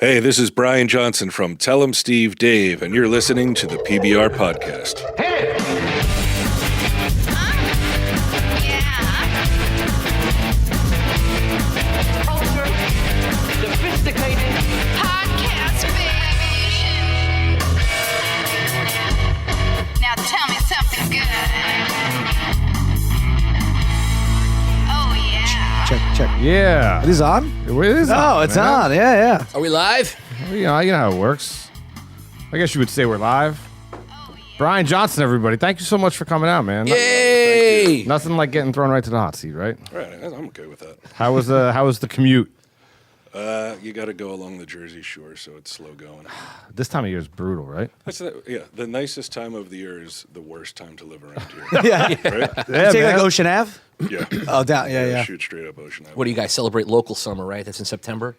Hey, this is Bryan Johnson from Tell 'em Steve Dave, and you're listening to the PBR Podcast. Hit it! Sophisticated podcast, baby. Now tell me something good. Oh, yeah. Check. Yeah. It is on? It is on, Oh, it's man. on. Yeah. Are we live? You know how it works. I guess you would say we're live. Bryan Johnson, everybody. Thank you so much for coming out, man. Yay! Nothing like getting thrown right to the hot seat, right? Right, I'm okay with that. How was the commute? You got to go along the Jersey Shore, so it's slow going. This time of year is brutal, right? The nicest time of the year is the worst time to live around here. Yeah. Right? Yeah, You take man. like Ocean Ave? Yeah. Oh, down. Yeah. Shoot straight up Ocean Avenue. What do you guys celebrate local summer, right? That's in September?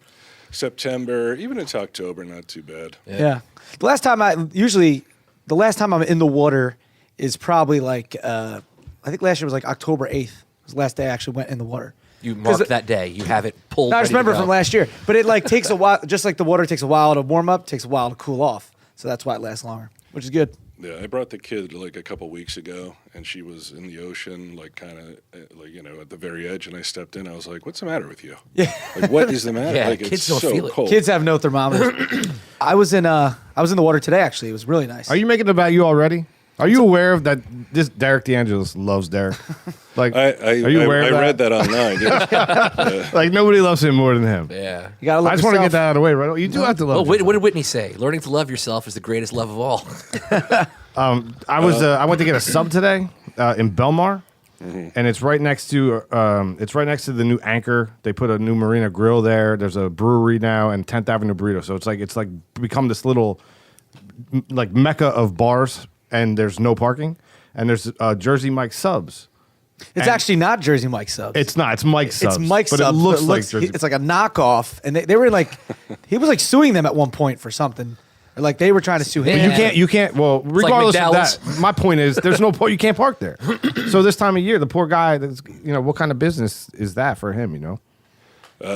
September, even into October, not too bad. Yeah. The last time I'm in the water is probably like, I think last year was like October 8th. It was the last day I actually went in the water. You mark that day. You have it pulled. No, I just ready to remember go. from last year. But it like takes a while, just like the water takes a while to warm up, takes a while to cool off. So that's why it lasts longer, which is good. Yeah, I brought the kid like a couple weeks ago, and she was in the ocean, like kind of like at the very edge. And I stepped in. I was like, "What's the matter with you? Yeah. Like, what is the matter? Yeah, like, kids it's don't so feel it. cold." Kids have no thermometers. I was in the water today, actually. It was really nice. Are you making it about you already? Are you aware of that? This Derek DeAngelis loves Derek. Like, are you aware of that? I read that online. Yeah. Like nobody loves him more than him. Yeah. You gotta love I just want to get yourself. that out of the way, right? You do have to love. Oh, yourself. what did Whitney say? Learning to love yourself is the greatest love of all. I went to get a sub today in Belmar, and it's right next to the new Anchor. They put a new Marina Grill there. There's a brewery now and 10th Avenue Burrito. So it's like become this little like mecca of bars, and there's no parking, and there's Jersey Mike subs. It's actually not Jersey Mike subs. It's not. It's Mike subs. It's Mike but subs. it looks like Jersey. It's like a knockoff, and they were like, he was like suing them at one point for something, or like they were trying to sue him. Yeah. You can't. Well, regardless of McDowell's. that, my point is, there's no point. You can't park there. So this time of year, the poor guy. What kind of business is that for him?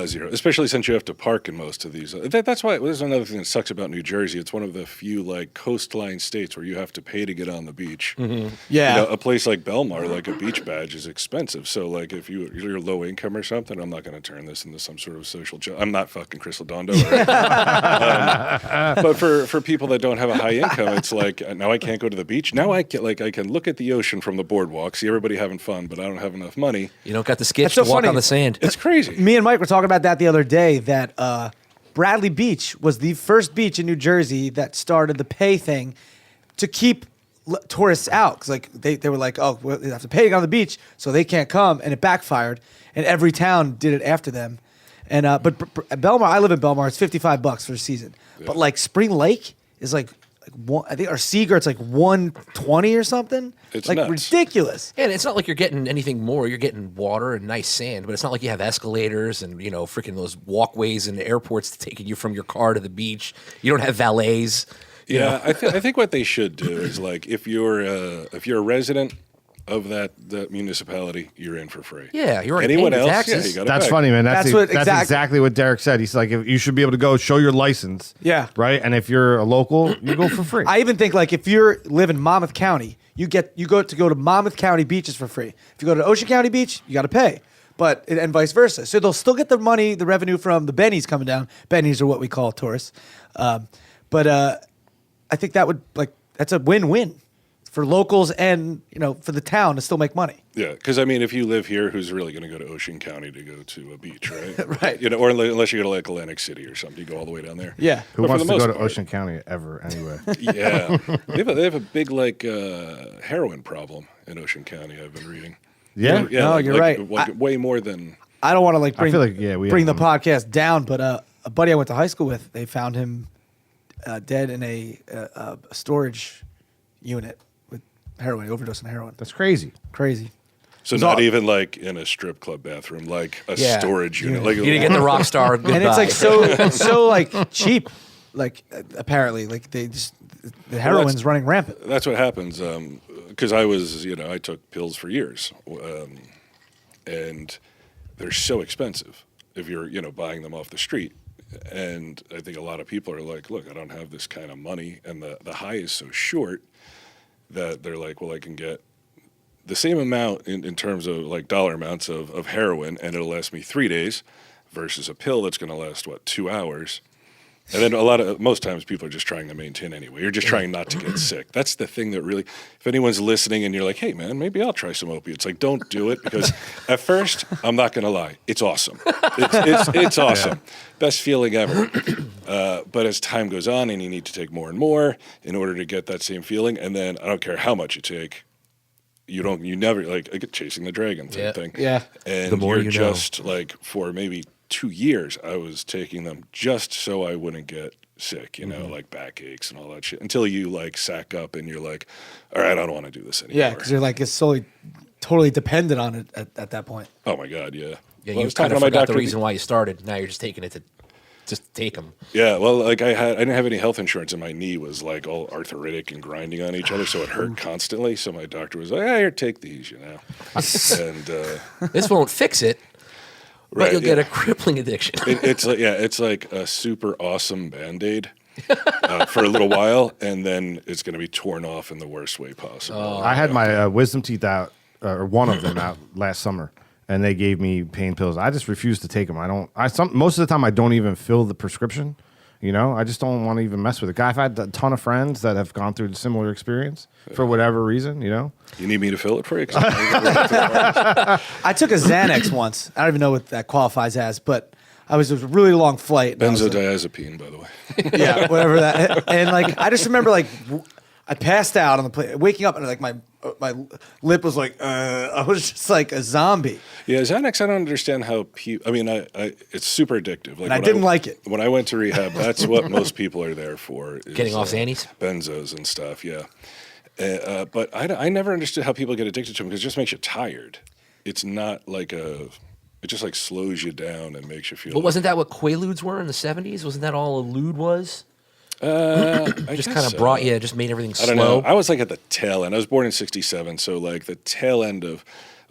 Zero, especially since you have to park in most of these. That's why there's another thing that sucks about New Jersey. It's one of the few like coastline states where you have to pay to get on the beach. Mm-hmm. Yeah. A place like Belmar, like a beach badge, is expensive. So like if you're low income or something, I'm not going to turn this into some sort of social joke. I'm not fucking Crystal Dondo. But for people that don't have a high income, it's like now I can't go to the beach. Now I can look at the ocean from the boardwalk, see everybody having fun, but I don't have enough money. You don't got the sketch That's to so walk funny. on the sand. It's crazy. Me and Mike were talking about that the other day. That Bradley Beach was the first beach in New Jersey that started the pay thing to keep tourists out. Because like they were like, oh, well, they have to pay to get on the beach, so they can't come, and it backfired. And every town did it after them. And but Belmar, I live in Belmar. It's $55 for the season. Yeah. But like Spring Lake is like one, I think, or Seagird's like $120 or something. It's like nuts. ridiculous. And it's not like you're getting anything more. You're getting water and nice sand, but it's not like you have escalators and, freaking those walkways and airports taking you from your car to the beach. You don't have valets. Yeah, I think what they should do is like if you're a resident of that municipality, you're in for free. Yeah, you're already Anyone paying your else? taxes. Yeah, you gotta That's pay. funny, man. That's That's exactly what Derek said. He's like, if you should be able to go show your license. Yeah. Right. And if you're a local, you go for free. I even think like if you live in Monmouth County, you go to Monmouth County beaches for free. If you go to Ocean County Beach, you got to pay, and vice versa. So they'll still get the money, the revenue from the bennies coming down. Bennies are what we call tourists, but I think that's a win-win for locals and for the town to still make money. Yeah, because I mean, if you live here, who's really going to go to Ocean County to go to a beach, right? Right. Or unless you go to like Atlantic City or something, you go all the way down there. Yeah. Who But for wants the to go most to part- Ocean County ever anyway? Yeah, they have a big like heroin problem in Ocean County. I've been reading. Yeah. Yeah, No, like- you're like- right. like way more than. I don't want to I feel like, yeah, we bring the have podcast down, but a buddy I went to high school with, they found him dead in a storage unit with heroin, overdose on heroin. That's crazy. Crazy. So It's not all- even like in a strip club bathroom, like a Yeah. storage unit. Like You didn't get the rock star goodbye. And it's like so like cheap, like apparently like the heroin's running rampant. That's what happens. Because I took pills for years, and they're so expensive if you're buying them off the street. And I think a lot of people are like, look, I don't have this kind of money. And the high is so short that they're like, well, I can get the same amount in terms of like dollar amounts of heroin, and it'll last me 3 days versus a pill that's going to last, 2 hours. And then most times people are just trying to maintain anyway. You're just trying not to get sick. That's the thing that really, if anyone's listening and you're like, hey man, maybe I'll try some opiates. Like, don't do it, because at first, I'm not going to lie, it's awesome. It's awesome. Best feeling ever. But as time goes on and you need to take more and more in order to get that same feeling, and then I don't care how much you take, you never, like, I get chasing the dragon type thing. Yeah. And The more you're you just like, for maybe 2 years, I was taking them just so I wouldn't get sick, like backaches and all that shit, until you like sack up and you're like, all right, I don't want to do this anymore. Yeah, because you're like, it's totally dependent on it at that point. Oh my God, yeah. Yeah, Well, I you was kind talking of to my forgot the doctor. reason why you started. Now you're just taking it to just take them. Yeah, well, like I didn't have any health insurance, and my knee was like all arthritic and grinding on each other, so it hurt constantly. So my doctor was like, here, take these, and This won't fix it, but Right, you'll get yeah. a crippling addiction. it's like a super awesome Band-Aid for a little while, and then it's going to be torn off in the worst way possible. I had my wisdom teeth out, or one of them out last summer, and they gave me pain pills. I just refuse to take them. Most of the time I don't even fill the prescription. I just don't want to even mess with it. I've had a ton of friends that have gone through a similar experience for whatever reason. You need me to fill it for you? I took a Xanax once. I don't even know what that qualifies as, but it was a really long flight. and I was like- Benzodiazepine, by the way. yeah, whatever that. And like, I just remember like, I passed out on the plane, waking up, and like my lip was like, I was just like a zombie. Yeah, Xanax, I don't understand how people. I mean, it's super addictive. Like, And I when didn't like it. When I went to rehab, that's what most people are there for. Is, Getting off Xannies? benzos and stuff. Yeah, but I never understood how people get addicted to them, because it just makes you tired. It's not like it just like slows you down and makes you feel. But wasn't that what Quaaludes were in the 70s? Wasn't that all a lude was? I Just guess kind of so. brought you, just made everything I don't slow. know. I was like at the tail end. I was born in '67, so like the tail end of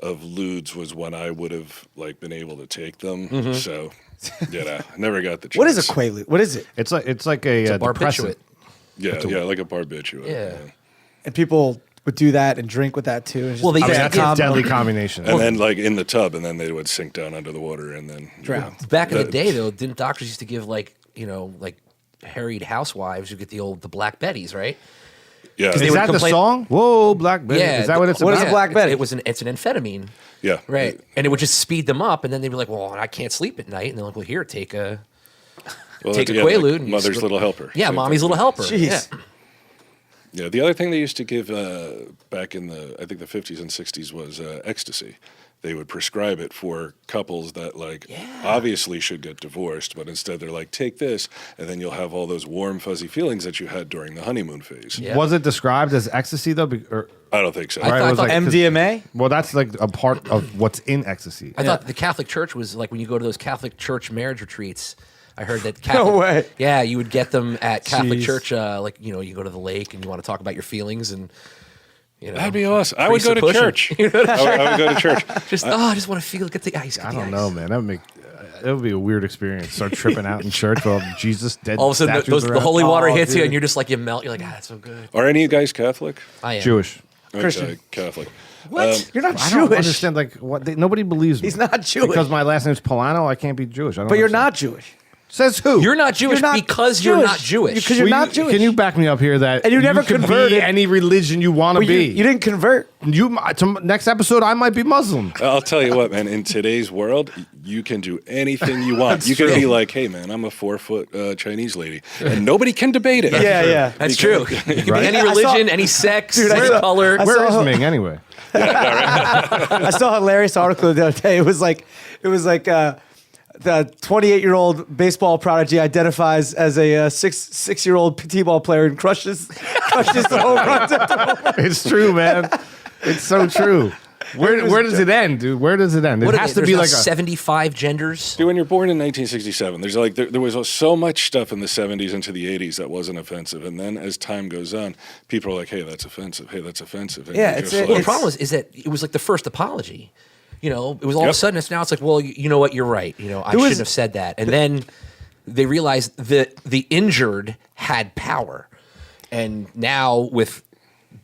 ludes was when I would have like been able to take them. So, I never got the chance. What is a Quaalude? What is it? It's like a, a depressant. barbiturate. Yeah, like a barbiturate. Yeah. And people would do that and drink with that too. And just Well, they I mean, used that's to a give- deadly combination. And then like in the tub, and then they would sink down under the water and then Drown. Back in the day, though, didn't doctors used to give like harried housewives who get the Black Betties, right? Yeah, they Is would that the complain- song? Whoa, Black Betty. Yeah. Is that what it's What about? is a Black Betty? It's an amphetamine, yeah, right? And it would just speed them up, and then they'd be like, "Well, I can't sleep at night," and they're like, "Well, here, take a Well, take a yeah, Quaalude like and you Mother's split- Little Helper. yeah, Same mommy's thing. little helper." Jeez. Yeah. Yeah, the other thing they used to give back in I think the 50s and 60s was ecstasy. They would prescribe it for couples that obviously should get divorced, but instead they're like, take this, and then you'll have all those warm, fuzzy feelings that you had during the honeymoon phase. Yeah. Was it described as ecstasy though? I don't think so. I Right, thought- it was like- MDMA? Well, that's like a part of what's in ecstasy. I thought the Catholic Church was like when you go to those Catholic Church marriage retreats. I heard that Catholic, No way. Yeah, you would get them at Catholic Jeez. Church. You go to the lake and you want to talk about your feelings, and That'd be awesome. I would go to Priests are church. I would go to church. I just want to get the ice. Get I the don't ice. know, man. That would be a weird experience. Start tripping out in church while Jesus dead. All of a sudden, statues the around. holy water Oh, hits you, dude. and you're just like you melt. You're like, that's so good. Are any of you guys Catholic? I am Jewish. Christian. Okay, Catholic. What? You're not I don't Jewish. understand like what nobody believes me. He's not Jewish. Because my last name's Pullano. I can't be Jewish. I don't But you're understand. not Jewish. Says who? You're not Jewish not because you're Jewish. not Jewish. Because you're not Jewish. Can you back me up here that And you never can converted. be any religion you want to Well, be? you didn't convert. Next episode, I might be Muslim. I'll tell you what, man. In today's world, you can do anything you want. You can be like, "Hey, man, I'm a 4-foot Chinese lady," and nobody can debate it. Yeah. That's true. You can be Right. any I saw- religion, any sex, Dude, I any saw- color. I Where saw- is Ming anyway? I saw a hilarious article the other day. It was like the 28-year-old baseball prodigy identifies as a six-year-old t-ball player and crushes the home runs. It's true, man. It's so true. Where does it end, dude? Where does it end? It What has to there's be now like a 75 genders. Dude, when you're born in 1967, there's there was so much stuff in the 70s into the 80s that wasn't offensive, and then as time goes on, people are like, "Hey, that's offensive. Hey, that's offensive." And Yeah, you're it's just a- Well, the like, problem is that it was like the first apology. It was all of a Yep. sudden. Now it's like, well, you know what? You're right. I There was- shouldn't have said that. And then they realized that the injured had power. And now with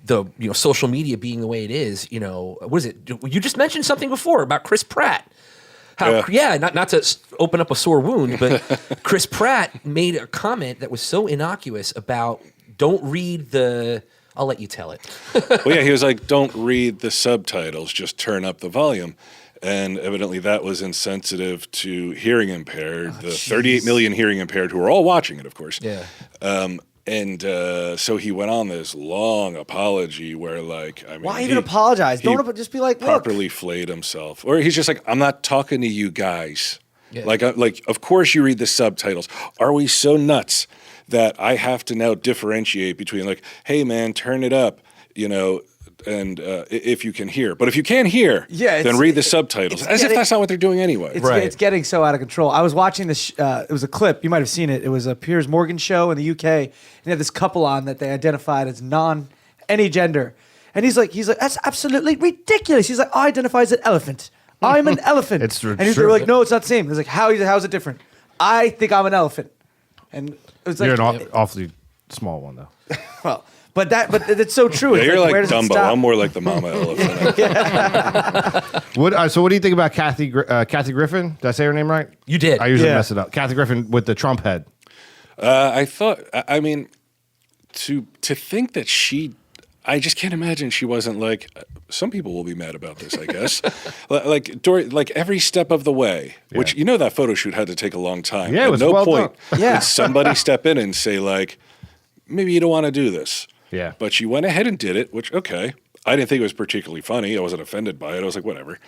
the social media being the way it is, what is it? You just mentioned something before about Chris Pratt. Not to open up a sore wound, but Chris Pratt made a comment that was so innocuous about don't read the. I'll let you tell it. Well, yeah, he was like, don't read the subtitles, just turn up the volume. And evidently that was insensitive to hearing impaired, the 38 million hearing impaired who are all watching it, of course. Yeah. So he went on this long apology where, like, I mean, Why even apologize? Don't just be like, look. Properly flayed himself, or he's just like, I'm not talking to you guys. Yeah. Like, of course you read the subtitles. Are we so nuts that I have to now differentiate between like, hey man, turn it up, and if you can hear. But if you can't hear, then read the subtitles. As if that's not what they're doing anyway. It's getting so out of control. I was watching this. It was a clip. You might have seen it. It was a Piers Morgan show in the UK. And they had this couple on that they identified as any gender. And he's like, that's absolutely ridiculous. He's like, I identify as an elephant. I'm an elephant. It's true. And they were like, no, it's not the same. He's like, how is it different? I think I'm an elephant. And it was like, You're an awfully small one, though. well, but it's so true. Yeah, It's you're like where does it Dumbo. stop? I'm more like the mama elephant. So what do you think about Kathy Griffin? Did I say her name right? You did. I usually mess it up. Kathy Griffin with the Trump head. I thought, I mean, to think that I just can't imagine she wasn't like, some people will be mad about this, I guess. like every step of the way, which, that photo shoot had to take a long time. Yeah, it was At no well point done. Yeah. did somebody step in and say like, maybe you don't want to do this. Yeah. But she went ahead and did it, which, okay. I didn't think it was particularly funny. I wasn't offended by it. I was like, whatever.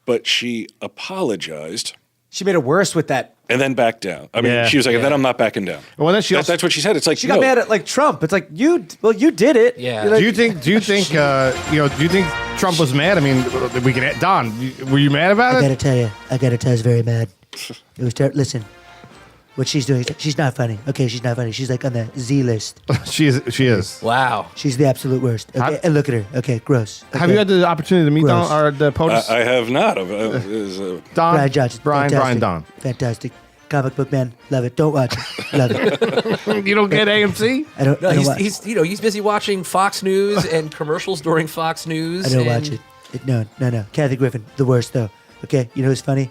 But she apologized. She made it worse with that. And then backed down. I mean, she was like, and then I'm not backing down. Well, then that's what she said. It's like, She got mad at like Trump. It's like you did it. Yeah. You're like, Do you think do you think Trump was mad? I mean, we can. Don, were you mad about I it? gotta tell you, I was very mad. It was terrible. Listen, what she's doing, she's not funny. Okay, she's not funny. She's like on the Z list. She is. Wow. She's the absolute worst. Okay, and look at her. Okay, gross. Okay. Have you had the opportunity to meet Gross. Don or the POTUS? I have not. Don, Brian Johnson. Brian fantastic. Don. Fantastic. Comic book man. Love it. Don't watch it. Love it. You don't get AMC? I don't watch He's busy watching Fox News and commercials during Fox News. I don't watch it. No. Kathy Griffin, the worst though. Okay, you know who's funny?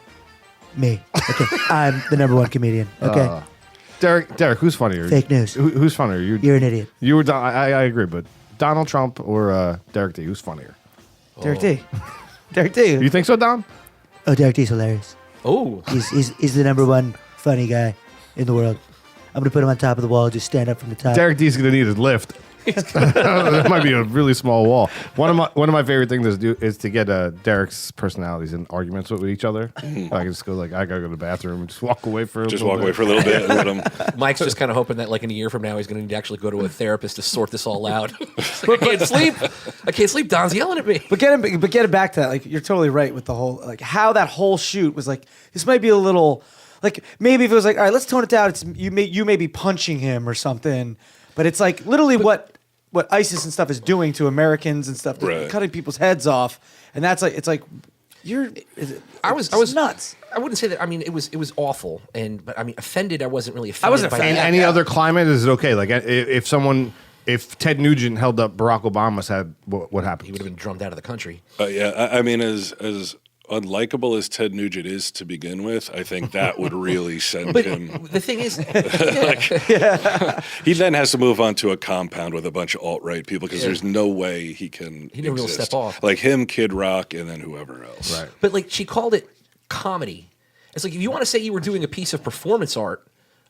Me. Okay, I'm the #1 comedian. Okay, Derek, who's funnier? Fake news. Who's funnier? You're an idiot. You were. I agree, but Donald Trump or Derek D? Who's funnier? Derek D. Derek D. You think so, Don? Oh, Derek D's hilarious. Oh. He's the #1 funny guy in the world. I'm gonna put him on top of the wall, just stand up from the top. Derek D's gonna need his lift. That might be a really small wall. One of my favorite things to do is to get Derek's personalities in arguments with each other. I can just go like, I gotta go to the bathroom and just walk away for a little bit. for a little bit. And let him. Mike's just kind of hoping that like in a year from now he's going to need to actually go to a therapist to sort this all out. Like, I can't sleep. Don's yelling at me. But getting back to that, like you're totally right with the whole like how that whole shoot was like. This might be a little like maybe if it was like, all right, let's tone it down. It's you may be punching him or something, but it's like literally what ISIS and stuff is doing to Americans and stuff, Right. cutting people's heads off, and that's like it's like I was nuts. I wouldn't say that. I mean, it was awful, but I mean, offended. I wasn't really offended. by In that. any other climate, is it okay? Like if Ted Nugent held up Barack Obama's head, what happened? He would have been drummed out of the country. I mean, as unlikable as Ted Nugent is to begin with, I think that would really send him. The thing is, He then has to move on to a compound with a bunch of alt-right people because there's no way he can. He never will exist. step off. Like him, Kid Rock, and then whoever else. Right. but like she called it comedy. It's like if you want to say you were doing a piece of performance art,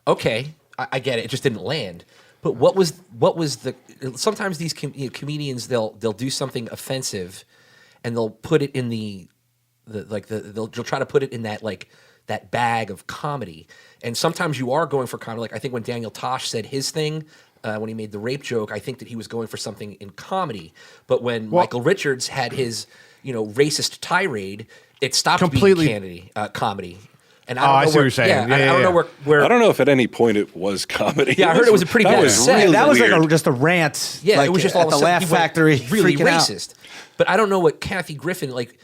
okay, I get it. It just didn't land. But what was the? Sometimes these comedians they'll do something offensive, and they'll put it in they'll try to put it in that bag of comedy. And sometimes you are going for comedy. Like I think when Daniel Tosh said his thing when he made the rape joke, I think that he was going for something in comedy. But when Michael Richards had his racist tirade, it stopped Completely- being comedy. And I see what you're saying. I don't know where. I don't know if at any point it was comedy. Yeah, I heard it was a pretty that bad was set. really that was weird. like just a rant. Yeah, like, it was just all at of the a sudden Laugh he went Factory, really freaking out. racist. But I don't know what Kathy Griffin like.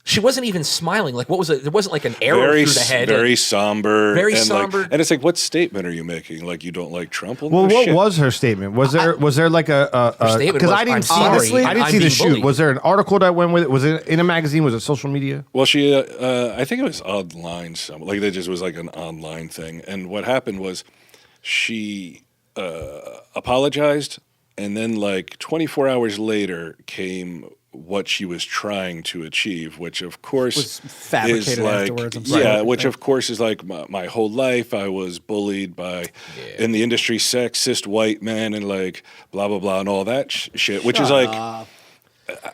she wasn't even smiling. Like, what was it? There wasn't like an arrow Very, through the head. very like, somber. Very and somber. and it's like, what statement are you making? Like, you don't like Trump? Well, no what shit. was her statement? Was there like a statement because was, I didn't "I'm see sorry, I didn't I'm see the being shoot. bullied." Was there an article that went with it? Was it in a magazine? Was it social media? Well, she, I think it was online. Like, it just was like an online thing. And what happened was she apologized, and then like 24 hours later came what she was trying to achieve, which of course Was fabricated is like, afterwards, I'm sorry. yeah, which of course is like my whole life I was bullied by in the industry sexist white men and like blah blah blah and all that shit, which is like.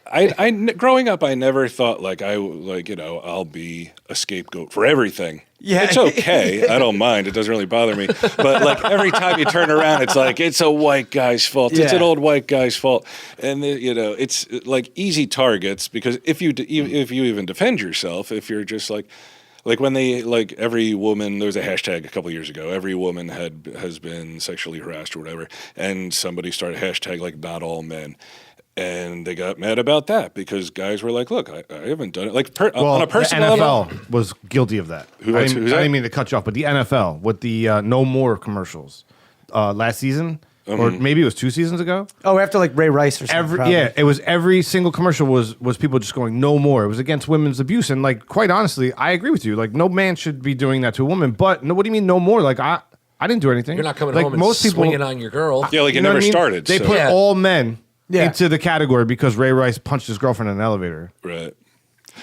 I growing up, I never thought like I'll be a scapegoat for everything. Yeah. It's okay. I don't mind. It doesn't really bother me. But like every time you turn around, it's like it's a white guy's fault. It's an Yeah. old white guy's fault, and it's like easy targets because if you even defend yourself, if you're just like when they like every woman, there was a hashtag a couple years ago. Every woman has been sexually harassed or whatever, and somebody started hashtag like not all men. And they got mad about that because guys were like, "Look, I haven't done it." Like on a personal the NFL level, was guilty of that. Who's I that? didn't mean to cut you off, but the NFL with the No More commercials last season, or maybe it was 2 seasons ago. Oh, after like Ray Rice or something. probably. It was every single commercial was people just going no more. It was against women's abuse, and like quite honestly, I agree with you. Like no man should be doing that to a woman. But no, what do you mean no more? Like I didn't do anything. You're not coming like, home and most people, swinging on your girl. yeah, like it you know never what I mean? started. They so. put Yeah. all men Yeah. into the category because Ray Rice punched his girlfriend in an elevator. Right.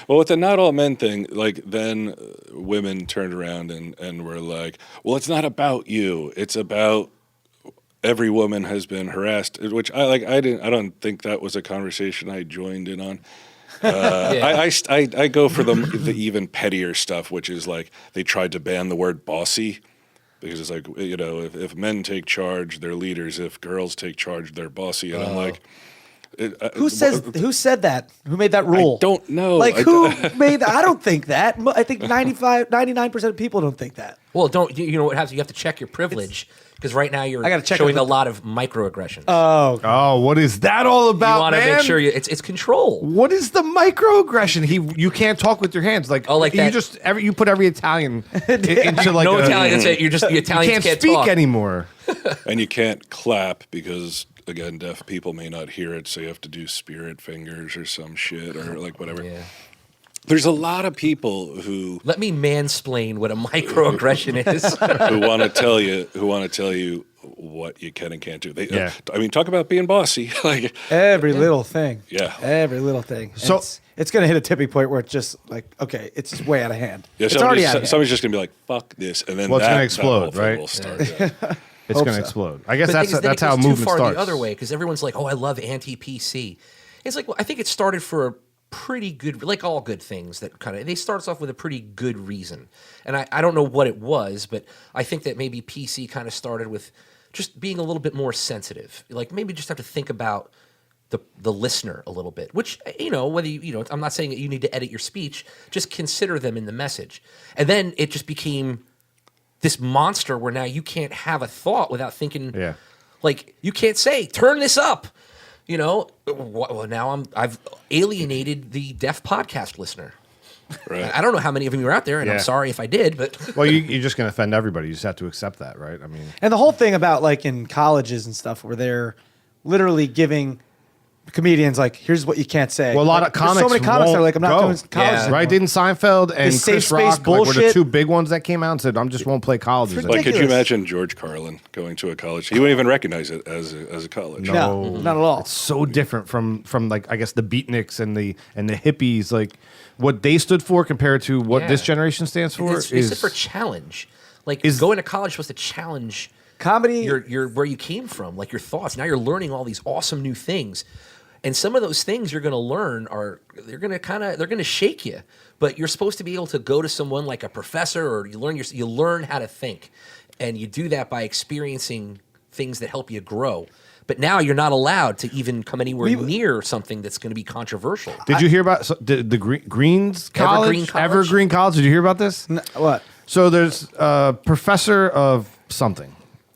Well, with the not all men thing, like then women turned around and were like, "Well, it's not about you. It's about every woman has been harassed." Which I don't think that was a conversation I joined in on. I go for the even pettier stuff, which is like they tried to ban the word bossy. Because it's like, if men take charge, they're leaders. If girls take charge, they're bossy. And I'm like, Who said that? Who made that rule? I don't know. Like who made that? I don't think that. I think 99% of people don't think that. Well, don't you know what happens? You have to check your privilege because right now you're I gotta check showing it a with- lot of microaggressions. Oh, what is that all you about, want to man? make sure it's control. What is the microaggression? You can't talk with your hands. Like like you that- just you put every Italian into like No a, Italian. That's it. You're just the You Italians can't can't speak talk. anymore. and you can't clap because, again, deaf people may not hear it. So you have to do spirit fingers or some shit or like whatever. Yeah. There's a lot of people who Let me mansplain what a microaggression is. who want to tell you what you can and can't do. They, Yeah. I mean, talk about being bossy. Like, Every little thing. Yeah. Every little thing. And So- it's going to hit a tipping point where it's just like, okay, it's just way out of hand. yeah, it's already out of hand. somebody's just gonna be like, "Fuck this," and then Well, it's that, gonna that explode, whole thing right? will start, yeah. It's Hope going to so. explode. I guess But the thing is, then that's it how goes movement too far starts. the other way because everyone's like, "Oh, I love anti-PC." It's like, well, I think it started for a pretty good, like all good things that they starts off with a pretty good reason, and I don't know what it was, but I think that maybe PC kind of started with just being a little bit more sensitive, like maybe just have to think about the listener a little bit, which whether I'm not saying that you need to edit your speech, just consider them in the message, and then it just became this monster where now you can't have a thought without thinking. Yeah. Like you can't say turn this up, Well, now I've alienated the deaf podcast listener. Right. I don't know how many of you are out there, and I'm Yeah. sorry if I did, but Well, you're just going to offend everybody. You just have to accept that, right? I mean, And the whole thing about like in colleges and stuff where they're literally giving comedians like, here's what you can't say. well, a lot Like, of comics. There's so many comics that are like, I'm not won't doing go. colleges. Yeah. anymore. Right? Didn't Seinfeld and This Chris safe space Rock were the bullshit. two big ones that came out and said, "I just won't play colleges." It's anymore." Like, could you ridiculous. imagine George Carlin going to a college? He wouldn't even recognize it as a college. No, not at all. It's so different from like I guess the beatniks and the hippies, like what they stood for compared to what Yeah. this generation stands for. it's for challenge. Like is- going to college is supposed to challenge Comedy. your where you came from, like your thoughts. Now you're learning all these awesome new things. And some of those things you're going to learn they're going to shake you, but you're supposed to be able to go to someone like a professor, or you learn how to think, and you do that by experiencing things that help you grow. But now you're not allowed to even come anywhere near something that's going to be controversial. Did you hear about the Greens College? Evergreen College? Evergreen College. Did you hear about this? What? So there's a professor of something.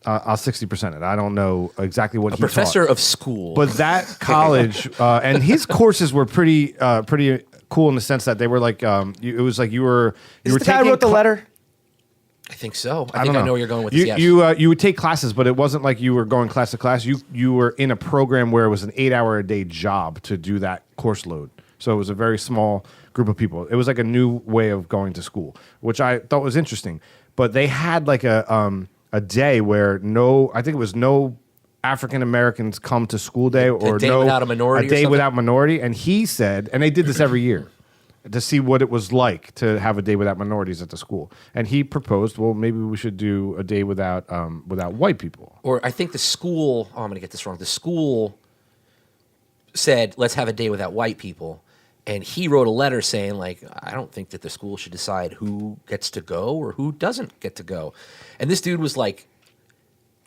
I'll 60% it. I don't know exactly what he Professor taught. of school. But that college and his courses were pretty cool in the sense that they were like, it was like you were Is the guy who wrote the letter? I think so. I don't think I know where you're going with you, this. Yes. You would take classes, but it wasn't like you were going class to class. You were in a program where it was an 8-hour a day job to do that course load. So it was a very small group of people. It was like a new way of going to school, which I thought was interesting. But they had like a day where I think it was no African Americans come to school day, or a day without a minority. A day without minority. And he said, and they did this every year, to see what it was like to have a day without minorities at the school. And he proposed, well, maybe we should do a day without white people. Or I think the school, I'm going to get this wrong. The school said, let's have a day without white people. And he wrote a letter saying, like, I don't think that the school should decide who gets to go or who doesn't get to go. And this dude was like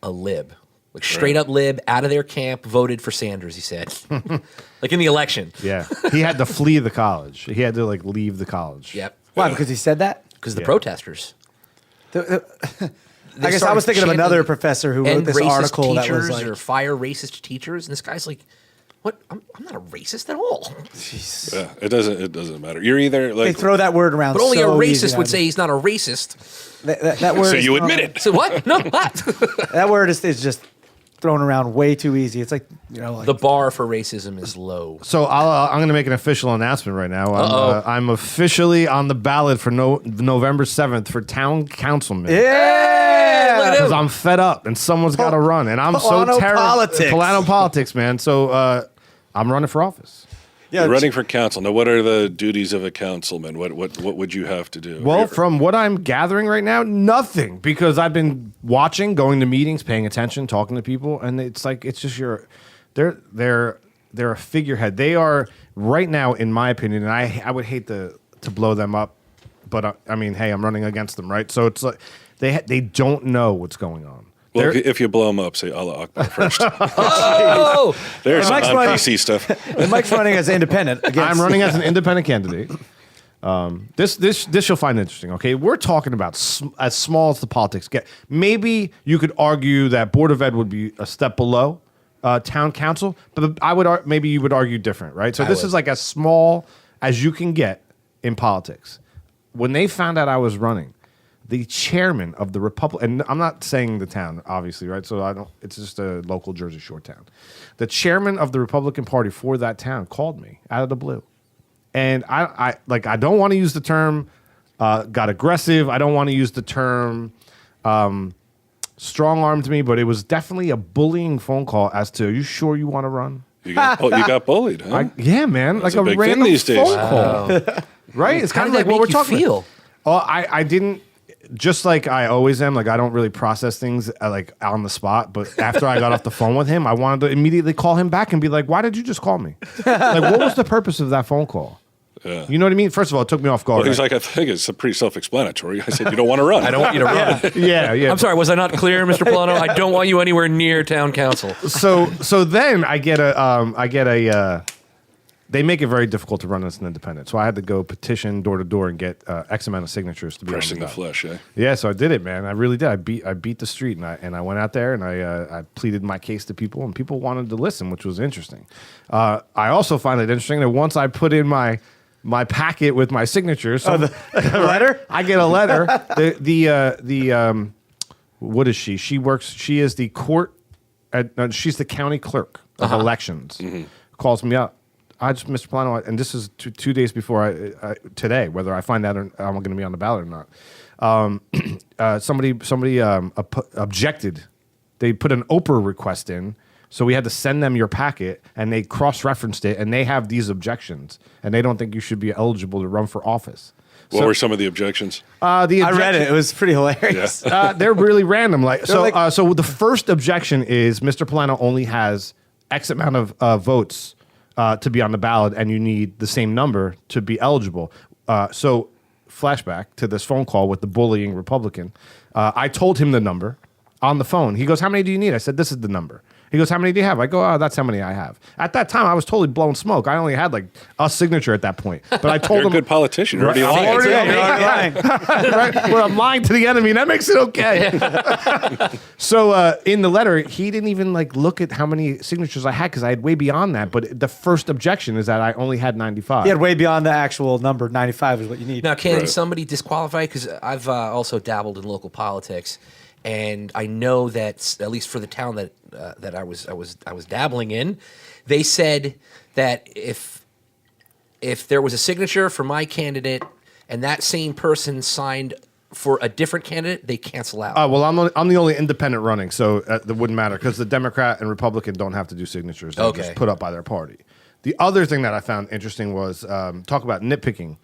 a lib. Like straight up lib, out of their camp, voted for Sanders, he said. Like in the election. Yeah. He had to flee the college. He had to like leave the college. Yep. Why? Because he said that? Because the protesters. I guess I was thinking of another professor who wrote this article that was like, or fire racist teachers, and this guy's like, "What? I'm not a racist at all." Yeah, it doesn't matter. You're either like they throw that word around. But only so a easy racist would nowadays. say he's not a racist. That word. so is you thrown- admit it. So what? No, what? That word is just thrown around way too easy. It's like like The bar for racism is low. So I'm going to make an official announcement right now. I'm officially on the ballot for November 7th for town councilman. yeah. Look at Because him. I'm fed up and someone's got to run. And I'm so Pullano terrible. politics. Pullano politics, man. So I'm running for office. Yeah, You're running for council. Now, what are the duties of a councilman? What would you have to do? Well, from what I'm gathering right now, nothing, because I've been watching, going to meetings, paying attention, talking to people, and it's like it's just they're a figurehead. They are right now, in my opinion, and I would hate to blow them up, but I mean, hey, I'm running against them, right? So it's like they don't know what's going on. Well, if you blow them up, say Allah Akbar first. Oh, There's some Mike's on running- PC stuff. And Mike's running as independent. Against, I'm running as an independent candidate. This you'll find interesting. Okay, we're talking about as small as the politics get. Maybe you could argue that Board of Ed would be a step below town council, but maybe you would argue different, right? So this is like as small as you can get in politics. When they found out I was running, the chairman of the Republic, and I'm not saying the town, obviously, right? So it's just a local Jersey Shore town. The chairman of the Republican Party for that town called me out of the blue. And I don't want to use the term got aggressive. I don't want to use the term strong-armed me, but it was definitely a bullying phone call as to, are you sure you want to run? You got bullied, huh? Yeah, man. That's like a big thing random these days. phone call. Right? It's how kind did of like that what we're make you talking feel? about. Oh, I didn't, just like I always am, like I don't really process things like on the spot, but after I got off the phone with him, I wanted to immediately call him back and be like, why did you just call me? Like, what was the purpose of that phone call? Yeah. You know what I mean? First of all, it took me off guard. Well, he's like, I think it's pretty self-explanatory. I said, you don't want to run. I don't want you to run. yeah. I'm sorry, was I not clear, Mr. Pullano? I don't want you anywhere near town council. So then I get a they make it very difficult to run as an independent. So I had to go petition door to door and get X amount of signatures to be Pressing on the ballot. flesh, eh? Yeah, so I did it, man. I really did. I beat the street, and I went out there and I pleaded my case to people, and people wanted to listen, which was interesting. I also find it interesting that once I put in my packet with my signatures, the letter? I get a letter. The what is she? She is the court. She's the county clerk of elections. Calls me up. Mr. Pullano, and this is two days before today, whether I find out I'm going to be on the ballot or not. Somebody objected. They put an Oprah request in, so we had to send them your packet, and they cross-referenced it, and they have these objections, and they don't think you should be eligible to run for office. What were some of the objections? I read it. It was pretty hilarious. They're really random. They're So the first objection is Mr. Pullano only has X amount of votes to be on the ballot, and you need the same number to be eligible. So flashback to this phone call with the bullying Republican. I told him the number. on the phone. He goes, how many do you need? I said, this is the number. He goes, how many do you have? I go, oh, that's how many I have. At that time, I was totally blowing smoke. I only had like a signature at that point. But I told You're him. a good politician. You're already I'm lying. already Yeah, you're lying. right? Well, I'm lying to the enemy. That makes it okay. So in the letter, he didn't even like look at how many signatures I had because I had way beyond that. But the first objection is that I only had 95. He had way beyond the actual number. 95 is what you need. Now, can Right. somebody disqualify? Because I've also dabbled in local politics, and I know that at least for the town that I was dabbling in, they said that if there was a signature for my candidate and that same person signed for a different candidate, they cancel out. Well, I'm the only independent running, so that wouldn't matter because the Democrat and Republican don't have to do signatures. They're Okay. just put up by their party. The other thing that I found interesting was talk about nitpicking.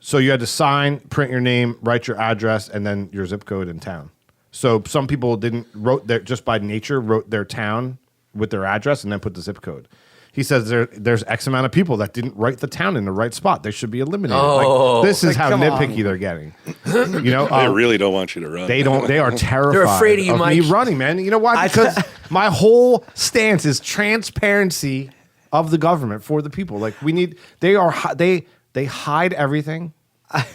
So you had to sign, print your name, write your address, and then your zip code in town. So some people wrote their town with their address and then put the zip code. He says there's X amount of people that didn't write the town in the right spot. They should be eliminated. Oh. This is Like, how come nitpicky on. they're getting. You know, They really don't want you to run. they don't. They are terrified. afraid of you, me Mike. running, man. You know why? Because my whole stance is transparency of the government for the people. Like we need. They hide everything.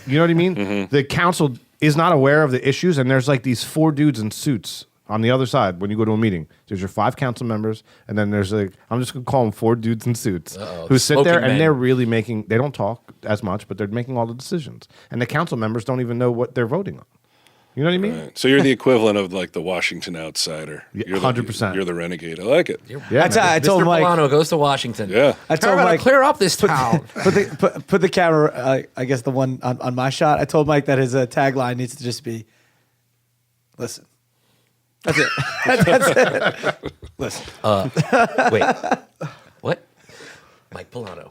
You know what I mean? The council is not aware of the issues, and there's like these 4 dudes in suits on the other side when you go to a meeting. There's your 5 council members, and then there's like I'm just gonna call them 4 dudes in suits who sit there Smoking men. and they're really making. They don't talk as much, but they're making all the decisions, and the council members don't even know what they're voting on. You know what I mean? Right. So you're the equivalent of like the Washington outsider. Yeah, You're 100%. You're the renegade. I like it. Yeah, I man. told Mr. Mike. Pullano goes to Washington. Yeah. I Tell told him Mike. to clear up this town. Put the camera, I guess the one on my shot. I told Mike that his tagline needs to just be, listen. That's it. That's it. Listen. Wait, what? Mike Pullano.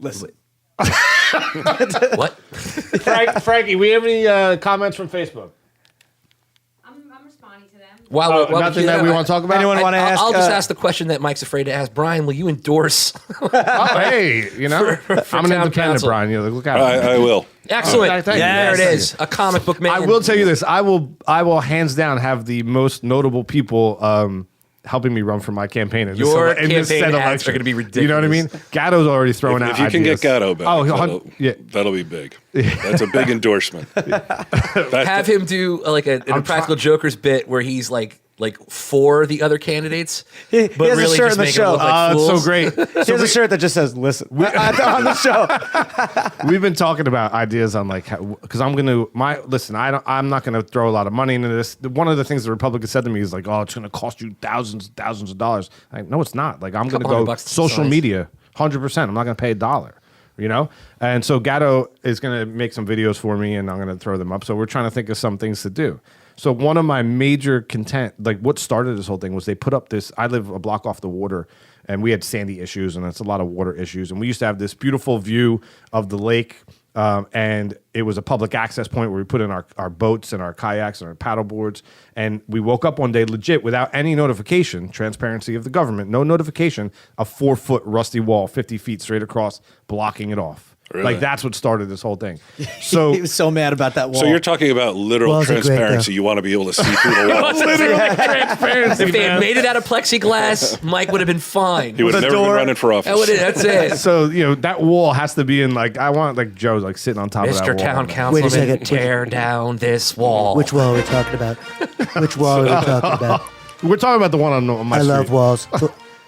Listen. What? Frankie, we have any comments from Facebook? I'm responding to them. While Nothing that we want to talk about? Anyone want to ask? I'll just ask the question that Mike's afraid to ask. Brian, will you endorse? Oh, hey, you know, for I'm an town independent, council. Brian. You know, look out. I will. Excellent. thank you. There it Yes. is. A comic book man. I will tell you this. I will hands down have the most notable people helping me run for my campaign. In Your this, in this campaign set ads election. are gonna be You know what I mean? Gatto's already throwing out If you can ideas. get Gatto back, yeah. that'll be big. That's a big endorsement. Have him do like a Practical Jokers bit where he's like for the other candidates, He but has a really shirt just in the make them show. look like It's so fools. great. He has a shirt that just says "Listen" on the show. We've been talking about ideas on like because I'm not gonna throw a lot of money into this. One of the things the Republicans said to me is like, oh, it's gonna cost you thousands of dollars. Like, no, it's not. Like I'm gonna Couple go $100 to social size. media, 100%. I'm not gonna pay $1. You know, and so Gatto is gonna make some videos for me, and I'm gonna throw them up. So we're trying to think of some things to do. So one of my major like what started this whole thing was they put up this. I live a block off the water, and we had sandy issues, and it's a lot of water issues. And we used to have this beautiful view of the lake, and it was a public access point where we put in our boats and our kayaks and our paddle boards. And we woke up one day legit without any notification, transparency of the government, no notification, a 4-foot rusty wall, 50 feet straight across, blocking it off. Really? Like that's what started this whole thing. So He was so mad about that wall. So you're talking about literal Walls are great, transparency. though. You want to be able to see through the wall. transparency. If they had man. made it out of plexiglass, Mike would have been fine. He would have With a never been door. running for office. That's it. So that wall has to be in like I want like Joe's like sitting on top of that Mr. wall. Town man. Wait a Councilman, second. tear down this wall. Which wall are we talking about? Which wall are we talking about? We're talking about the one on my I street. love walls.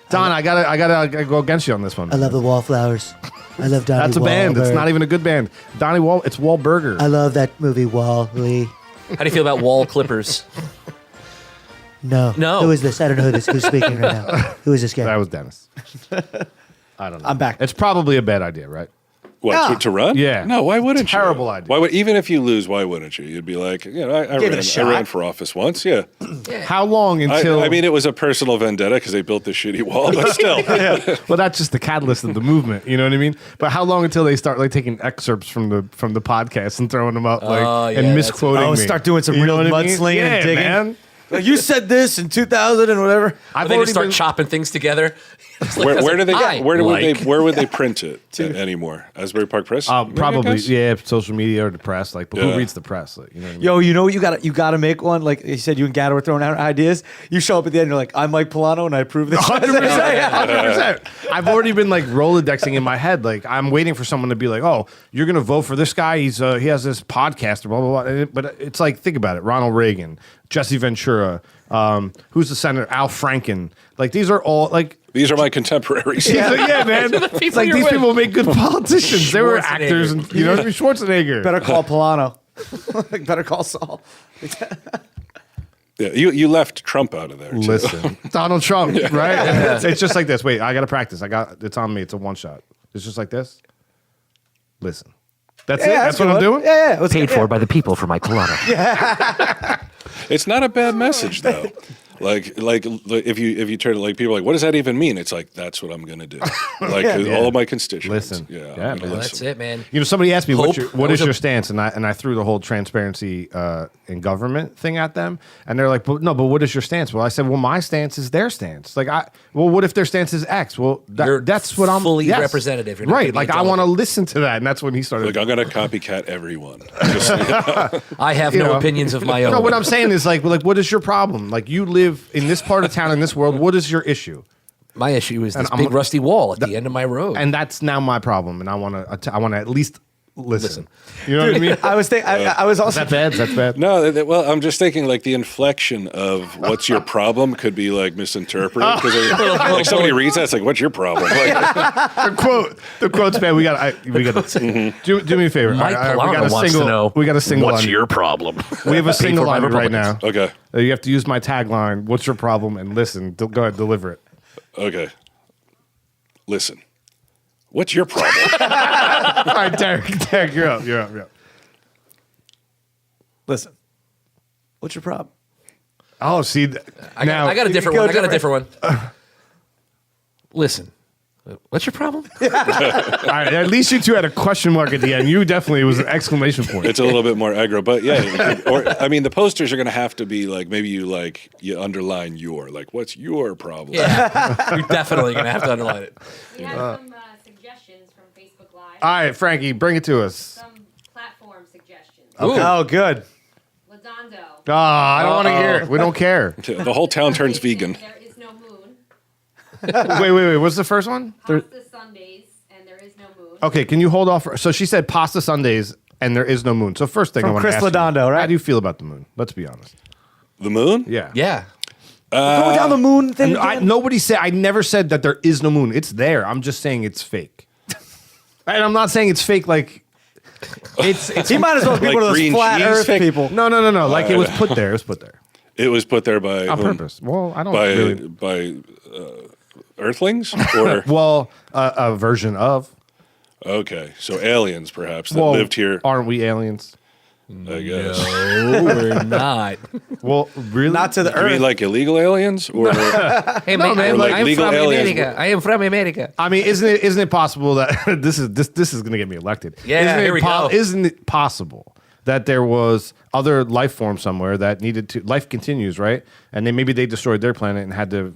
Don, I gotta go against you on this one. I love the Wallflowers. I love Donnie That's a band. It's Wahlberg. not even a good band. Donnie Wall. It's Wahlberger. I love that movie Wall-E. How do you feel about wall clippers? No. No. Who is this? I don't know who's speaking right now. Who is this guy? That was Dennis. I don't know. I'm back. It's probably a bad idea, right? What, to run? Yeah. No, why wouldn't you? Terrible idea. Why would, even if you lose, why wouldn't you? You'd be like, I Give it a shot. ran for office once. Yeah. How long until? I mean, it was a personal vendetta because they built this shitty wall, but still. well, that's just the catalyst of the movement. You know what I mean? But how long until they start like taking excerpts from the podcast and throwing them up, like Oh, yeah, and that's- misquoting me? start doing some You real know what I mean? mudslinging Yeah, and digging. man. Like, you said this in 2000 and whatever. And they just start chopping things together. It's like, Where do they I get? like. Where would they print it anymore? Asbury Park Press? Maybe, I Probably, guess? yeah, social media or the press. Like, but Yeah. who reads the press? Like, you know what I mean? Yo, you know what you gotta make one. Like you said, you and Gatto were throwing out ideas. You show up at the end, you're like, I'm Mike Pullano and I approve this. 100%. I've already been like Rolodexing in my head. Like, I'm waiting for someone to be like, "Oh, you're gonna vote for this guy? He has this podcast, or blah blah blah." But it's like, think about it: Ronald Reagan, Jesse Ventura, who's the senator? Al Franken. Like, these are all like. These are my contemporaries. Yeah, man. It's like you're these with. people make good politicians. They were actors, and you know, Schwarzenegger. Better call Pullano. Like, better call Saul. Yeah, you left Trump out of there. Too. Listen, Donald Trump, right? It's just like this. Wait, I got to practice. It's on me. It's a one shot. It's just like this. Listen. That's it. That's what I'm doing. Yeah. Let's Paid for by the people for Mike Pullano. It's not a bad message though. Like if you turn to like people are like, what does that even mean? It's like that's what I'm gonna do. Like all of my constituents. Listen. Yeah, Yeah, I'm gonna man. That's listen. it, man. You know, somebody asked me Hope. what is your stance, and I threw the whole transparency in government thing at them, and they're like, but what is your stance? Well, I said, well, my stance is their stance. Like, what if their stance is X? Well, You're that's what I'm fully representative. You're not right? gonna be Like, I want to intelligent. listen to that, and that's when he started. Like I'm gonna copycat everyone. I have you no know. opinions of my own. No, what I'm saying is like, what is your problem? Like, you live in this part of town in this world. What is your issue? My issue is this And big rusty wall at the end of my road. And that's now my problem, and I want to at least listen. You know what I mean? I was thinking. I was also. That's bad. That's bad. No, well, I'm just thinking like the inflection of "what's your problem" could be like misinterpreted because like somebody reads that, it's like, "What's your problem?" Like, The quote's bad. We got. Do me a favor. Mike we got Pullano a wants single. to know We got a single. what's on, your problem. We have a single for by on it right now. Republicans. okay, You have to use my tagline. What's your problem? And listen. Go ahead, deliver it. okay. Listen, what's your problem? All right, Derek, you're up. Listen. What's your problem? Oh, see, I got a different go one. I got a different. different one. Listen, what's your problem? all right. At least you two had a question mark at the end. You definitely it was an exclamation point. It's a little bit more aggro, but yeah. Or I mean, the posters are going to have to be like maybe you underline your like, what's your problem? Yeah, you're definitely gonna have to underline it. We have some suggestions from Facebook Live. All right, Frankie, bring it to us. Some platform suggestions. Ooh. Oh, good. Ladondo. Oh, I don't want to hear it. We don't care. The whole town turns vegan. There is no moon. Wait. What's the first one? Pasta Sundays, and there is no moon. Okay, can you hold off? So she said pasta Sundays and there is no moon. So first thing From I want Chris to ask Ladondo, you, right? how do you feel about the moon? Let's be honest. The moon? Yeah. Yeah. Going down the moon thing. Nobody said. I never said that there is no moon. It's there. I'm just saying it's fake. And I'm not saying it's fake. Like it's. He might as well be Like one of those green flat cheese Earth fake- people. No. Like it was put there. It was put there It was put there by on whom? purpose. Well, I don't By really. Earthlings or Well, a version of. okay, so aliens perhaps that Well, lived here. aren't we aliens? I guess. No, we're not. Well, really? Not to the You mean Earth. like illegal aliens or Hey, man, I'm, like I'm legal from aliens. America. I am from America. I mean, isn't it possible that this is going to get me elected? Yeah, isn't here it we go. Isn't it possible that there was other life form somewhere that needed to life continues, right? And then maybe they destroyed their planet and had to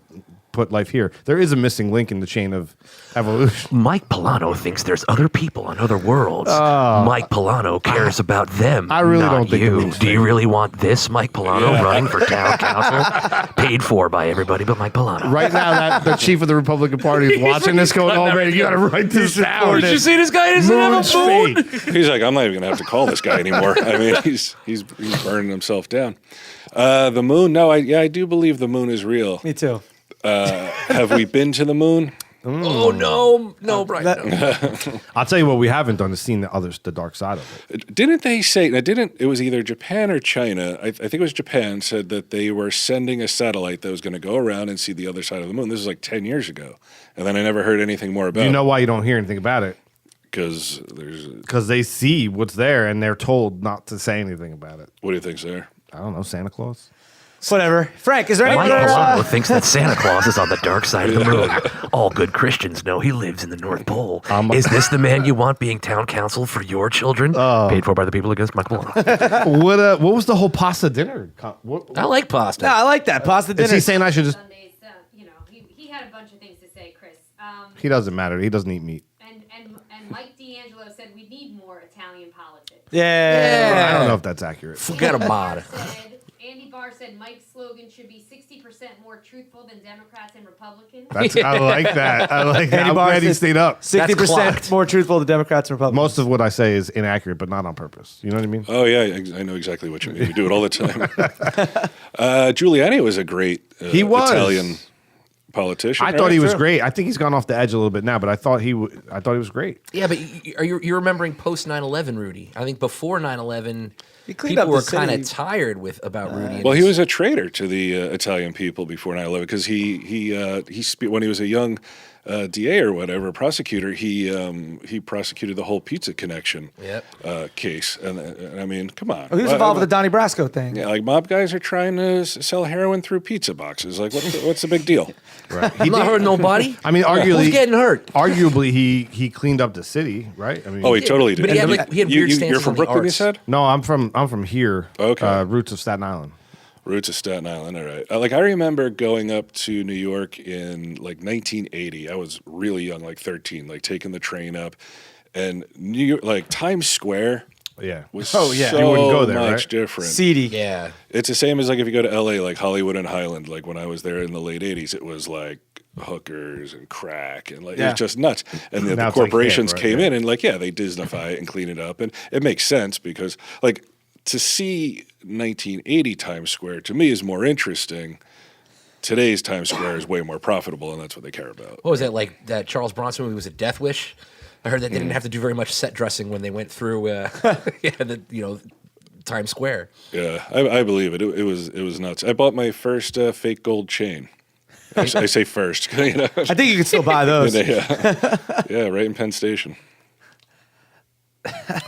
put life here. There is a missing link in the chain of evolution. Mike Pullano thinks there's other people on other worlds. Mike Pullano cares about them. I really not don't think it you. means Do you really want this Mike Pullano running for town council? Paid for by everybody but Mike Pullano. Right now, that the chief of the Republican Party is watching this, going, "Oh man, you got to write this down." Did you see this guy? Doesn't have Moon's a moon. fake. He's like, I'm not even gonna have to call this guy anymore. I mean, he's burning himself down. The moon? No, I do believe the moon is real. Me too. Have we been to the moon? Oh no, Brian. No. I'll tell you what we haven't done is seen the dark side of it. Didn't they say? It was either Japan or China. I think it was Japan said that they were sending a satellite that was going to go around and see the other side of the moon. This was like 10 years ago, and then I never heard anything more about. You know it why you don't hear anything about it? because there's. Because they see what's there and they're told not to say anything about it. What do you think's there? I don't know, Santa Claus. Whatever. Frank, is there any Mike other? Polano thinks that Santa Claus is on the dark side of the moon. All good Christians know he lives in the North Pole. Is this the man you want being town council for your children? Paid for by the people against Mike Polano. What was the whole pasta dinner? I like pasta. No, I like that pasta dinner. Is he saying I should just? Sundays, he had a bunch of things to say, Chris. He doesn't matter. He doesn't eat meat. And Mike D'Angelo said we need more Italian politics. Yeah. I don't know if that's accurate. Forget a mod. Andy Barr said Mike's slogan should be 60% more truthful than Democrats and Republicans. I like that. I like that. Andy I'm Barr glad he said stayed up. 60% clocked. more truthful to Democrats and Republicans. Most of what I say is inaccurate, but not on purpose. You know what I mean? Oh yeah, I know exactly what you mean. We do it all the time. Giuliani was a great He was. Italian politician. I thought he was true. great. I think he's gone off the edge a little bit now, but I thought he was great. Yeah, but you're remembering post 9/11, Rudy. I think before 9/11, cleaned people up the were kind city. of tired about Rudy. and Well, he his- was a traitor to the Italian people before 9/11 because when he was a young DA or whatever, prosecutor, he prosecuted the whole pizza connection case. And I mean, come on. He was involved with the Donnie Brasco thing. Yeah, like mob guys are trying to sell heroin through pizza boxes. Like, what's the big deal? Right. I'm not hurting nobody. I mean, arguably, Who's getting hurt? Arguably, he cleaned up the city, right? I mean, Oh, he totally did. But he had, like, he had weird You're stances from on the Brooklyn, you arts. said? no, I'm from here. Okay. Roots of Staten Island. Roots of Staten Island, all right. Like, I remember going up to New York in, like, 1980. I was really young, like 13, like, taking the train up. And New York, like, Times Square Yeah. was Oh, yeah. so You wouldn't go there, much right? different. Seedy. Yeah. It's the same as, like, if you go to L.A., like Hollywood and Highland. Like, when I was there in the late 80s, it was, like, hookers and crack and, like, it Yeah. was just nuts. And the Now it's like corporations hip, right? came Yeah. in and, like, they Disneyfy it and clean it up. And it makes sense because, like, to see 1980 Times Square to me is more interesting. Today's Times Square is way more profitable, and that's what they care about. What was that, like that Charles Bronson movie was a Death Wish? I heard that they didn't have to do very much set dressing when they went through Times Square. Yeah, I believe it. It was nuts. I bought my first fake gold chain. I say first, you know. I think you can still buy those. Yeah, right in Penn Station.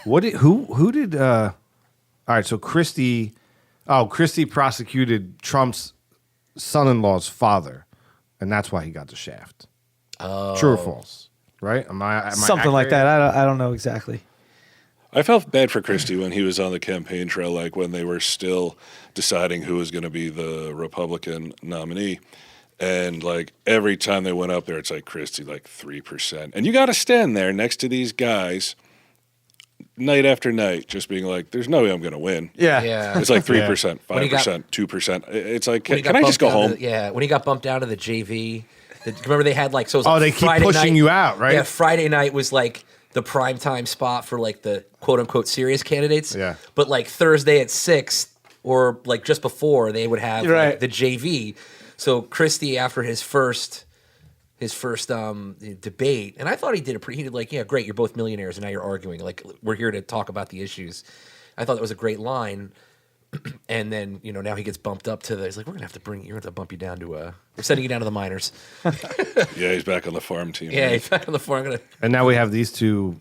Who did all right, so Christie prosecuted Trump's son-in-law's father, and that's why he got the shaft. Oh. True or false? Right? Am I Something like accurate? that. I don't know exactly. I felt bad for Christie when he was on the campaign trail, like when they were still deciding who was going to be the Republican nominee. And like every time they went up there, it's like Christie, like 3%. And you got to stand there next to these guys night after night, just being like, there's no way I'm going to win. Yeah. Yeah. It's like 3%, When he got- 5%, 2%. It's like, When he can got I just bumped go down home? to when he got bumped down to the JV. Remember they had like, so it was Oh, like they keep Friday pushing night- you out, right? Yeah, Friday night was like the prime time spot for like the quote unquote serious candidates. Yeah. But like Thursday at 6 or like just before they would have like, Right. the JV. So Christie, after his first debate, and I thought he did like, yeah, great, you're both millionaires and now you're arguing. Like, we're here to talk about the issues. I thought that was a great line. And then, now he gets bumped up to he's like, you're going to have to bump you down to we're sending you down to the minors. Yeah, he's back on the farm team. Yeah, right? he's back on the floor. And now we have these two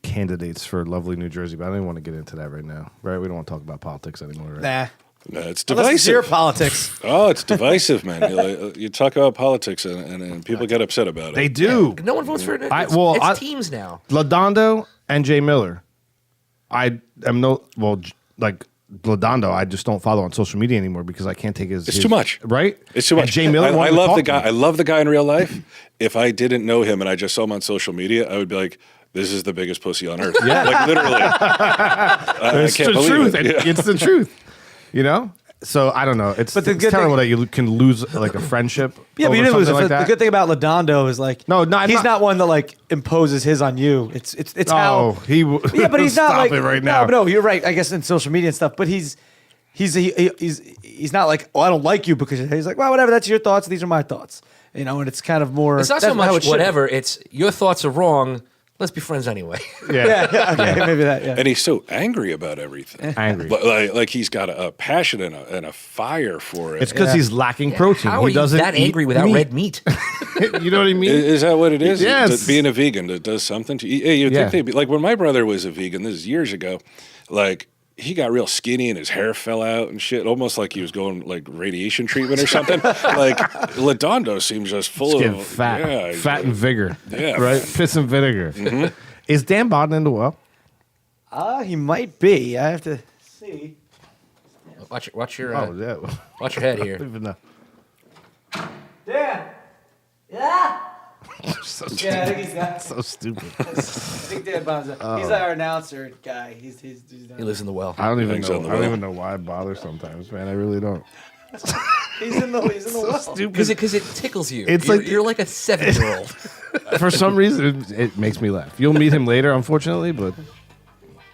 candidates for lovely New Jersey, but I don't even want to get into that right now. Right? We don't want to talk about politics anymore, right? Nah. No, it's Unless it's your divisive. politics. Oh, it's divisive, man. You talk about politics and people get upset about it. They do. No one votes for it. It's teams now. Ladondo and Jay Miller. Like Ladondo, I just don't follow on social media anymore because I can't take his. It's too much. Right? It's too And much. Jay Miller. I wanted to love talk the to guy. me. I love the guy in real life. If I didn't know him and I just saw him on social media, I would be like, "This is the biggest pussy on earth." Yeah, like literally. I It's can't the believe truth. it. Yeah. It's the truth. So I don't know. It's good terrible thing- that you can lose like a friendship. Yeah, but over you didn't lose something it. like that. The good thing about Ladondo is like, No, no, I'm he's not- not one that like imposes his on you. It's Oh, how. he. Yeah, but he's not Stop like it right no, now. but no, you're right. I guess in social media and stuff, but he's not like, oh, I don't like you because he's like, well, whatever. That's your thoughts. These are my thoughts. And it's kind of more. It's not that's so how much it should be. whatever. It's your thoughts are wrong. Let's be friends anyway. Yeah. Yeah, okay, maybe that. Yeah. And he's so angry about everything. Angry. But like he's got a passion and a fire for it. It's because he's lacking protein. How he are you doesn't that eat angry without meat. red meat? You know what I mean? Is that what it is? Yes. That being a vegan, that does something to you. Hey, you Yeah. think they'd be like when my brother was a vegan, this is years ago, like he got real skinny and his hair fell out and shit, almost like he was going like radiation treatment or something. Like Ladondo seems just full He's of getting fat, yeah, fat and vigor. Yeah. Right? Piss and vinegar. Mm-hmm. Is Dan Bodden in the well? He might be. I have to see. Watch your Yeah. watch your head I here. don't even know. Dan. Yeah. So Yeah, I think he's got. So stupid. I think Dan Bond's. He's our announcer guy. He's He lives in the well. I don't even Thanks know. on the I don't well. even know why I bother sometimes, man. I really don't. He's in the well. Because it tickles you. It's you're, like- you're like a 7-year-old. For some reason, it makes me laugh. You'll meet him later, unfortunately, but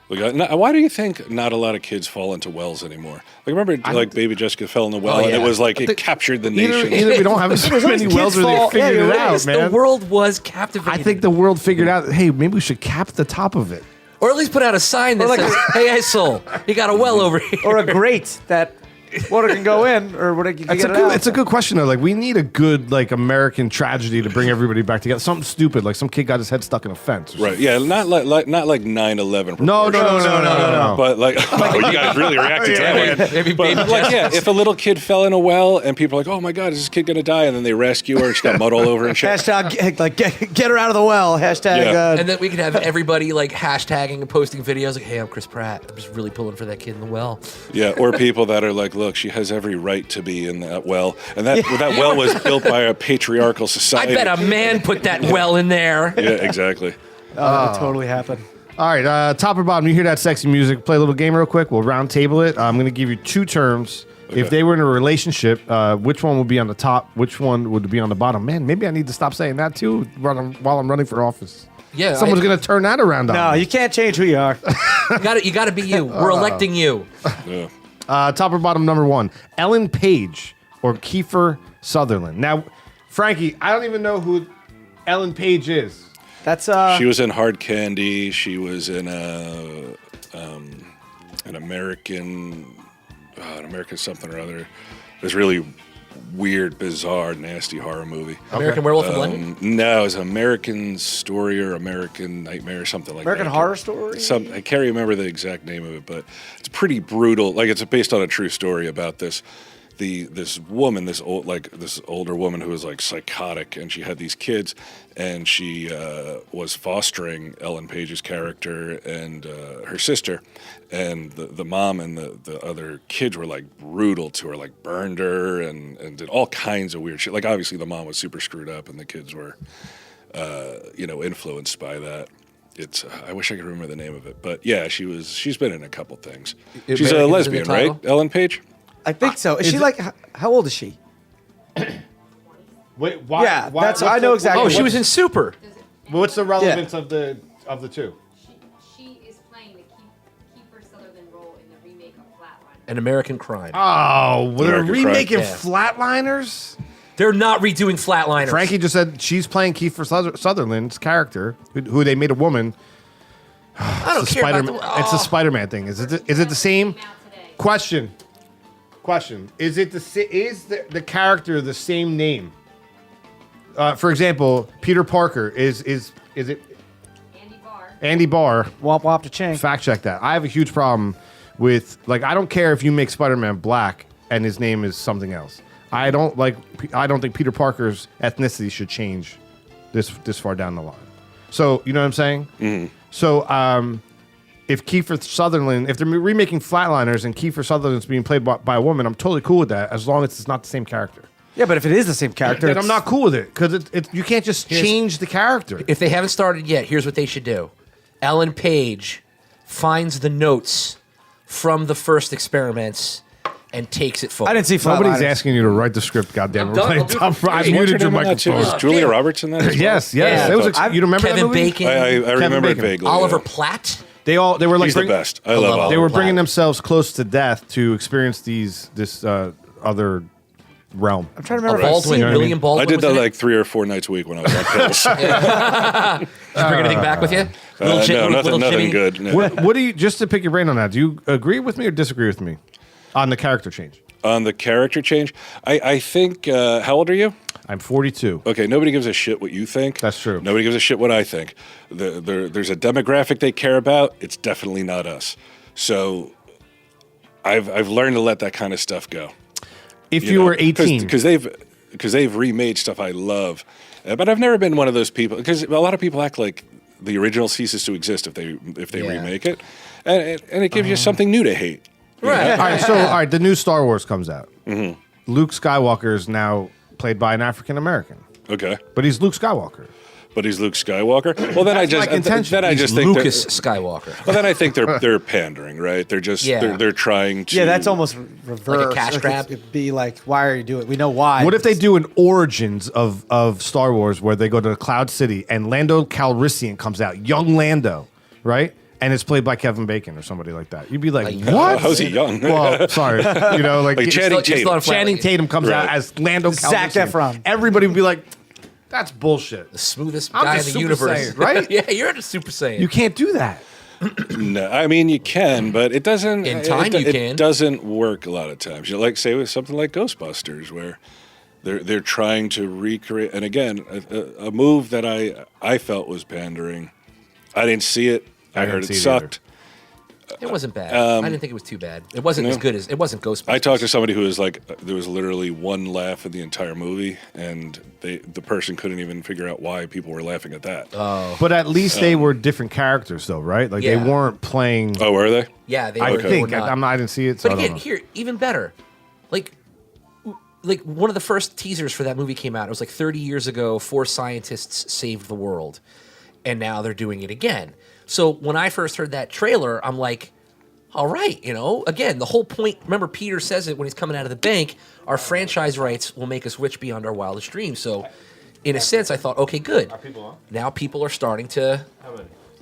Why do you think not a lot of kids fall into wells anymore? Like remember, like Baby Jessica fell in the well, and yeah. it was like it captured the nation. either we don't have as many wells or they fall- figured yeah, it you're out, right. man. The world was captivated. I think the world figured out, hey, maybe we should cap the top of it. or at least put out a sign that like says, "Hey, soul, you got a well over here." Or a grate that water can go in, or what you can It's get a it good. out. It's a good question though. Like we need a good like American tragedy to bring everybody back together. Something stupid like some kid got his head stuck in a fence. Right? Yeah, not like 9/11. No. But like, oh, you guys really reacted to that one. Maybe But Baby like, Jessica. yeah, if a little kid fell in a well and people are like, "Oh my God, is this kid gonna die?" and then they rescue her and she got mud all over and shit. Hashtag like get her out of the well. Hashtag. Yeah. And then we could have everybody like hashtagging and posting videos like, "Hey, I'm Chris Pratt. I'm just really pulling for that kid in the well." Yeah, or people that are like, "Look, she has every right to be in that well," and that well was built by a patriarchal I society. bet a man put that well in there. Yeah, exactly. that would totally happen. All right, top or bottom. You hear that sexy music? Play a little game real quick. We'll round table it. I'm going to give you two terms. Okay. If they were in a relationship, which one would be on the top? Which one would be on the bottom? Man, maybe I need to stop saying that too while I'm running for office. Yeah, Someone's going to turn that around on No, me. you can't change who you are. You got to be you. We're electing you. Yeah. Top or bottom, number one, Ellen Page or Kiefer Sutherland. Now, Frankie, I don't even know who Ellen Page is. That's She was in Hard Candy. She was in an American something or other. This really weird, bizarre, nasty horror movie. American Werewolf in London. No, it was American Story or American Nightmare or something like American that. Horror Story. I can't remember the exact name of it, but it's pretty brutal. Like it's based on a true story about this woman, this older woman who was like psychotic, and she had these kids, and she was fostering Ellen Page's character and her sister, and the mom and the other kids were like brutal to her, like burned her and did all kinds of weird shit. Like obviously the mom was super screwed up, and the kids were influenced by that. It's I wish I could remember the name of it, but yeah, she's been in a couple things. She's a American is in the lesbian, right? title? Ellen Page. I think so. Is she like? How old is she? Wait, why? Yeah, that's. I know exactly. Oh, she was in Super. What's the relevance of the two? She is playing the Kiefer Sutherland role in the remake of Flatline. An American Crime. Oh, they're American Crime. remaking Yeah. Flatliners? They're not redoing Flatliners. Frankie just said she's playing Kiefer Sutherland's character, who they made a woman. I don't It's care about It's a Spider-Man thing. Is it the same? Came out today. Question. Is it the character the same name? For example, Peter Parker is it Andy Barr. Andy Barr? Womp womp to chang. Fact check that. I have a huge problem with I don't care if you make Spider-Man black and his name is something else. I don't think Peter Parker's ethnicity should change this far down the line. So you know what I'm saying? Mm-hmm. So if Kiefer Sutherland, if they're remaking Flatliners and Kiefer Sutherland's being played by a woman, I'm totally cool with that as long as it's not the same character. Yeah, but if it is the same character, Then I'm not cool with it because you can't just change the character. If they haven't started yet, here's what they should do. Ellen Page finds the notes from the first experiments and takes it forward. I didn't see Nobody's Flatliners. asking you to write the script. Goddamn, I'm we're done. playing I'll do it top for five. free. I What's her muted your name in that too? microphone. Is Julia Roberts in that? as well? Yes. Yeah. It was you remember that Kevin movie? Bacon. I remember Bacon. it vaguely. Oliver yeah. Platt. They were like He's the best. I love love Oliver. they were Platt. bringing themselves close to death to experience this other realm. I'm trying to remember. if I've Baldwin. seen it. William Baldwin. I did was that in it. like 3 or 4 nights a week when I was on pills. Did you bring anything back with you? No, little nothing Jimmy? good. No. What do you, just to pick your brain on that, do you agree with me or disagree with me on the character change? On the character change, I think. How old are you? I'm 42. Okay, nobody gives a shit what you think. That's true. Nobody gives a shit what I think. There's a demographic they care about. It's definitely not us. So I've learned to let that kind of stuff go. If you were 18, because they've remade stuff I love, but I've never been one of those people, because a lot of people act like the original ceases to exist if they remake it, and it gives you something new to hate. Right. all right. So all right, the new Star Wars comes out. Luke Skywalker is now played by an African American, Okay, but he's Luke Skywalker. but he's Luke Skywalker. Well, then I just my contention. then I He's just think Lucas Skywalker. well, then I think they're pandering, right? They're just Yeah. they're trying to. Yeah, that's almost reverse. Like a cash grab? It'd be like, why are you doing it? We know why. What if they do an origins of Star Wars where they go to Cloud City and Lando Calrissian comes out, young Lando, right? And it's played by Kevin Bacon or somebody like that. You'd be like, what? How's he young? Well, sorry. You know, like, Like Channing Tatum. Channing Tatum comes out Right. as Lando Zac Calrissian. Efron. Everybody would be like, that's bullshit. The smoothest I'm guy just in the Super universe. Saiyan, right? Yeah, you're the Super Saiyan. You can't do that. No, I mean you can, but it doesn't. In time you it can. doesn't work a lot of times. You know, like say with something like Ghostbusters, where they're trying to recreate, and again, a move that I felt was pandering. I didn't see it. I didn't heard see it it sucked. It wasn't bad. I didn't think it was too bad. It wasn't as good as it wasn't Ghostbusters. I talked to somebody who was like, there was literally one laugh in the entire movie, and the person couldn't even figure out why people were laughing at that. But at least they were different characters, though, right? Like Yeah. they weren't playing. Oh, were they? Yeah, they I were, think they were not. I didn't see it. So But I don't again, know. here, even better. Like one of the first teasers for that movie came out. It was like 30 years ago. 4 scientists saved the world, and now they're doing it again. So when I first heard that trailer, I'm like, all right, again, the whole point. Remember, Peter says it when he's coming out of the bank. Our franchise rights will make us rich beyond our wildest dreams. So, in a sense, I thought, okay, good. Now people are starting to,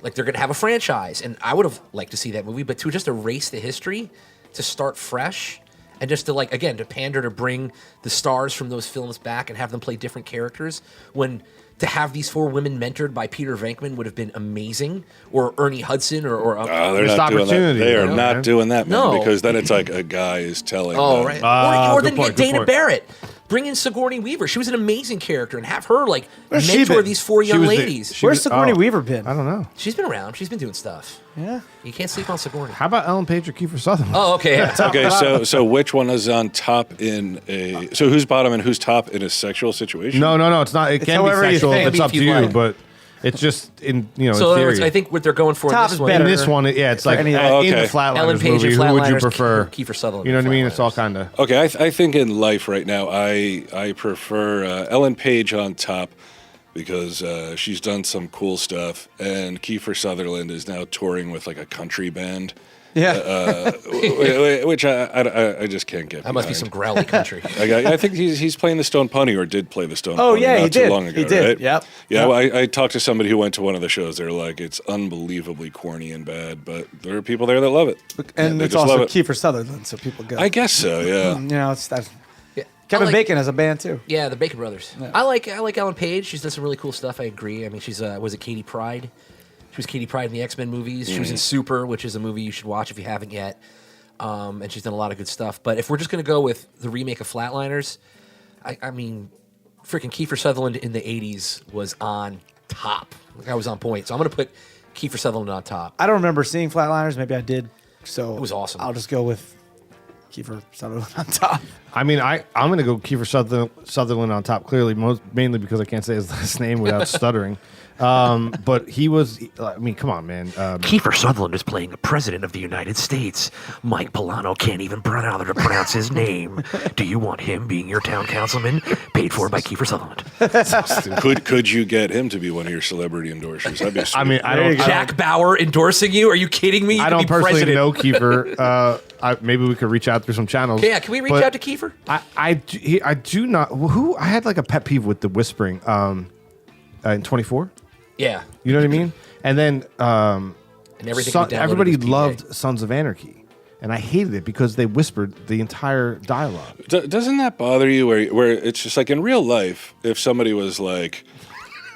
like, they're going to have a franchise, and I would have liked to see that movie, but to just erase the history, to start fresh, and just to to pander to bring the stars from those films back and have them play different characters. When to have these 4 women mentored by Peter Venkman would have been amazing, or Ernie Hudson, or They're Missed not doing that. opportunity, They are man. not doing that, man, No. because then it's like a guy is telling. oh them. right, or good then point, get good Dana point. Barrett, bring in Sigourney Weaver. She was an amazing character, and have her Where's she mentor been? these 4 young was the- ladies. she Where's was- Sigourney oh, Weaver been? I don't know. She's been around. She's been doing stuff. Yeah. You can't sleep on Sigourney. How about Ellen Page or Kiefer Sutherland? Oh, okay. Yeah. Okay, so which one is on top in a? So who's bottom and who's top in a sexual situation? No, it's not. It can be however you sexual. think. It's up If to you you, like. but it's just in So in in other theory. words, I think what they're going for Top in this is one. in better. this one, it's like any- in okay. the Flatliners Ellen Page movie. and Who would you Flatliners, prefer? Kiefer Sutherland You know what I and mean? It's all Flatliners. kind of. Okay, I think in life right now, I prefer Ellen Page on top because she's done some cool stuff, and Kiefer Sutherland is now touring with like a country band. Yeah. Which I just can't get. That must be some behind. growly country. I think he's playing the Stone Pony, or did play the Stone Oh, Pony yeah, not he too did. long ago, He did, right? yep. Yeah, Yep. well, I talked to somebody who went to one of the shows. They're like, it's unbelievably corny and bad, but there are people there that love it. And They it's just also love it. Kiefer Sutherland, so people go. I guess so, yeah. It's that. Yeah. Kevin I like- Bacon has a band too. Yeah, the Bacon Brothers. I like Ellen Page. She's done some really cool stuff. I agree. I mean, she's was it Katie Pryde? She was Katie Pryde in the X-Men movies. She was in Super, which is a movie you should watch if you haven't yet. And she's done a lot of good stuff. But if we're just going to go with the remake of Flatliners, I mean, freaking Kiefer Sutherland in the 80s was on top. Like, I was on point. So I'm going to put Kiefer Sutherland on top. I don't remember seeing Flatliners. Maybe I did. So It was awesome. I'll just go with Kiefer Sutherland on top. I mean, I'm going to go Kiefer Sutherland on top. Clearly, mainly because I can't say his last name without stuttering. But he was. I mean, come on, man. Kiefer Sutherland is playing a president of the United States. Mike Pullano can't even bother to pronounce his name. Do you want him being your town councilman? Paid for by Kiefer Sutherland. Could you get him to be one of your celebrity endorsers? That'd be sweet. I mean, I don't. Jack Bauer endorsing you? Are you kidding me? You I could don't be personally president. know Kiefer. Maybe we could reach out through some channels. Yeah, can we reach But out to Kiefer? I do not. Who I had like a pet peeve with the whispering. In 24. Yeah. You know what I mean? And then And everything we downloaded everybody was PA. loved Sons of Anarchy, and I hated it because they whispered the entire dialogue. Doesn't that bother you? Where it's just like in real life, if somebody was like,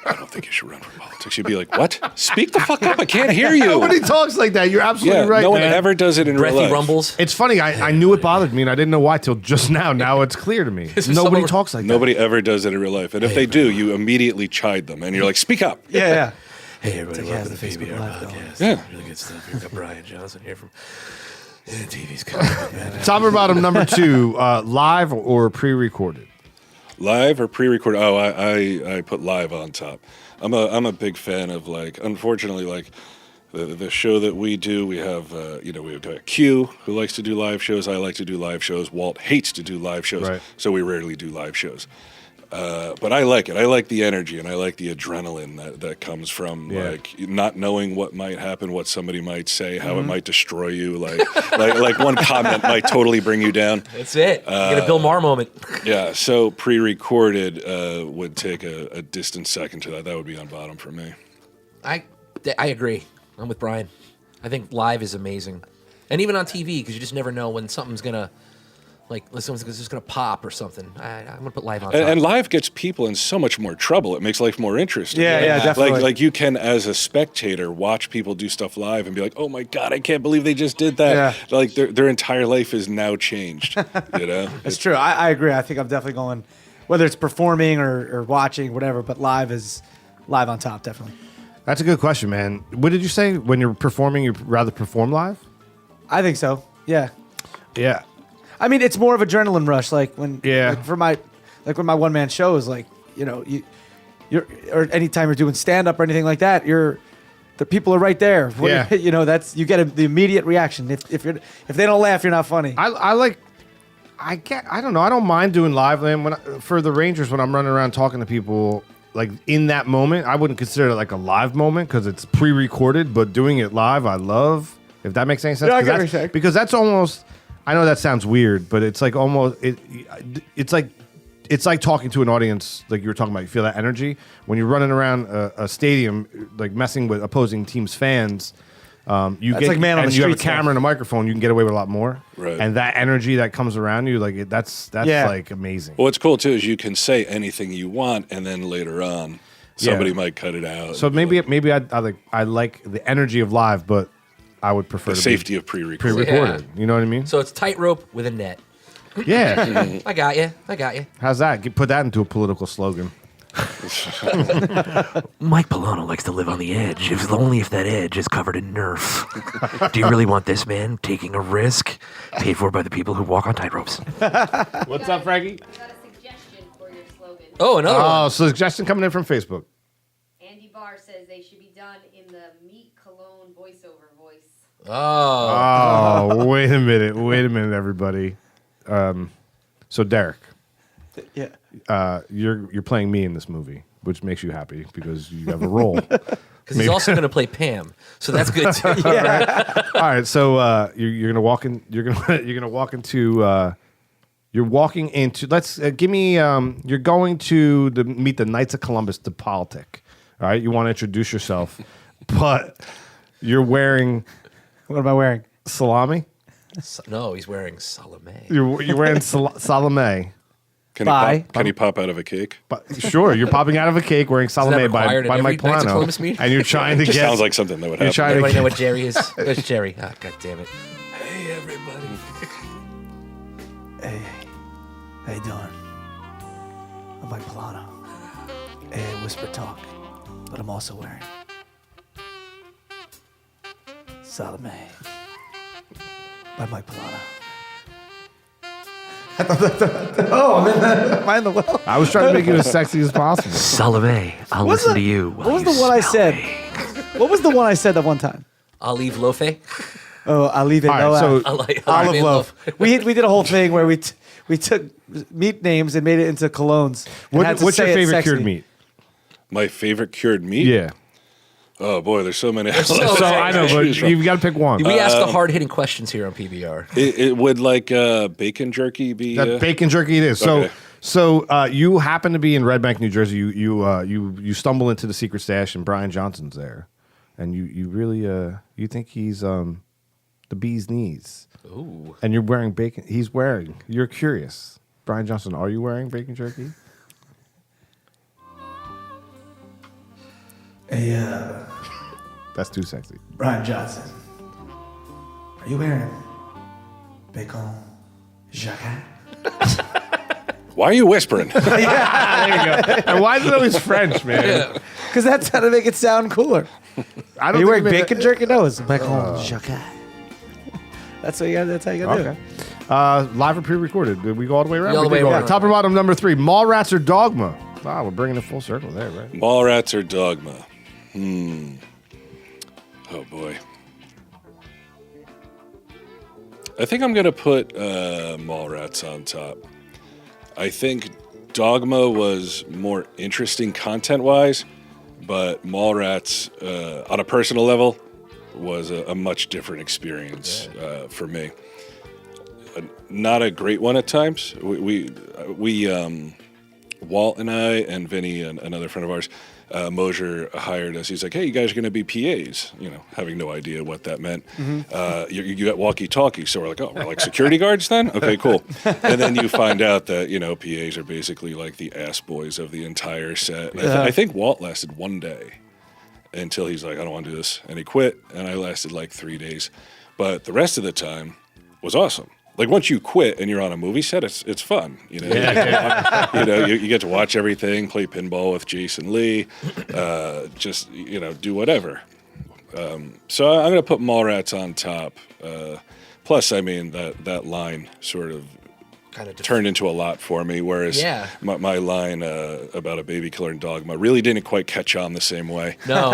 "I don't think you should run for politics," you'd be like, "What? Speak the fuck up! I can't hear you." Nobody talks like that. You're absolutely Yeah, right. no one man. ever does it in real Breathy life. rumbles. It's funny. I knew it bothered me, and I didn't know why till just now. Now it's clear to me. Nobody someone- talks like Nobody ever does it in real life, and if they do, you immediately chide them, and you're like, "Speak up!" Yeah. Hey, everybody, Like, welcome has to the the Facebook PBR Live podcast. Yeah. Really good stuff. We've got Bryan Johnson here from TV's coming, man. Top or bottom number 2, live or pre-recorded? Live or pre-recorded? Oh, I put live on top. I'm a big fan of, like, unfortunately, like the show that we do. We have we have Q, who likes to do live shows. I like to do live shows. Walt hates to do live shows, Right. so we rarely do live shows. But I like it. I like the energy and I like the adrenaline that comes from like not knowing what might happen, what somebody might say, how it might destroy you. Like one comment might totally bring you down. That's it. You get a Bill Maher moment. Yeah. So pre-recorded would take a distant second to that. That would be on bottom for me. I agree. I'm with Bryan. I think live is amazing, and even on TV because you just never know when something's gonna. Like, someone's just going to pop or something. I'm going to put live on top. And live gets people in so much more trouble. It makes life more interesting. Yeah, definitely. Like you can, as a spectator, watch people do stuff live and be like, oh my God, I can't believe they just did that. Yeah. Like their entire life is now changed, you know? It's true. I agree. I think I'm definitely going, whether it's performing or watching, whatever, but live is live on top, definitely. That's a good question, man. What did you say? When you're performing, you'd rather perform live? I think so. Yeah. Yeah. I mean, it's more of adrenaline rush. Like when, Yeah. when my one man show is like, you're or anytime you're doing stand up or anything like that, the people are right there. Yeah. You get the immediate reaction. If they don't laugh, you're not funny. I don't know. I don't mind doing live. Man, for the Rangers, when I'm running around talking to people, like in that moment, I wouldn't consider it like a live moment because it's pre-recorded. But doing it live, I love. If that makes any sense, Yeah, I get what you're saying. because that's almost. I know that sounds weird, but it's like almost. It's like talking to an audience, like you were talking about. You feel that energy when you're running around a stadium, like messing with opposing teams' fans. You That's like man on and the you have a street camera stuff. and a microphone. You can get away with a lot more. Right. And that energy that comes around you, like that's Yeah. like amazing. What's cool too is you can say anything you want, and then later on, somebody might cut it out. So maybe I like the energy of live, but I would prefer the to safety be of pre-recorded. pre-recorded. You know what I mean? So it's tightrope with a net. Yeah. I got you. How's that? Put that into a political slogan. Mike Pullano likes to live on the edge, only if that edge is covered in Nerf. Do you really want this man taking a risk paid for by the people who walk on tightropes? What's up, Frankie? I got a suggestion for your slogan. Oh, another one. Oh, suggestion coming in from Facebook. Andy Barr says they should be done in the meat cologne voiceover voice. Oh. Oh, wait a minute, everybody. So Derek, Yeah. you're playing me in this movie, which makes you happy because you have a role. Because he's also going to play Pam. So that's good too. All right, so you're gonna walk in. You're gonna walk into. You're walking into. Let's give me. You're going to meet the Knights of Columbus to politic. All right, you want to introduce yourself, but you're wearing What am I wearing? salami. No, he's wearing Salome. You're wearing salami. Can he pop out of a cake? But sure, you're popping out of a cake wearing salami by required in Mike every Knights of Pullano, Columbus meeting? and you're trying to Just get. sounds like something that would You're happen. trying to Everybody get. know what Jerry is? Where's Jerry? Ah, God damn it. Hey, everybody. Hey, how you doing? I'm Mike Pullano. Hey, I whisper talk, but I'm also wearing Salome by Mike Pullano. Am I in the well? I was trying to make it as sexy as possible. Salome, I'll listen to you. What was the one I said? What was the one I said that one time? Olive Lofe. Oh, I'll leave it. All right, so Olive loaf. We did a whole thing where we took meat names and made it into colognes. and had to what's your say it favorite sexy. cured meat? My favorite cured meat? Yeah. Oh boy, there's so many. so So I know, but Choose from. you've got to pick one. We ask the hard-hitting questions here on PBR. It would like bacon jerky be? That bacon jerky it is. Okay. So you happen to be in Red Bank, New Jersey. You stumble into the secret stash, and Bryan Johnson's there, and you really you think he's the bee's knees. Ooh. And you're wearing bacon. He's wearing. You're curious, Bryan Johnson. Are you wearing bacon jerky? Hey, That's too sexy. Bryan Johnson. Are you wearing bacon jacket? Why are you whispering? And why is it always French, man? Because that's how to make it sound cooler. I Are you wearing think bacon jerky? No, it's bacon jacket. That's how you got to do it. Okay. Live or pre-recorded? Did we go all the way around? Yeah, all the We did way go around. Top or bottom, number 3. Mallrats or Dogma? Wow, we're bringing it full circle there, right? Mallrats or Dogma? Oh boy. I think I'm gonna put Mallrats on top. I think Dogma was more interesting content-wise, but Mallrats, on a personal level, was a much different experience for me. Not a great one at times. We Walt and I and Vinny and another friend of ours, Mosier, hired us. He's like, "Hey, you guys are going to be PAs," having no idea what that meant. You got walkie-talkie, so we're like, "Oh, we're like security guards then? Okay, cool." And then you find out that PAs are basically like the ass boys of the entire set. And I think Walt lasted 1 day until he's like, "I don't want to do this," and he quit. And I lasted like 3 days, but the rest of the time was awesome. Like once you quit and you're on a movie set, it's fun. You get to watch everything, play pinball with Jason Lee, just do whatever. So I'm gonna put Mallrats on top. Plus, I mean that line sort of Kind of turned into a lot for me. Whereas my line about a baby killer in Dogma really didn't quite catch on the same way. No,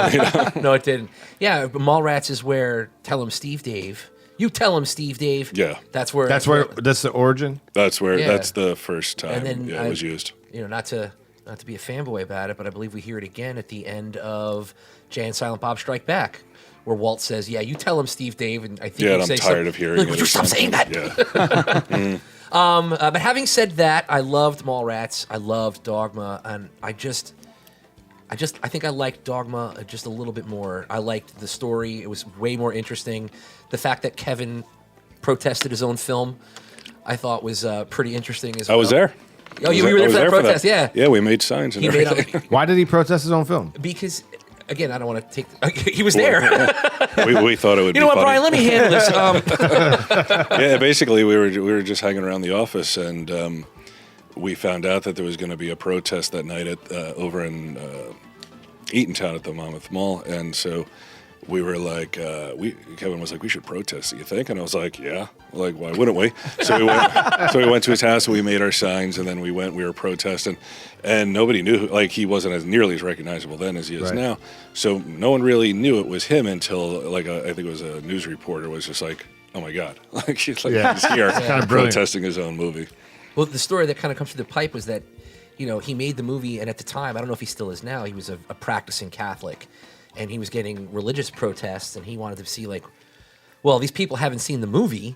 no, it didn't. Yeah, but Mallrats is where Tell Him Steve Dave. You tell him, Steve Dave. Yeah. That's the origin. That's where Yeah. that's the first time And then it was used. Not to be a fanboy about it, but I believe we hear it again at the end of Jay and Silent Bob Strike Back, where Walt says, "Yeah, you tell him, Steve Dave," and I think Yeah, you and say I'm tired something- of hearing like, it. Would you or stop saying something. that? Yeah. But having said that, I loved Mallrats. I loved Dogma, and I think I liked Dogma just a little bit more. I liked the story; it was way more interesting. The fact that Kevin protested his own film, I thought was pretty interesting as well. I was there. Oh, you were there for that protest, yeah. Yeah, we made signs and He made everything. Why did he protest his own film? Because, again, I don't want to take. He was there. we thought it would You be know what, funny. Brian? Let me handle this. Yeah, basically we were just hanging around the office and we found out that there was going to be a protest that night at over in Eatontown at the Monmouth Mall, and so we were like, Kevin was like, "We should protest, you think?" And I was like, "Yeah, like why wouldn't we?" So we went to his house and we made our signs, and then we were protesting, and nobody knew, like he wasn't as nearly as recognizable then as he is now. So no one really knew it was him until I think it was a news reporter was just like, "Oh my God," like he's here Kind of brilliant. protesting his own movie. Well, the story that kind of comes through the pipe was that, he made the movie, and at the time, I don't know if he still is now, he was a practicing Catholic, and he was getting religious protests, and he wanted to see, like, well, these people haven't seen the movie,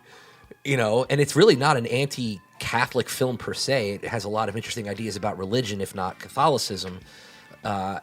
and it's really not an anti-Catholic film per se. It has a lot of interesting ideas about religion, if not Catholicism,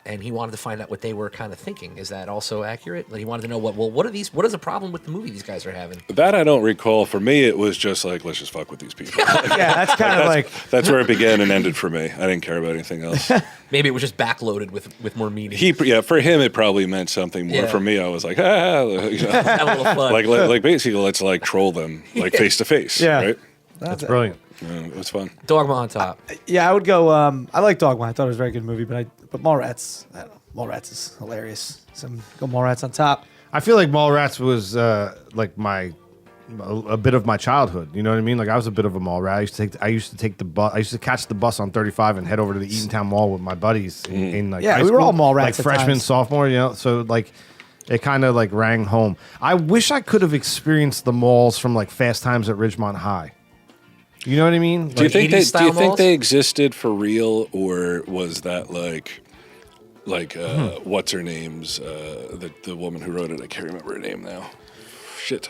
and he wanted to find out what they were kind of thinking. Is that also accurate? Like, he wanted to know what is the problem with the movie these guys are having? That I don't recall. For me, it was just like, let's just fuck with these people. Yeah, that's kind of like That's where it began and ended for me. I didn't care about anything else. Maybe it was just backloaded with more meaning. For him, it probably meant something more. Yeah. For me, I was like, Have a little fun. like basically, let's like troll them like face to face. Yeah. Right. That's brilliant. It was fun. Dogma on top. yeah. I would go. I like Dogma. I thought it was a very good movie, but Mallrats. I don't know. Mallrats is hilarious. So I'm go Mallrats on top. I feel like Mallrats was like a bit of my childhood. You know what I mean? Like I was a bit of a mall rat. I used to take the bus. I used to catch the bus on 35 and head over to the Eatontown Mall with my buddies in like Yeah, high we were school. all mall rats like at freshman, times. sophomore. So like it kind of like rang home. I wish I could have experienced the malls from like Fast Times at Ridgemont High. You know what I mean? Do you Like think 80s style malls? they existed for real, or was that like what's her name's the woman who wrote it? I can't remember her name now. Shit.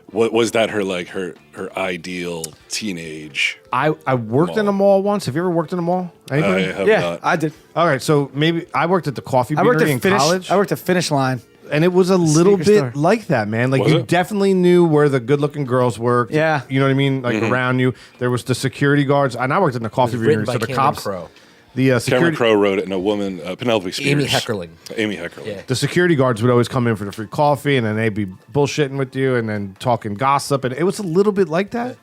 What was that? Her ideal teenage. I worked in a mall once. Have you ever worked in a mall? I Anybody? have Yeah, not. I did. All right, so maybe I worked at the coffee I worked beanery at in Finish. college. I worked at Finish Line. And it was a little sneaker bit store. like that, man. Like Was you it? definitely knew where the good-looking girls worked. Yeah. You know what I mean? Like around you. There was the security guards. And I worked in the coffee written beanery. by So the Cameron cops, Crowe. the Cameron security, Crowe wrote it, and a woman, Penelope Spears. Amy Heckerling. Amy Heckerling. Yeah. the security guards would always come in for the free coffee, and then they'd be bullshitting with you, and then talking gossip, and it was a little bit like that,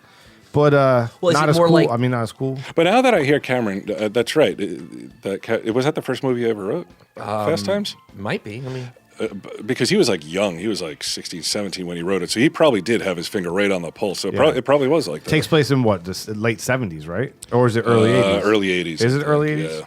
but Well, is not it as more cool. like- I mean, not as cool. But now that I hear Cameron, that's right. Was that the first movie I ever wrote? Fast Times. Might be. I mean, because he was like young. He was like 16, 17 when he wrote it. So he probably did have his finger right on the pulse. So it probably was like that. Takes place in what, the late 70s, right? Or is it early 80s? Early 80s. Is it early 80s?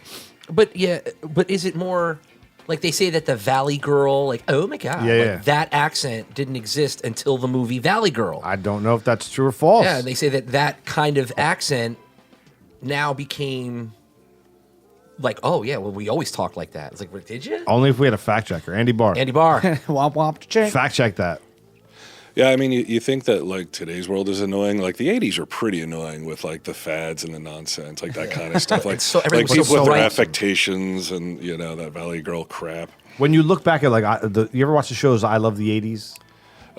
Yeah. But is it more like they say that the Valley Girl, like, oh my God, like, that accent didn't exist until the movie Valley Girl. I don't know if that's true or false. Yeah, they say that kind of accent now became like, oh yeah, well, we always talk like that. It's like, did you? Only if we had a fact checker. Andy Barr. Andy Barr. Womp womp check. Fact check that. Yeah, I mean, you think that like today's world is annoying. Like the '80s were pretty annoying with like the fads and the nonsense, like that kind of stuff. Like, so everything like was people so with their right. affectations and that Valley Girl crap. When you look back at you ever watch the shows I Love the 80s?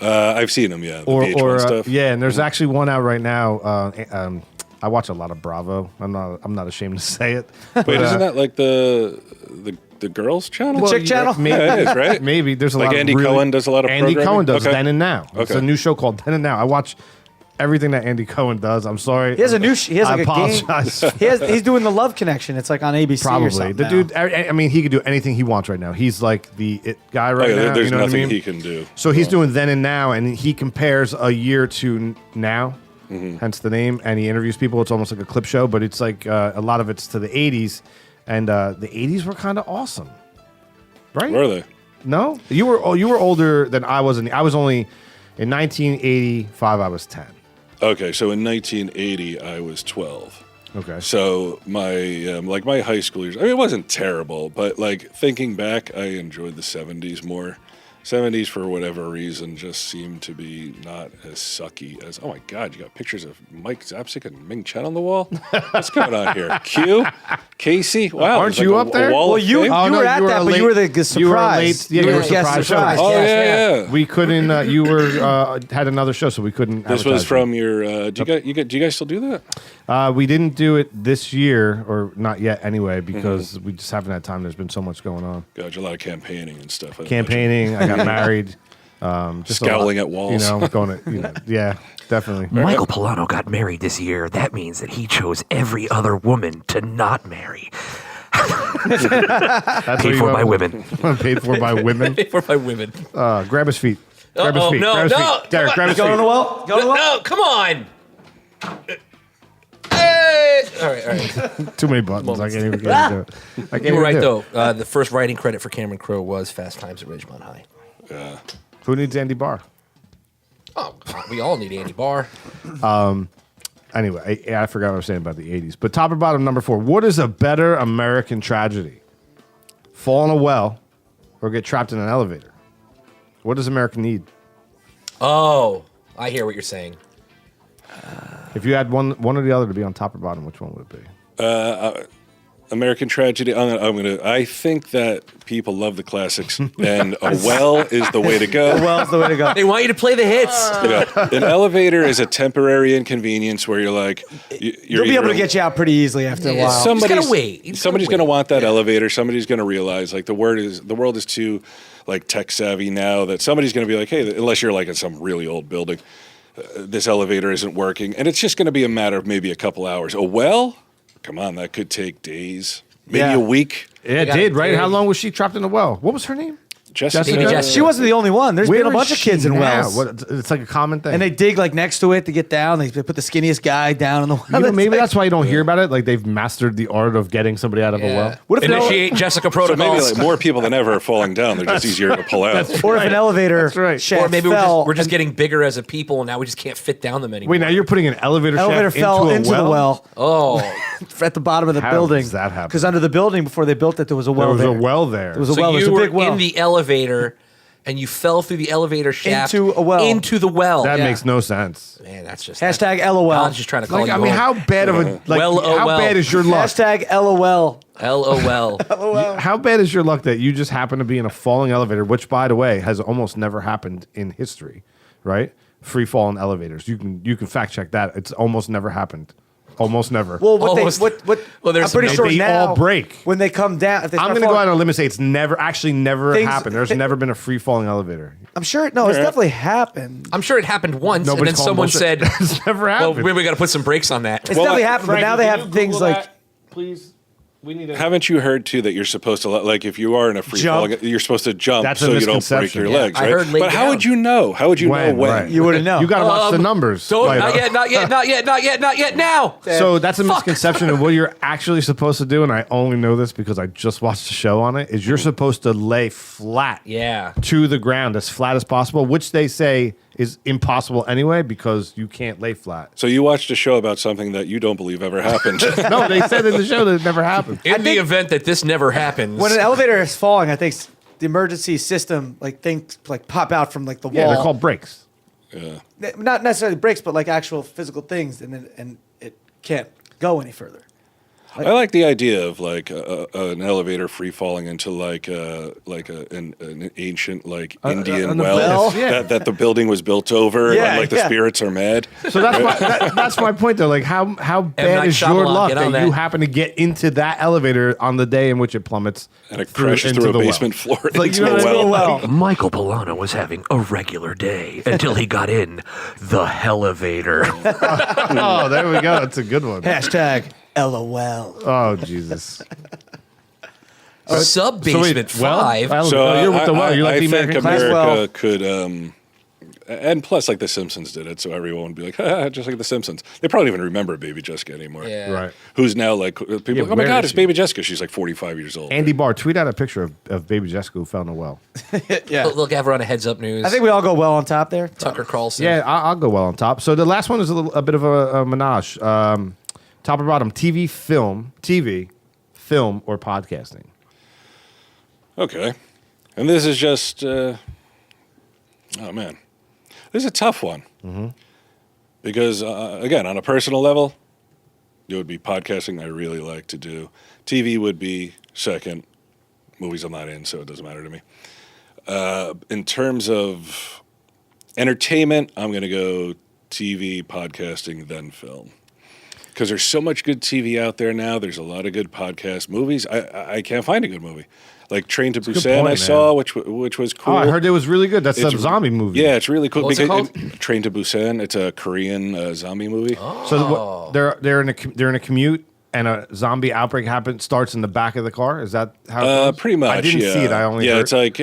I've seen them, yeah. The VH1 stuff. Yeah, and there's actually one out right now. I watch a lot of Bravo. I'm not ashamed to say it. Wait, isn't that like the girls' channel? The chick channel? Maybe, Yeah, it is, right? Maybe there's a Like lot. Andy of really, Cohen does a lot of Andy programming? Cohen does Okay. Then and Now. It's Okay. a new show called Then and Now. I watch everything that Andy Cohen does. I'm sorry. He has a new. He has I like a apologize. game. He's doing the Love Connection. It's like on ABC or Probably something. the now. dude. I mean, he could do anything he wants right now. He's like the it guy right Oh, yeah, now. there's you know what I nothing mean? he can do. So he's doing Then and Now, and he compares a year to now, hence the name. And he interviews people. It's almost like a clip show, but it's like a lot of it's to the '80s, and the '80s were kind of awesome, right? Were they? No, you were older than I was. I was only in 1985. I was 10. Okay, so in 1980, I was 12. Okay. So my like my high school years, I mean, it wasn't terrible, but like thinking back, I enjoyed the 70s more. 70s, for whatever reason, just seemed to be not as sucky as. Oh my God, you got pictures of Mike Zapsik and Ming Chen on the wall. What's going on here? Q, Casey. Wow, Aren't there's you like up there? A wall Well, of you fame? Oh, you no, were at you were that, a but late- you were the surprise. you were late- yeah, you were the guest surprise. Oh guest, yeah. We couldn't. You were had another show, so we couldn't. This advertise was it. from your. Do you guys still do that? We didn't do it this year, or not yet anyway, because we just haven't had time. There's been so much going on. God, a lot of campaigning and stuff. I Campaigning. I got married. Just a Scowling lot, at walls. going to. Yeah, definitely. Michael Pullano got married this year. That means that he chose every other woman to not marry. That's where Paid you for went by with- women. Paid for by women. For my women. Grab his feet. Grab his Uh-oh, feet. no, grab his no, feet. Derek, come grab on. his Go feet. on the well. Go on the well. No, come on. Hey! All right. Too many buttons. I can't even do it. I can't You were even right, do it. though. The first writing credit for Cameron Crowe was Fast Times at Ridgemont High. Yeah. Who needs Andy Barr? Oh, we all need Andy Barr. Anyway, I forgot what I was saying about the 80s. But top or bottom, number 4. What is a better American tragedy? Fall in a well or get trapped in an elevator? What does America need? Oh, I hear what you're saying. If you had one or the other to be on top or bottom, which one would it be? American tragedy. I think that people love the classics, and a well is the way to go. Well's the way to go. They want you to play the hits. Yeah. An elevator is a temporary inconvenience where you're like, You'll be able to get you out pretty easily after a while. Somebody's gotta wait. Somebody's going to want that elevator. Somebody's going to realize like the world is too like tech savvy now that somebody's going to be like, hey, unless you're like in some really old building, this elevator isn't working, and it's just going to be a matter of maybe a couple hours. A well, come on, that could take days, maybe Yeah. a week. Yeah, it got did, it, right? dude. How long was she trapped in a well? What was her name? Jessica. Maybe Jessica. She wasn't the only one. There's been a is bunch of she kids in now? wells. What, it's like a common thing. And they dig like next to it to get down. They put the skinniest guy down in the well. you know, maybe like, that's why you don't hear about it. Like they've mastered the art of getting somebody out of a well. What if Initiate Jessica So maybe protocols? like more people than ever are falling down. They're just easier to pull out. or if an elevator right. shaft Or maybe fell, we're just getting bigger as a people, and now we just can't fit down them anymore. Wait, now you're putting an elevator shaft fell into a the well Oh, at the bottom of the How building. does that happen? Because under the building before they built it, there was a There well was there. a well there. There was a so well. There's you a were big well. in the elevator, and you fell through the elevator shaft Into a well. Into the well. That Yeah. mak's no sense. Man, that's just Hashtag I LOL. was just trying to call Like, you. I mean, how bad of a like? Well, oh, how well. bad is your luck? Hashtag LOL. LOL. How bad is your luck that you just happen to be in a falling elevator, which, by the way, has almost never happened in history, right? Free falling elevators. You can fact check that. It's almost never happened. Almost never. Well, what Almost. they what Well, there's I'm pretty some- sure They now all break. when they come down. If they I'm start going to go falling- out on a limb and say it's never Things- happened. There's never been a free falling elevator. I'm sure. No, it's definitely happened. I'm sure it happened once, Nobody's and then calling someone bullshit. said, It's never "Well, happened. we got to put some brakes on that." It's definitely happened. But now they have things like please. Haven't you heard too that you're supposed to like if you are in a free Jump. falling, you're supposed to jump That's a so you don't break misconception. your Yeah, legs, I right? heard lay but how down. would you know? How would you know when? Right. You wouldn't know. You got to watch the numbers. Don't, Like, not yet, not yet, not yet, not yet, not yet. Now. So that's a misconception of what you're actually supposed to do, and I only know this because I just watched the show on it, is you're supposed to lay flat Yeah. to the ground as flat as possible, which they say is impossible anyway because you can't lay flat. So you watched a show about something that you don't believe ever happened. No, they said in the show that it never happened. In the event that this never happens, When an elevator is falling, I think the emergency system, like things like pop out from like the Yeah, wall. they're called brakes. Not necessarily brakes, but like actual physical things, and it can't go any further. I like the idea of like an elevator free falling into like an ancient like Indian an well abyss, yeah. that the building was built over Yeah, and like the yeah. spirits are mad. So that's my point though. Like how bad Night is your Shyamalan, luck get on that you that. happen to get into that elevator on the day in which it plummets And it crashes through a the well? basement floor Like, into you know a what I mean? well. Michael Pullano was having a regular day until he got in the elevator. Oh, there we go. That's a good one. Hashtag LOL. Oh Jesus. Sub Basement well, 5. So you're with the well. You're like I the think American class. America well. could, and plus like The Simpsons did it, so everyone would be like, just like The Simpsons. They probably don't even remember Baby Jessica anymore. Yeah. Right. Who's now like people? Yeah, Like, oh my where God, is it's she? Baby Jessica. She's like 45 years old. Andy Barr, tweet out a picture of baby Jessica who fell in a well. Yeah. Look, have her on a Heads Up News. I think we all go well on top there. Tucker Carlson. Yeah, I'll go well on top. So the last one is a bit of a menage. Top or bottom, TV, film, or podcasting. Okay. And this is just, oh man, this is a tough one. Because, again, on a personal level, it would be podcasting I really like to do. TV would be second. Movies I'm not in, so it doesn't matter to me. In terms of entertainment, I'm going to go TV, podcasting, then film. Because there's so much good TV out there now. There's a lot of good podcasts. Movies, I can't find a good movie. Like Train to Busan, point, I man. saw, which was cool. Oh, I heard it was really good. That's It's a zombie movie. Yeah, it's really cool. What's it called? Train to Busan. It's a Korean zombie movie. So they're in a commute and a zombie outbreak starts in the back of the car. Is that how? It goes? Pretty much. I didn't yeah. see it. I only yeah. heard. It's like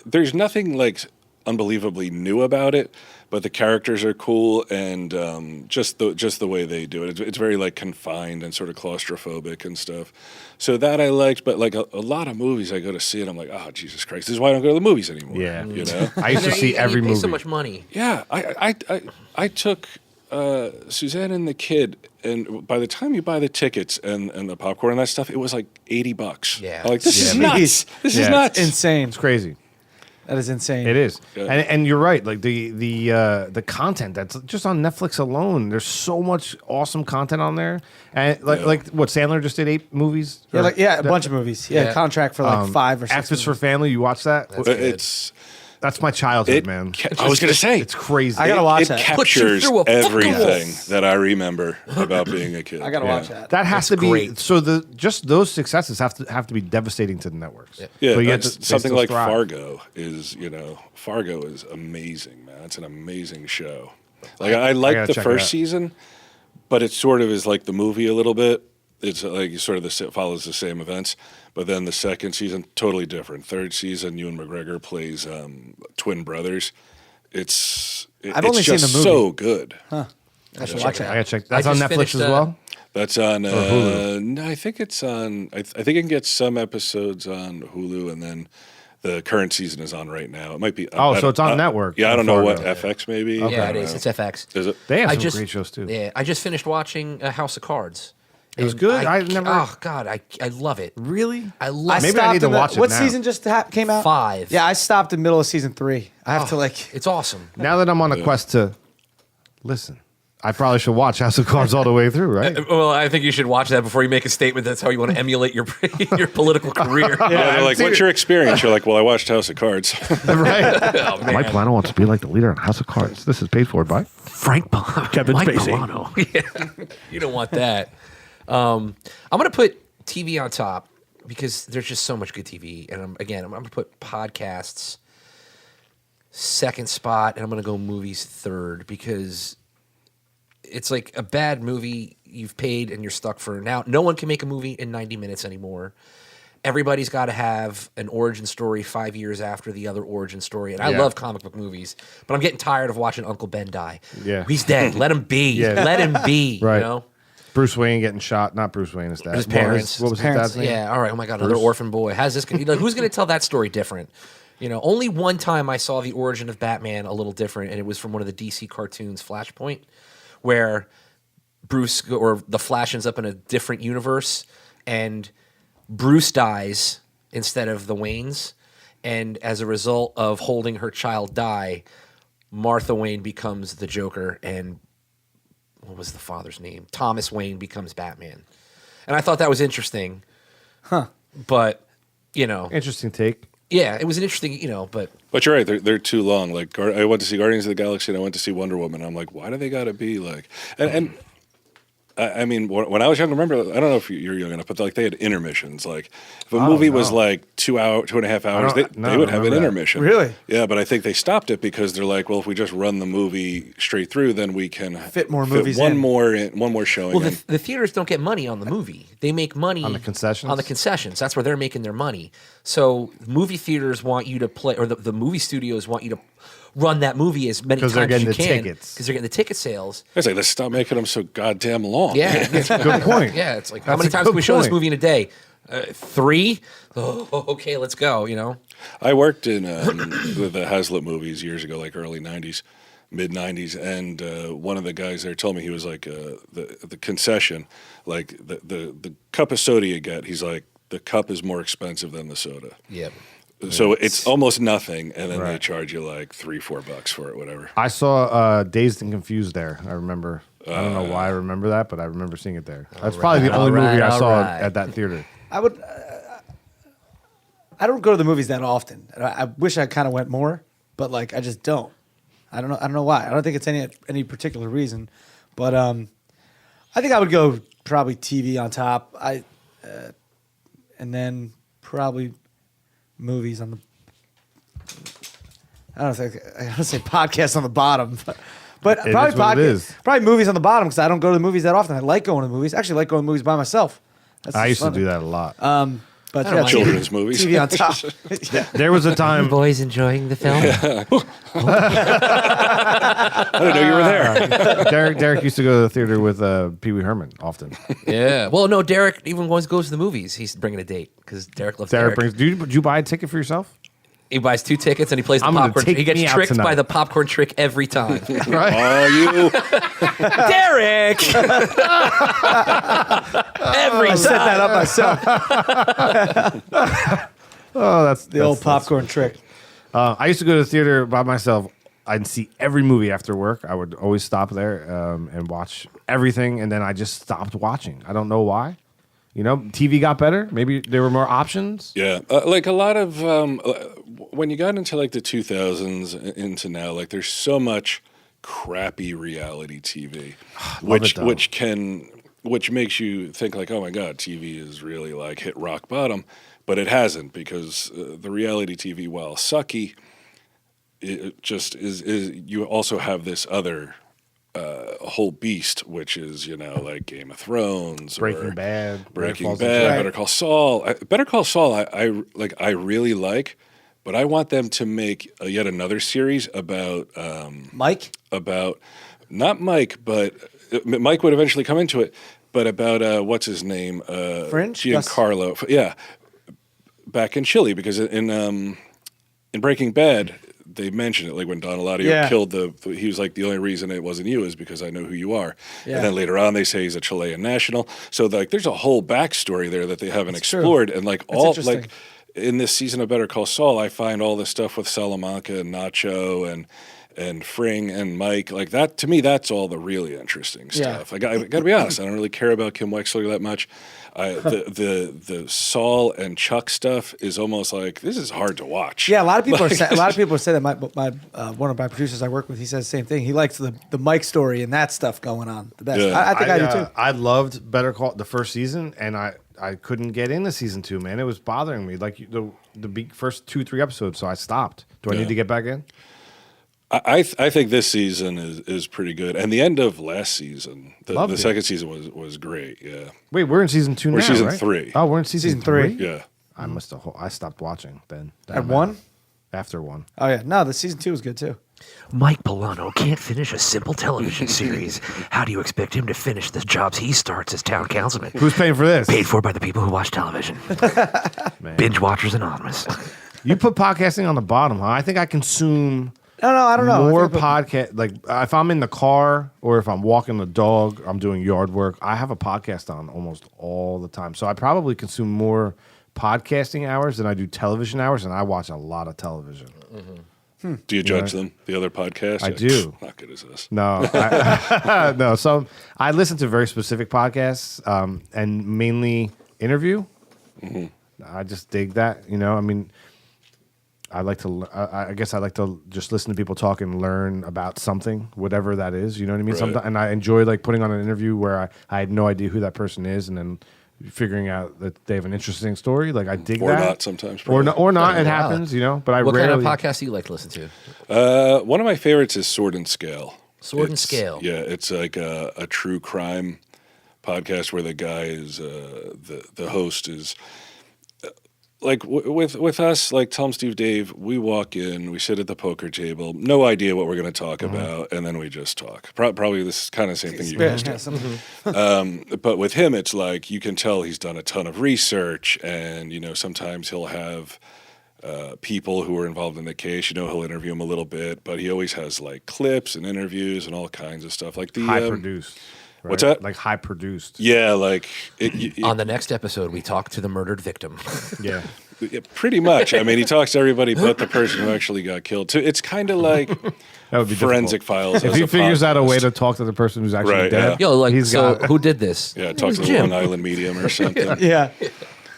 there's nothing like unbelievably new about it, but the characters are cool and just the way they do it. It's very like confined and sort of claustrophobic and stuff. So that I liked, but like a lot of movies I go to see it, I'm like, oh Jesus Christ, this is why I don't go to the movies anymore. Yeah. you know. I used to see every you pay movie. so much money. Yeah, I took Suzanne and the kid, and by the time you buy the tickets and the popcorn and that stuff, it was like $80. Yeah. I'm like, this is Yeah, nuts. This is Yeah. nuts. Insane. It's crazy. That is insane. It is, Yeah. and you're right. Like the content that's just on Netflix alone. There's so much awesome content on there, and like what Sandler just did 8 movies. Yeah, a bunch of movies. Yeah, Yeah. contract for like 5 or 6. F is for Family. You watch that? That's my childhood, man. I was gonna say It's crazy. I gotta watch it that. Puts you captures through a fucking everything wall. that I remember about being a kid. I gotta watch that. That has That's to be great. so. Just those successes have to be devastating to the networks. Yeah, But yet that's they something still like thrive. Fargo is. Fargo is amazing, man. It's an amazing show. Like I like gotta the check it first out. season, but it sort of is like the movie a little bit. It's like sort of follows the same events, but then the second season totally different. Third season, Ewan McGregor plays twin brothers. It's only seen just the movie. so good. I should watch I that. gotta check. That's on just Netflix finished, as well. That's on. Hulu? No, I think it's on. I think you can get some episodes on Hulu, and then the current season is on right now. It might be. Oh, so it's on network, Yeah, I don't know what Fargo. FX maybe. Yeah, I it don't is. know. It's FX. Is it? They have I some just great shows too. Yeah, I just finished watching House of Cards. It was And good? I never- Oh God, I love it. Really? I love Maybe it. I need to in the- watch it What now. season just came out? 5. Yeah, I stopped in the middle of season 3. I have to like. It's awesome. Now that I'm on a quest to listen, I probably should watch House of Cards all the way through, right? Well, I think you should watch that before you make a statement. That's how you want to emulate your your political career. Yeah, they're like, what's your experience? You're like, well, I watched House of Cards. right. Mike Pullano wants to be like the leader on House of Cards. This is paid for by Frank Kevin Mike Spacey. Pullano. You don't want that. I'm going to put TV on top because there's just so much good TV. And I'm going to put podcasts second spot, and I'm going to go movies third because it's like a bad movie you've paid and you're stuck for now. No one can make a movie in 90 minutes anymore. Everybody's got to have an origin story 5 years after the other origin story. And I love comic book movies, but I'm getting tired of watching Uncle Ben die. Yeah. He's dead. Let him be. Yeah. Let him be. Right. You know? Bruce Wayne getting shot. Not Bruce Wayne, his dad. His parents. What was his Parents. dad's name? Yeah. All right. Oh my God. Another orphan boy. How's this? Like, who's going to tell that story different? You know, only one time I saw the origin of Batman a little different, and it was from one of the DC cartoons, Flashpoint, where Bruce or the Flash ends up in a different universe, and Bruce dies instead of the Waynes, and as a result of holding her child die, Martha Wayne becomes the Joker, and what was the father's name? Thomas Wayne becomes Batman. And I thought that was interesting. Huh. But, you know. Interesting take. Yeah, it was an interesting, you know, but. But you're right, they're too long. Like, I went to see Guardians of the Galaxy and I went to see Wonder Woman. I'm like, why do they got to be like. And I mean, when I was young, remember, I don't know if you're young enough, but like they had intermissions. Like if a movie was like 2.5 hours, they would have an intermission. Really? Yeah, but I think they stopped it because they're like, well, if we just run the movie straight through, then we can Fit more movies one in. more showing. Well, the theaters don't get money on the movie. They make money On the concessions? On the concessions. That's where they're making their money. So movie theaters want you to play, or the movie studios want you to run that movie as many 'Cause times they're as you getting the can. tickets. Because they're getting the ticket sales. It's like, let's stop making them so goddamn long. Yeah. Good point. Yeah, it's like, how That's many a times good can we show this point. movie in a day? 3? Oh, okay, let's go, you know? I worked in the Hazlitt movies years ago, like early 90s, mid 90s, and one of the guys there told me, he was like, the concession, like the cup of soda you get, he's like, the cup is more expensive than the soda. Yep. So it's almost nothing, and then they Right. charge you like $3-4 for it, whatever. I saw Dazed and Confused there. I remember. I don't know why I remember that, but I remember seeing it there. That's probably the only movie I saw at that theater. I would. I don't go to the movies that often. I wish I kind of went more, but like I just don't. I don't know. I don't know why. I don't think it's any particular reason, but I think I would go probably TV on top. And then probably movies on the. I don't say podcast on the bottom, but It probably is what it podcast. is. Probably movies on the bottom because I don't go to the movies that often. I like going to the movies. Actually, like going to the movies by myself. That's I just used to fun. do that a lot. But I don't yeah, mind. Children's movies. TV on top. Yeah. There was a time. Boys enjoying the film? I didn't know you were there. Derek used to go to the theater with Pee Wee Herman often. Yeah. Well, no, Derek even goes to the movies. He's bringing a date because Derek loves Derek. Derek brings. Did you buy a ticket for yourself? He buys 2 tickets and he plays the I'm gonna popcorn. take He gets me out tricked by tonight. the popcorn trick every time. Oh, you. Derek! every I set that up myself. Oh, that's The old popcorn trick. I used to go to the theater by myself. I'd see every movie after work. I would always stop there and watch everything, and then I just stopped watching. I don't know why. You know, TV got better. Maybe there were more options. Yeah, like a lot of when you got into like the 2000s into now, like there's so much crappy reality TV, which makes you think like, oh my God, TV is really like hit rock bottom, but it hasn't because the reality TV, while sucky, it just is. You also have this other whole beast, which is like Game of Thrones, Breaking or Bad, Breaking Falls Bad, into- Better Call Saul. Better Call Saul, I really like, but I want them to make yet another series about Mike? about not Mike, but Mike would eventually come into it, but about what's his name, Fringe? Giancarlo, yeah, back in Chile, because in Breaking Bad. They mentioned it, like when Don Eladio killed he was like, the only reason it wasn't you is because I know who you are. Yeah. And then later on they say he's a Chilean national. So like there's a whole backstory there that they haven't That's true. explored. And like That's all interesting. like in this season of Better Call Saul, I find all this stuff with Salamanca and Nacho and Fring and Mike. Like that, to me, that's all the really interesting stuff. I got to be honest, I don't really care about Kim Wexler that much. The Saul and Chuck stuff is almost like, this is hard to watch. Yeah, a lot of people are saying that. My one of my producers I work with, he says the same thing. He likes the Mike story and that stuff going on the best. Yeah. I think I do too. I loved Better Call the first season, and I couldn't get into season 2. Man, it was bothering me. Like the first 2-3 episodes, so I stopped. Do I need to get back in? I think this season is pretty good, and the end of last season, Loved the it. second season was great. Yeah, Wait, we're in season 2 now, We're season right? 3. Oh, we're in season three. 3? yeah. I must have. I stopped watching then. At 1? After 1. Oh yeah, no, the season 2 was good too. Mike Pullano can't finish a simple television series. How do you expect him to finish the jobs he starts as town councilman? Who's paying for this? Paid for by the people who watch television. Binge Watchers Anonymous. You put podcasting on the bottom, huh? I think I consume No, I don't know. more I think podcast. Like if I'm in the car or if I'm walking the dog, I'm doing yard work. I have a podcast on almost all the time, so I probably consume more podcasting hours than I do television hours, and I watch a lot of television. Do you judge them? The other podcasts? I Like, do. Not good as this. No, no. So I listen to very specific podcasts, and mainly interview. I just dig that. I mean, I like to. I guess I like to just listen to people talk and learn about something, whatever that is. You know what I mean? Right. Sometimes, and I enjoy like putting on an interview where I had no idea who that person is, and then figuring out that they have an interesting story. Like I dig Or that. not sometimes. Or probably. not. Or not. It Wow. happens. But I What rarely. kind of podcast do you like to listen to? One of my favorites is Sword and Scale. Sword and It's- Scale. Yeah, it's like a true crime podcast where the guy is the host is like with us, like Tom, Steve, Dave. We walk in, we sit at the poker table, no idea what we're going to talk about, and then we just talk. Probably this kind of same thing you guys do. But with him, it's like you can tell he's done a ton of research, and sometimes he'll have people who are involved in the case. He'll interview them a little bit, but he always has like clips and interviews and all kinds of stuff. Like the high produced. Right? what's that? Like high produced. Yeah, like On the next episode, we talk to the murdered victim. Yeah. yeah, pretty much. I mean, he talks to everybody but the person who actually got killed. So it's kind of like That would be Forensic difficult. Files. If as he a figures out a way podcast. to talk to the person who's actually Right, dead, Yo, like, he's so got who did this? Yeah, It talk was to the Jim. Long Island Medium or something. Yeah.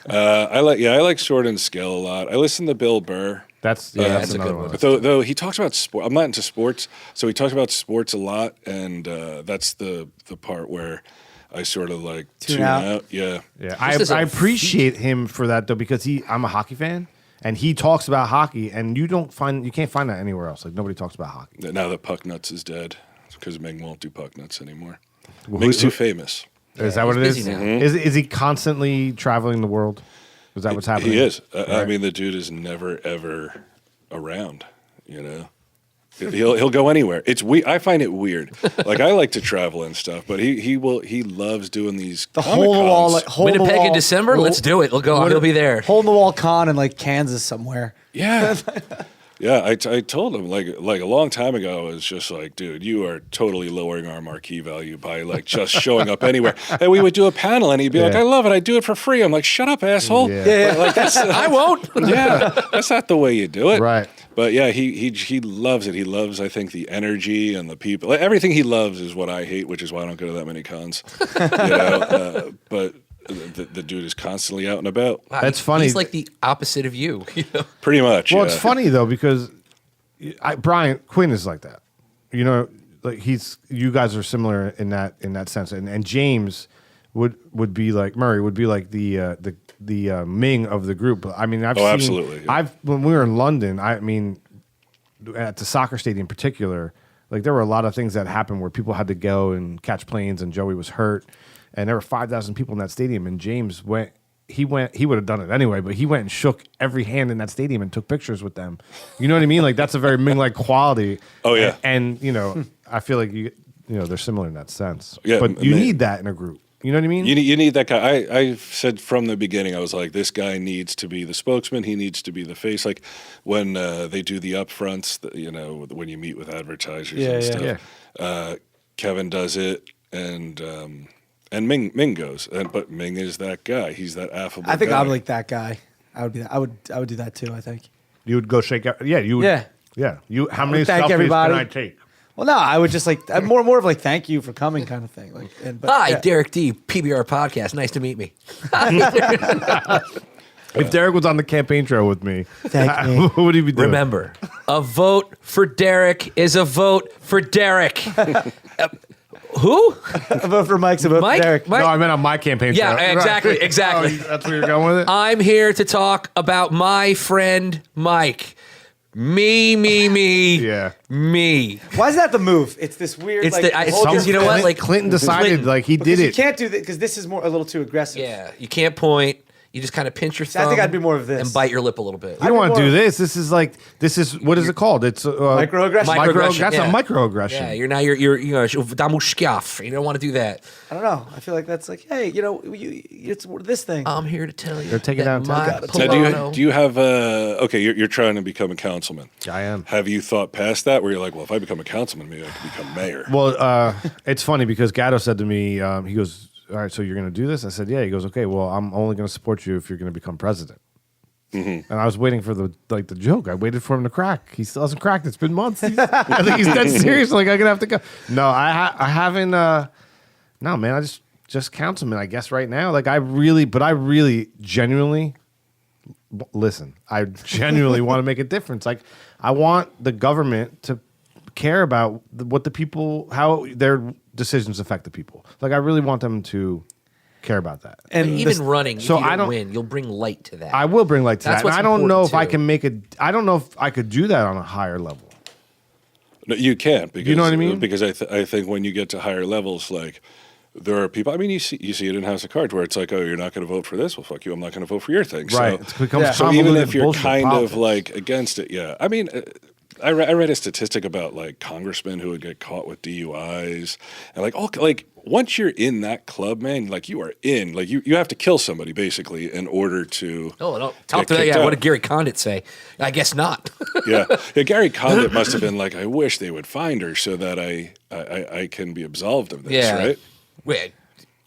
I like Sword and Scale a lot. I listen to Bill Burr. that's that's a another good one. one. Though he talks about sport, I'm not into sports, so he talks about sports a lot, and that's the part where I sort of like Tune tune out. out. Yeah, Yeah, This is I a appreciate him for that though because I'm a hockey fan and he talks about hockey and you can't find that anywhere else. Like nobody talks about hockey. now that Pucknuts is dead, because Ming won't do Pucknuts anymore. Well, Ming's who- too famous. Is that what it he's is? busy now. Is he constantly traveling the world? Is that what's happening? He is. I Right. mean, the dude is never ever around. He'll go anywhere. It's I find it weird. Like I like to travel and stuff, but he loves doing these The hole in the wall, like hole in the Winnipeg wall. in December? Let's do it. He'll go. He'll be there. Hole in the wall con in like Kansas somewhere. Yeah. Yeah, I told him like a long time ago. I was just like, dude, you are totally lowering our marquee value by like just showing up anywhere. And we would do a panel, and he'd be like, Yeah. I love it. I do it for free. I'm like, shut up, asshole. Yeah. Like that's I won't. yeah, that's not the way you do it. Right. But yeah, he loves it. He loves, I think, the energy and the people. Like, everything he loves is what I hate, which is why I don't go to that many cons. But the dude is constantly out and about. Wow, That's funny. He's like the opposite of you. Pretty much. Well, yeah. it's funny though because Brian Quinn is like that. Like you guys are similar in that sense, and James would be like Murray would be like the Ming of the group. I mean, I've seen, absolutely, yeah. when we were in London, I mean, at the soccer stadium in particular, like there were a lot of things that happened where people had to go and catch planes, and Joey was hurt, and there were 5,000 people in that stadium, and James went. He would have done it anyway, but he went and shook every hand in that stadium and took pictures with them. You know what I mean? Like that's a very Ming-like quality. Oh, yeah. And I feel like they're similar in that sense. Yeah, but you man. need that in a group. You know what I mean? You need that guy. I said from the beginning, I was like, this guy needs to be the spokesman. He needs to be the face. Like when they do the upfronts, when you meet with advertisers Yeah, and yeah. stuff. Kevin does it, and Ming goes. But Ming is that guy. He's that affable. I think guy. I'm like that guy. I would be. I would do that too. I think. You would go shake out. Yeah, you would. Yeah. Yeah. You. How many thank selfies everybody. can I take? Well, no, I would just like more of like thank you for coming kind of thing. Like, but, Hi, yeah. Derek D, PBR podcast. Nice to meet me. If Derek was on the campaign trail with me, Thank me. what would he be doing? Remember, a vote for Derek is a vote for Derek. Who? A vote for Mike's a vote Mike? for Derek. Mike? No, I meant on my campaign Yeah, trail. exactly, Right. exactly. Oh, that's where you're going with it? I'm here to talk about my friend Mike. Me. Yeah. Me. Why is that the move? It's this weird. It's like, the- it's- hold your you know what? fist. Like, Clinton decided, Clinton. like he did Because you it. can't do that because this is more a little too aggressive. Yeah, you can't point. You just kind of pinch your See, I thumb. think I'd be more of this. and bite your lip a little bit. You don't want to more- do this. This is what is it called? It's Microaggression? Microaggression, That's yeah. a microaggression. Yeah, you're damushkaf. You don't want to do that. I don't know. I feel like that's like, hey, it's this thing. I'm here to tell you. They're taking that down my Ted. Now, Pullano- do you have okay? You're trying to become a councilman. I am. Have you thought past that? Where you're like, well, if I become a councilman, maybe I can become mayor. Well, it's funny because Gatto said to me, he goes, "All right, so you're going to do this?" I said, "Yeah." He goes, "Okay, well, I'm only going to support you if you're going to become president." And I was waiting for the joke. I waited for him to crack. He still hasn't cracked. It's been months. I think he's dead serious. Like I'm gonna have to go. No, I haven't. No, man. I just councilman. I guess right now. Like I really genuinely listen. I genuinely want to make a difference. Like I want the government to care about what the people, how their decisions affect the people. Like I really want them to care about that. and even this- running, so if you I don't- win, you'll bring light to that. I will bring light to That's that. And what's I don't know if important, I too. can make it. I don't know if I could do that on a higher level. No, you can't because You know what I mean? Because I think when you get to higher levels, like there are people. I mean, you see it in House of Cards where it's like, oh, you're not going to vote for this. Well, fuck you. I'm not going to vote for your thing. Right. So, It becomes Yeah. so even convoluted if you're bullshit kind politics. of like against it, yeah. I mean. I read a statistic about like congressmen who would get caught with DUIs and like once you're in that club, man, like you are in, like you have to kill somebody basically in order to. Oh, no. Talk get to that. kicked Yeah, what out. did Gary Condit say? I guess not. yeah, Gary Condit must have been like, I wish they would find her so that I can be absolved of this, Yeah. right? Wait,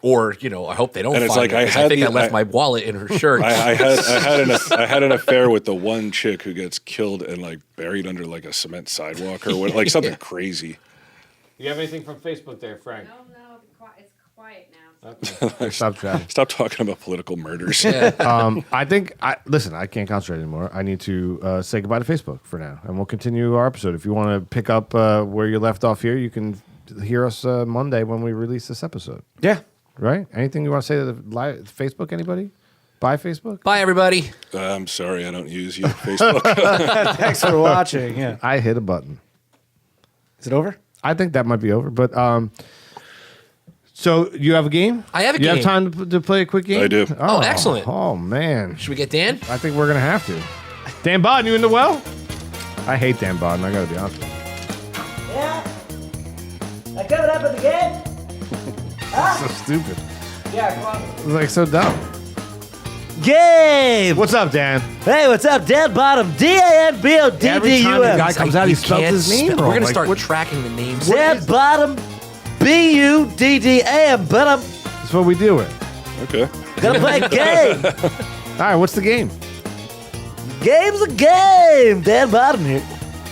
or I hope they don't. And it's find like, her, I 'cause had think the- I left I- my wallet in her shirt. I had an affair with the one chick who gets killed and like buried under like a cement sidewalk or what, like something crazy. You have anything from Facebook there, Frank? No, it's quiet now. Stop chatting. Stop talking about political murders. I think listen. I can't concentrate anymore. I need to say goodbye to Facebook for now, and we'll continue our episode. If you want to pick up where you left off here, you can hear us Monday when we release this episode. yeah. Right? Anything you want to say to the Facebook? Anybody? Bye, Facebook. Bye, everybody. I'm sorry, I don't use you, Facebook. Thanks for watching. Yeah. I hit a button. Is it over? I think that might be over, but so you have a game? I have a You game. have time to play a quick game? I do. Oh, excellent. Oh man, Should we get Dan? I think we're gonna have to. Dan Bodden, you in the well? I hate Dan Bodden. I gotta be honest with you. Yeah. I covered up at the game. So stupid. Yeah, come on. It's like so dumb. Game. What's up, Dan? Hey, what's up? Dan Bottom. DANBODDUM. Every time the guy comes out, he spells his name We're wrong. going to Like, start what- tracking the names. Dan Bottom. BUDDAM. But I'm That's what we do it. Okay. gonna play a game. All right, what's the game? Game's a game. Dan Bottom here.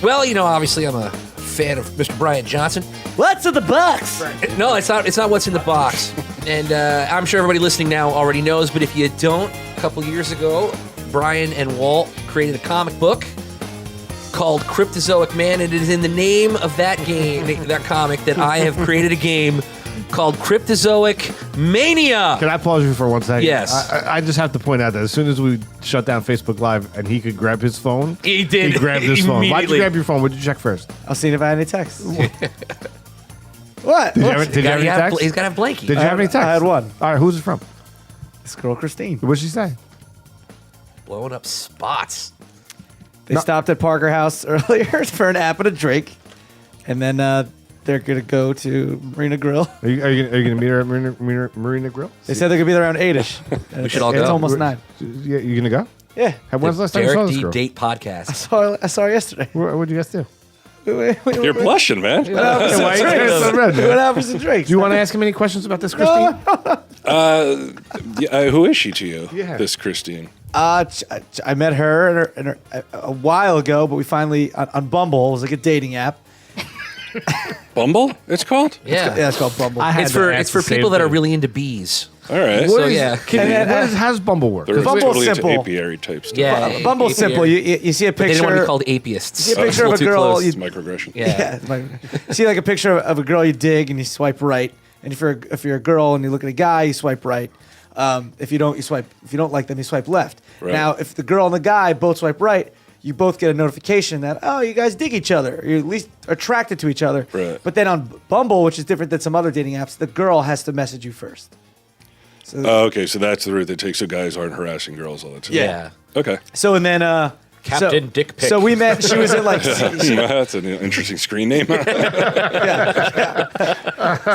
Well, obviously I'm a fan of Mr. Bryan Johnson. What's in the box? No, it's not. It's not what's in the box. And I'm sure everybody listening now already knows. But if you don't, a couple years ago, Bryan and Walt created a comic book called Cryptozoic Man, and it is in the name of that game, that comic, that I have created a game called Cryptozoic Mania. Can I pause you for 1 second? Yes. I just have to point out that as soon as we shut down Facebook Live and he could grab his phone, He did. He grabbed his phone. Why'd you Immediately. grab your phone? What'd you check first? I'll see if I had any texts. What? Did you have any texts? He's got to have Blanky. Did you have any texts? I had one. All right, who's it from? This girl, Christine. What'd she say? Blowing up spots. They stopped at Parker House earlier for an app and a drink. And then they're going to go to Marina Grill. Are you gonna meet her at Marina Grill? They said they're going to be there around 8-ish. We should all It's go. almost 9. Yeah, you gonna go? Yeah. When's the last time you saw Derek this D girl? Date Podcast. I saw her yesterday. What'd you guys do? You're blushing, man. Why are you guys so red, We man? went out for some drinks. Do you want to ask him any questions about this, Christine? Who is she to you? Yeah. This Christine. I met her, a while ago, but we finally, on Bumble, it was like a dating app. Bumble? It's called. Yeah. Yeah, it's called Bumble. I had It's to for ask it's for the same people that are thing. really into bees. All right. What So, is- yeah. how does Bumble work? They're 'Cause Bumble's totally simple. into apiary type stuff. Yeah. Bumble's apiary. simple. You see a But they don't want to picture. be called apiists. See a picture of a It's little too girl. close. It's microaggression. Yeah. Yeah, it's like, you see like a picture of a girl you dig and you swipe right. And if you're a girl and you look at a guy, you swipe right. If you don't like them, you swipe left. Right. Now, if the girl and the guy both swipe right, you both get a notification that, oh, you guys dig each other. You're at least attracted to each other. Right. But then on Bumble, which is different than some other dating apps, the girl has to message you first. So, Oh, okay, so that's the route they take, so guys aren't harassing girls all the time. Yeah. Okay. so and then Captain Dick Pic. So we met. She was in like. That's an interesting screen name.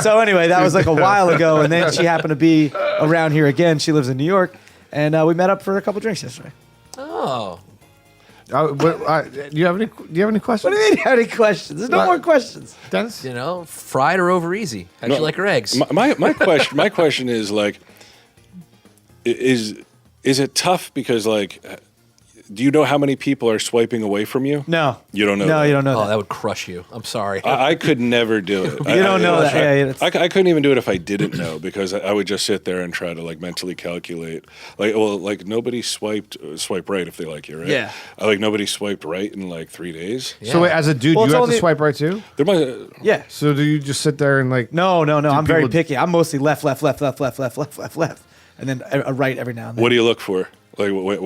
So anyway, that was like a while ago, and then she happened to be around here again. She lives in New York, and we met up for a couple drinks yesterday. Oh. Do you have any questions? What do you mean? Have any questions? There's no more questions. Dennis? You know, fried or over easy. How'd you like her eggs? My question is like, is it tough because like, do you know how many people are swiping away from you? No. You don't know. No, that? you don't know. Oh, that would crush you. I'm sorry. I could never do it. You don't know that. Yeah, it's- I couldn't even do it if I didn't know because I would just sit there and try to like mentally calculate. Like nobody swipe right if they like you, right? Yeah. Like nobody swiped right in like 3 days. Yeah. So wait, as a dude, Well, you it's have to only- swipe right too? There might. Yeah. So do you just sit there and like... No. I'm very people- picky. I'm mostly left, and then a right every now and then. What do you look for? Like what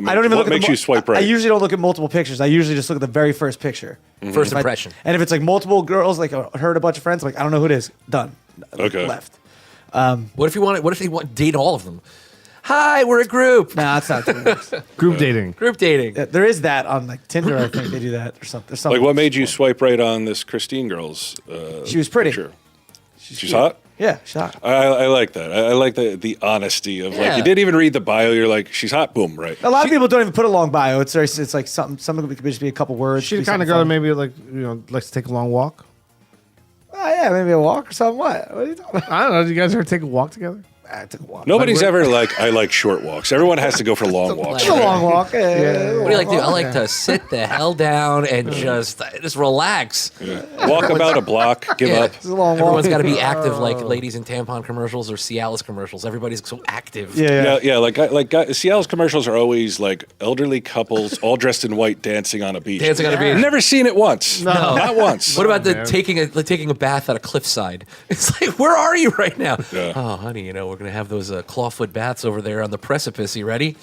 I don't even what look makes at you swipe right? I usually don't look at multiple pictures. I usually just look at the very first picture. First If I- impression. and if it's like multiple girls, like her and a bunch of friends, like I don't know who it is. Done. Okay. Left. What if they want to date all of them? Hi, we're a group. Nah, that's not. Group dating. Group dating. There is that on like Tinder. I think they do that or something. There's something. Like what made you swipe right on this Christine girl's? She was pretty. Picture? She's cute. hot. Yeah, shot. I like that. I like the honesty of like Yeah. you didn't even read the bio. You're like she's hot. Boom. Right. A lot of people don't even put a long bio. It's like something. Some of it could just be a couple words. She could the be kind of something girl that funny. maybe like, likes to take a long walk. Oh yeah, maybe a walk or something. What are you talking about? I don't know. Do you guys ever take a walk together? I took a walk. Nobody's ever like I like short walks. Everyone has to go for long walks. It's a long walk. What do you like to do? I like to sit the hell down and just relax. Walk about a block. Give Yeah. up. It's a long walk. Everyone's got to be active, like ladies in tampon commercials or Cialis commercials. Everybody's so active. Yeah. Yeah. Like Seattle's commercials are always like elderly couples all dressed in white dancing on a beach. Dancing on a beach. I've never seen it once. No, not once. What about man. taking a bath at a cliffside? It's like, where are you right now? Yeah. Oh, honey, we're gonna have those clawfoot baths over there on the precipice. You ready?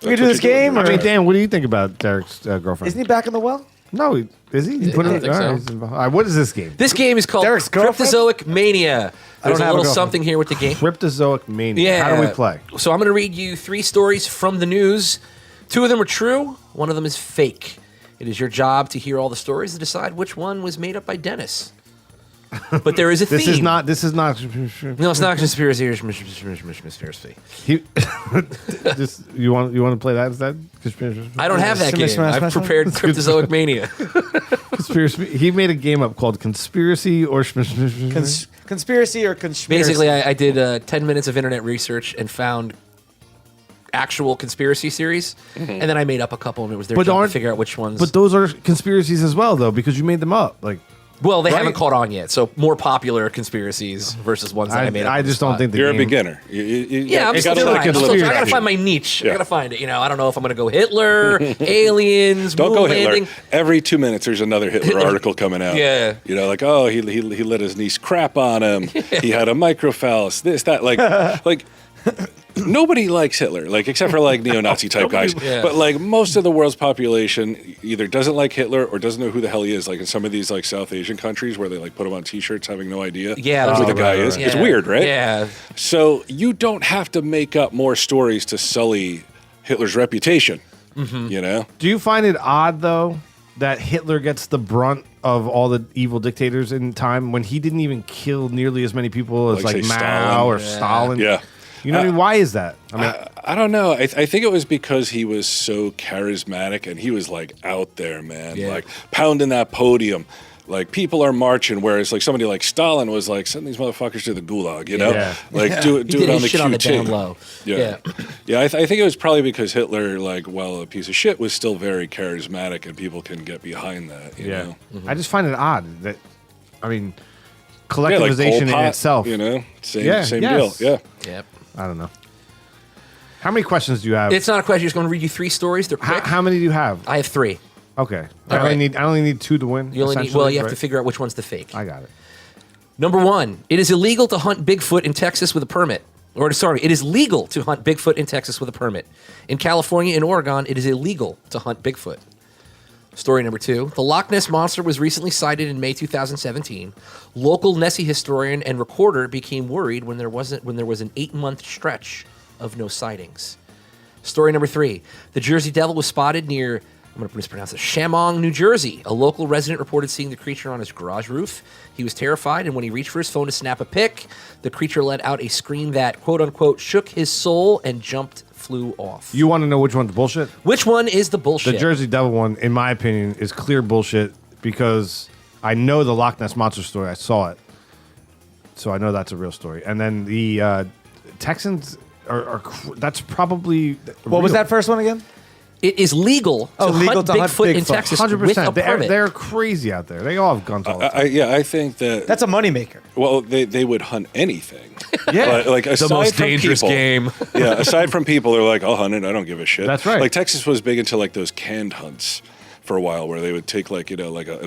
We can do this game. I Or mean, Dan, what do you think about Derek's girlfriend? isn't he back in the well? No, is he? You put I him- don't think so. all right, all right, what is this game? This game is called Derek's girlfriend? Cryptozoic Mania. There's a have a little girlfriend. something here with the game. Cryptozoic Mania. Yeah. How do we play? So I'm going to read you 3 stories from the news. 2 of them are true. 1 of them is fake. It is your job to hear all the stories and decide which one was made up by Dennis. But there is a theme. This is not. No, it's not conspiracy. It's conspiracy. He, just you want to play that instead? I don't have that game. I've prepared Cryptozoic Mania. Conspiracy. He made a game up called Conspiracy or Conspiracy or conspiracy? Basically, I did 10 minutes of internet research and found actual conspiracy series, and then I made up a couple, and it was their job to figure out which ones. But those are conspiracies as well, though, because you made them up. Like, well, they right? haven't caught on yet. So more popular conspiracies versus ones that I made up. I on the just don't spot. think the You're a game- beginner. Yeah, I'm you still gotta trying. look into I the gotta future. find my niche. I Yeah. gotta find it. I don't know if I'm gonna go Hitler, aliens, Don't moon go Hitler. landing. Every 2 minutes, there's another Hitler article coming out. Yeah. Like, oh, he let his niece crap on him. He had a microphallus. This, that. Like nobody likes Hitler, like except for like neo-Nazi type guys. Yeah. But like most of the world's population either doesn't like Hitler or doesn't know who the hell he is. Like in some of these like South Asian countries where they like put him on T-shirts, having no idea Yeah, who the right, guy right, is. right. It's Yeah. weird, right? Yeah. So you don't have to make up more stories to sully Hitler's reputation. You know. Do you find it odd though that Hitler gets the brunt of all the evil dictators in time when he didn't even kill nearly as many people as Like, like say, Mao Stalin? or Stalin? Yeah. You know what I mean? Why is that? I mean, I don't know. I think it was because he was so charismatic and he was like out there, man, Yeah. like pounding that podium. Like people are marching, whereas like somebody like Stalin was like, send these motherfuckers to the gulag, you know? Yeah. Like do He it did on his the shit QT. on the down low. Yeah. Yeah, I think it was probably because Hitler, like, while a piece of shit, was still very charismatic and people can get behind that, you know? I just find it odd that, I mean, Yeah, like Pol collectivization in Pot, itself. you know? Same yes. deal, yeah. Yep. I don't know. How many questions do you have? It's not a question. I'm just going to read you 3 stories. They're quick. How many do you have? I have 3. Okay. All right. I only need 2 to win. You only need, essentially, well, you have right? to figure out which one's the fake. I got it. Number 1, it is illegal to hunt Bigfoot in Texas with a permit. Or sorry, it is legal to hunt Bigfoot in Texas with a permit. In California and Oregon, it is illegal to hunt Bigfoot. Story number 2. The Loch Ness Monster was recently sighted in May 2017. Local Nessie historian and recorder became worried when there was an 8-month stretch of no sightings. Story number 3. The Jersey Devil was spotted near, I'm going to mispronounce it, Shamong, New Jersey. A local resident reported seeing the creature on his garage roof. He was terrified, and when he reached for his phone to snap a pic, the creature let out a scream that, quote-unquote, shook his soul and flew off. You want to know which one's bullshit? Which one is the bullshit? The Jersey Devil one, in my opinion, is clear bullshit because I know the Loch Ness Monster story. I saw it. So I know that's a real story. And then the Texans are that's probably What was that first one again? It is legal to hunt Bigfoot in Texas 100%. with a permit. They're crazy out there. They all have guns all the time. I think that That's a moneymaker. well, they would hunt anything. Yeah. Like aside the most from dangerous people, game. Yeah, aside from people, they're like, I'll hunt it. I don't give a shit. That's right. Like Texas was big into like those canned hunts for a while, where they would take like an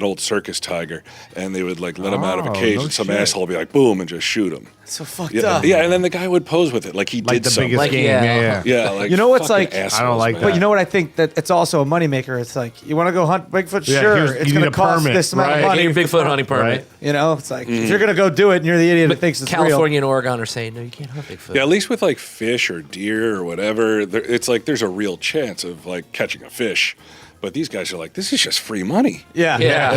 old circus tiger, and they would like let him out of a cage, no and some shit. asshole would be like, boom, and just shoot him. So fucked Yeah, up. yeah, and then the guy would pose with it like he Like did the something. biggest Like, game. yeah. Yeah. Yeah, like You know what's fucking like- assholes, I don't like man. that. But you know what I think that it's also a moneymaker. It's like you want to go hunt Bigfoot, Yeah, sure, here's- it's you going need to a cost permit, this amount right? of money. Get your Bigfoot hunting permit. Right. You know, it's like if you're going to go do it and you're the idiot that thinks it's California real. and Oregon are saying, no, you can't hunt Bigfoot. Yeah, at least with like fish or deer or whatever, it's like there's a real chance of like catching a fish. But these guys are like, this is just free money. Yeah, Yeah.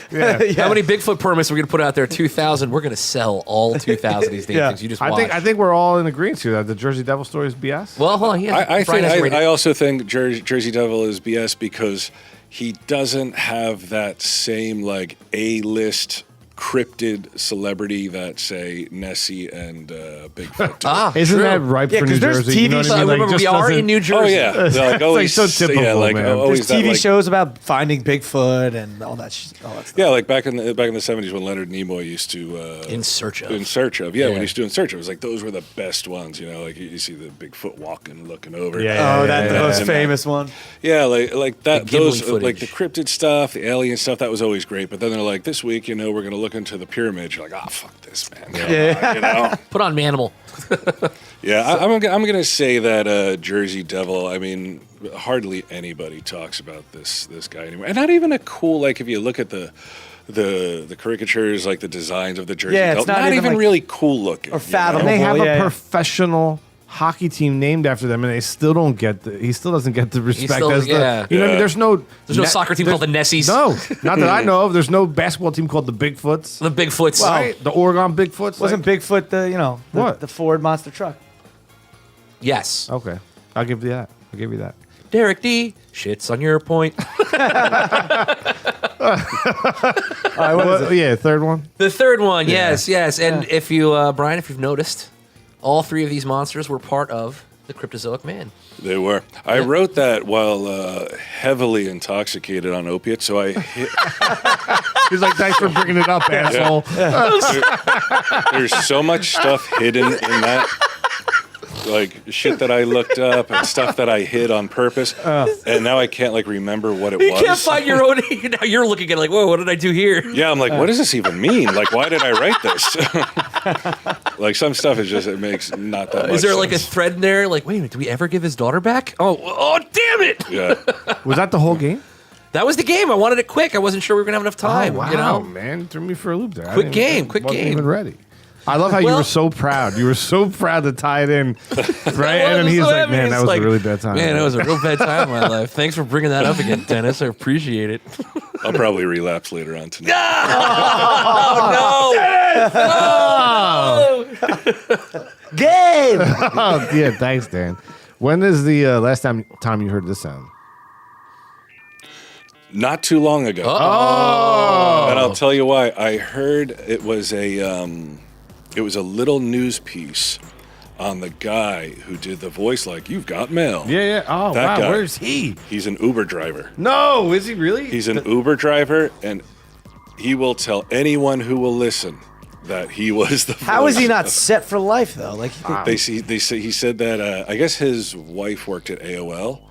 yeah. How many Bigfoot permits are we going to put out there? 2,000. We're going to sell all 2,000 of these damn Yeah. things. You just I watch. think we're all in agreement here that the Jersey Devil story is BS. Well, hold on. Yeah, I Bryan has it rated. I also think Jersey Devil is BS because he doesn't have that same like A-list cryptid celebrity that say Nessie and Bigfoot do. Isn't true. that ripe Yeah, for 'cause New there's Jersey? You know TV what I mean? Like, Remember, just we are doesn't- in New Jersey. Oh yeah, they're like always so typical, yeah, like man. always There's that, TV like, shows about finding Bigfoot and all that stuff. Yeah, like back in the 70s when Leonard Nimoy used to In Search of. when he Yeah. used to do In Search of, it was like those were the best ones, you know, like you see the Bigfoot walking, looking over. Yeah. Oh, that's the yeah, most yeah. famous one. Yeah, like that. The Ghibli Those footage. like the cryptid stuff, the alien stuff. That was always great. But then they're like, this week, you know, we're going to look into the pyramids. You're like, ah, fuck this, man. Come on, you know. Put on Manimal. Yeah, I'm going to say that Jersey Devil. I mean, hardly anybody talks about this guy anymore, and not even a cool. Like if you look at the caricatures, like the designs of the Jersey Yeah, Devil, it's not even, like, really cool looking. or you know? fathomable. And they have Yeah, a yeah. professional hockey team named after them, and they still don't get he still doesn't get the respect still- as yeah. the. You know, what I mean? Yeah. There's no soccer team called the Nessies. No, not that I know of. There's no basketball team called the Bigfoots. The Bigfoots. Right? The Oregon Bigfoots. Wasn't Bigfoot the What? the Ford monster truck? Yes. Okay, I'll give you that. I'll give you that. Derek D. Shits on your point. All right, what is it? Yeah, third one. The third one, yes. And if you, Brian, if you've noticed, all three of these monsters were part of the Cryptozoic Man. They were. I wrote that while heavily intoxicated on opiates, so I hit, He's like, thanks for bringing it up, asshole. there's so much stuff hidden in that. Like shit that I looked up and stuff that I hid on purpose, and now I can't like remember what it You was. can't find your own. Now you're looking at it like, whoa, what did I do here? Yeah, I'm like, what does this even mean? Like, why did I write this? Like some stuff is just it makes not that much Is there like a sense. thread in there? Like, wait a minute, do we ever give his daughter back? Oh, damn it! Yeah, Was that the whole game? That was the game. I wanted it quick. I wasn't sure we were gonna have enough time. Oh, wow, You know, man, threw me for a loop there. I Quick didn't- game, quick wasn't game. Even ready. I love how you Well- were so proud. You were so proud to tie it in, right? And then was he's so like, happy. "Man, It's that was like, a really bad time." Man, that was a real bad time in my life. Thanks for bringing that up again, Dennis. I appreciate it. I'll probably relapse later on tonight. Game. Oh, yeah, thanks, Dan. When is the last time you heard this sound? Not too long ago. Oh, And I'll tell you why. I heard it was a little news piece on the guy who did the voice like, "You've got mail." yeah. Oh, That wow. guy. Where's he? He's an Uber driver. No, is he really? He's an Uber driver, and he will tell anyone who will listen that he was the How is he voice not of- set for life though? Like They say he said that I guess his wife worked at AOL,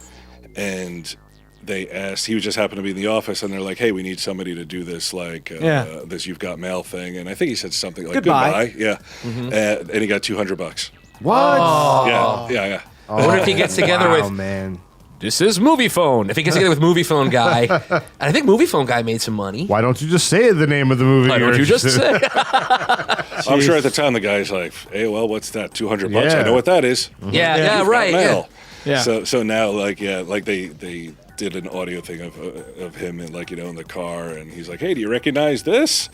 and they asked. He was just happened to be in the office, and they're like, "Hey, we need somebody to do this this You've Got Mail thing." And I think he said something like Goodbye. Yeah, and he got $200. What? Yeah. I wonder if he gets together wow, with. man. This is Movie Phone. If he gets together with Movie Phone guy, and I think Movie Phone guy made some money. Why don't you just say the name of the movie? Why don't you just say? I'm sure at the time the guy's like, "Hey, well, what's that? $200 bucks? Yeah. I know what that is." Yeah, right. Mail. Yeah. So now, like they did an audio thing of him in in the car, and he's like, "Hey, do you recognize this?"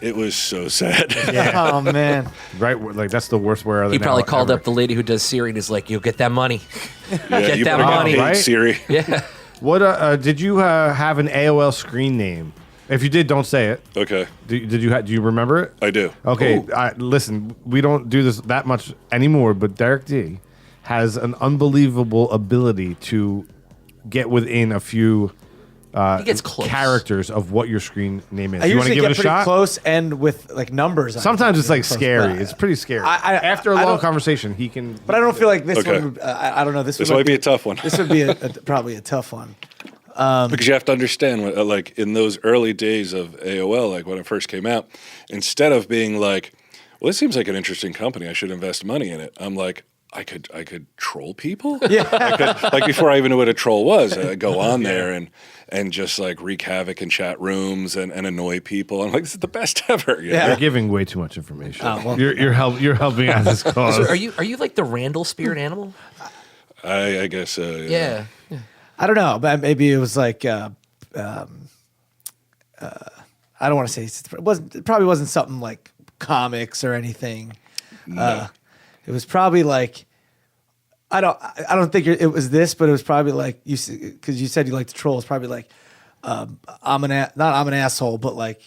It was so sad. Oh man. Right, like that's the worst where He probably called up the lady who does Siri and is like, "You'll get that money." Yeah, that you better money. get paid, Right? Siri. Yeah. What did you have an AOL screen name? If you did, don't say it. Okay, Did you do you remember it? I do. Okay, listen, we don't do this that much anymore, but Derek D has an unbelievable ability to get within a few He gets close. characters of what your screen name is. I You want to usually give get it a pretty shot? close and with like numbers. on Sometimes it, it's like close, scary. but- It's pretty scary. I After a long don't- conversation, he can. But I don't feel like this Okay. one. I don't know. This This one might be a tough one. This would be probably a tough one. Because you have to understand, like in those early days of AOL, like when it first came out, instead of being like, "Well, this seems like an interesting company, I should invest money in it," I'm like, I could troll people. Yeah, like before I even knew what a troll was, I'd go on there and just like wreak havoc in chat rooms and annoy people. I'm like, this is the best ever. You know? You're giving way too much information. Oh, well. You're helping out this cause. So are you like the Randall spirit animal? I guess. Yeah. I don't know, but maybe it was like I don't want to say it probably wasn't something like comics or anything. No. It was probably like I don't think it was this, but it was probably like because you said you like to troll. It's probably like I'm an asshole, but like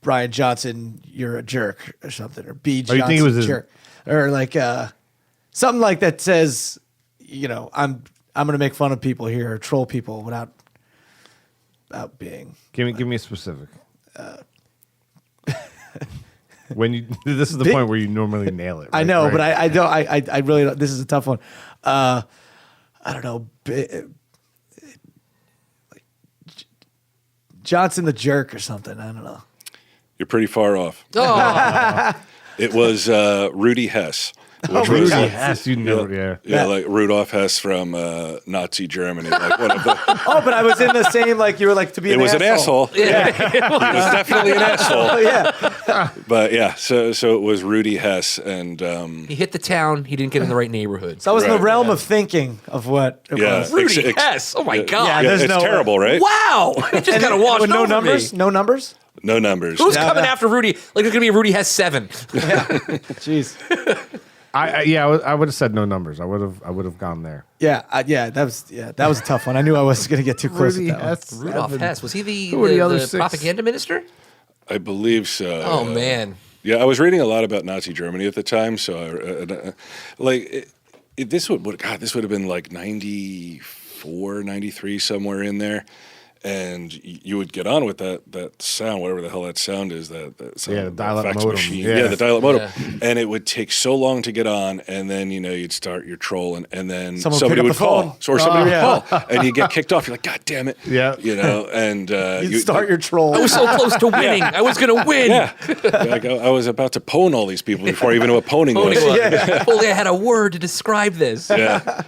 Bryan Johnson, you're a jerk or something, or B. Oh, you Johnson, think it was his- jerk, or like something like that says, I'm gonna make fun of people here or troll people without being. Give me a specific. When you this is the point where you normally nail it. I right? know, Right? but I don't. I really don't. This is a tough one. I don't know. Like Johnson the jerk or something. I don't know. You're pretty far off. Oh, It was Rudy Hess. Which Rudy was, Hess, you know, yeah. like Rudolf Hess from Nazi Germany. Like one of the, Oh, but I was in the same. Like you were like to be. it was an asshole. yeah. He was definitely an asshole. Oh yeah. But yeah, so it was Rudy Hess, and He hit the town. He didn't get in the right neighborhood. So I was in the Right. realm of thinking of what it Yeah. was. Rudy Hess. Oh my yeah, God. Yeah, yeah, there's it's no way. terrible, right? Wow. It just got to wash With no over numbers. me. No numbers. No numbers. Who's Yeah, coming yeah. after Rudy? Like there's gonna be a Rudy Hess 7. Jeez. I would have said no numbers. I would have gone there. Yeah. That was a tough one. I knew I was gonna get too close Rudy with that one. Hess. Rudolph Hess. Was he the, Who were the other the six? propaganda minister? I believe so. Oh man. Yeah, I was reading a lot about Nazi Germany at the time, so this would have been like 94, 93, somewhere in there. And you would get on with that sound, whatever the hell that sound is, that sound, Yeah, the dial-up fax modem. machine. Yeah. Yeah, the dial-up modem. Yeah. And it would take so long to get on, and then you'd start your troll, and then Someone somebody pick would up the call, phone. or somebody Oh, would call, and you get kicked off. You're like, God damn it! Yeah. And You start your troll. I was so close to winning. I was gonna win. yeah. Like, I was about to pwn all these people before I even knew what pwning Only was. If only I had a word to describe this. Yeah.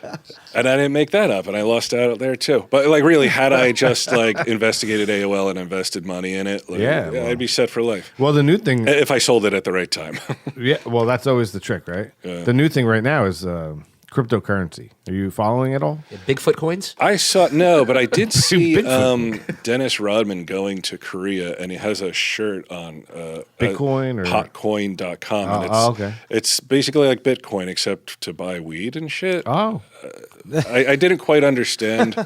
And I didn't make that up, and I lost out there too. But like, really, had I just like investigated AOL and invested money in it, like, Yeah, I'd be set for life. Well, the new thing. If I sold it at the right time. Yeah, well, that's always the trick, right? Yeah. The new thing right now is cryptocurrency. Are you following it all? Bigfoot coins. I saw no, but I did see Bigfoot. Dennis Rodman going to Korea, and he has a shirt on Bitcoin or- hotcoin.com. And it's, okay. It's basically like Bitcoin, except to buy weed and shit. Oh, I didn't quite understand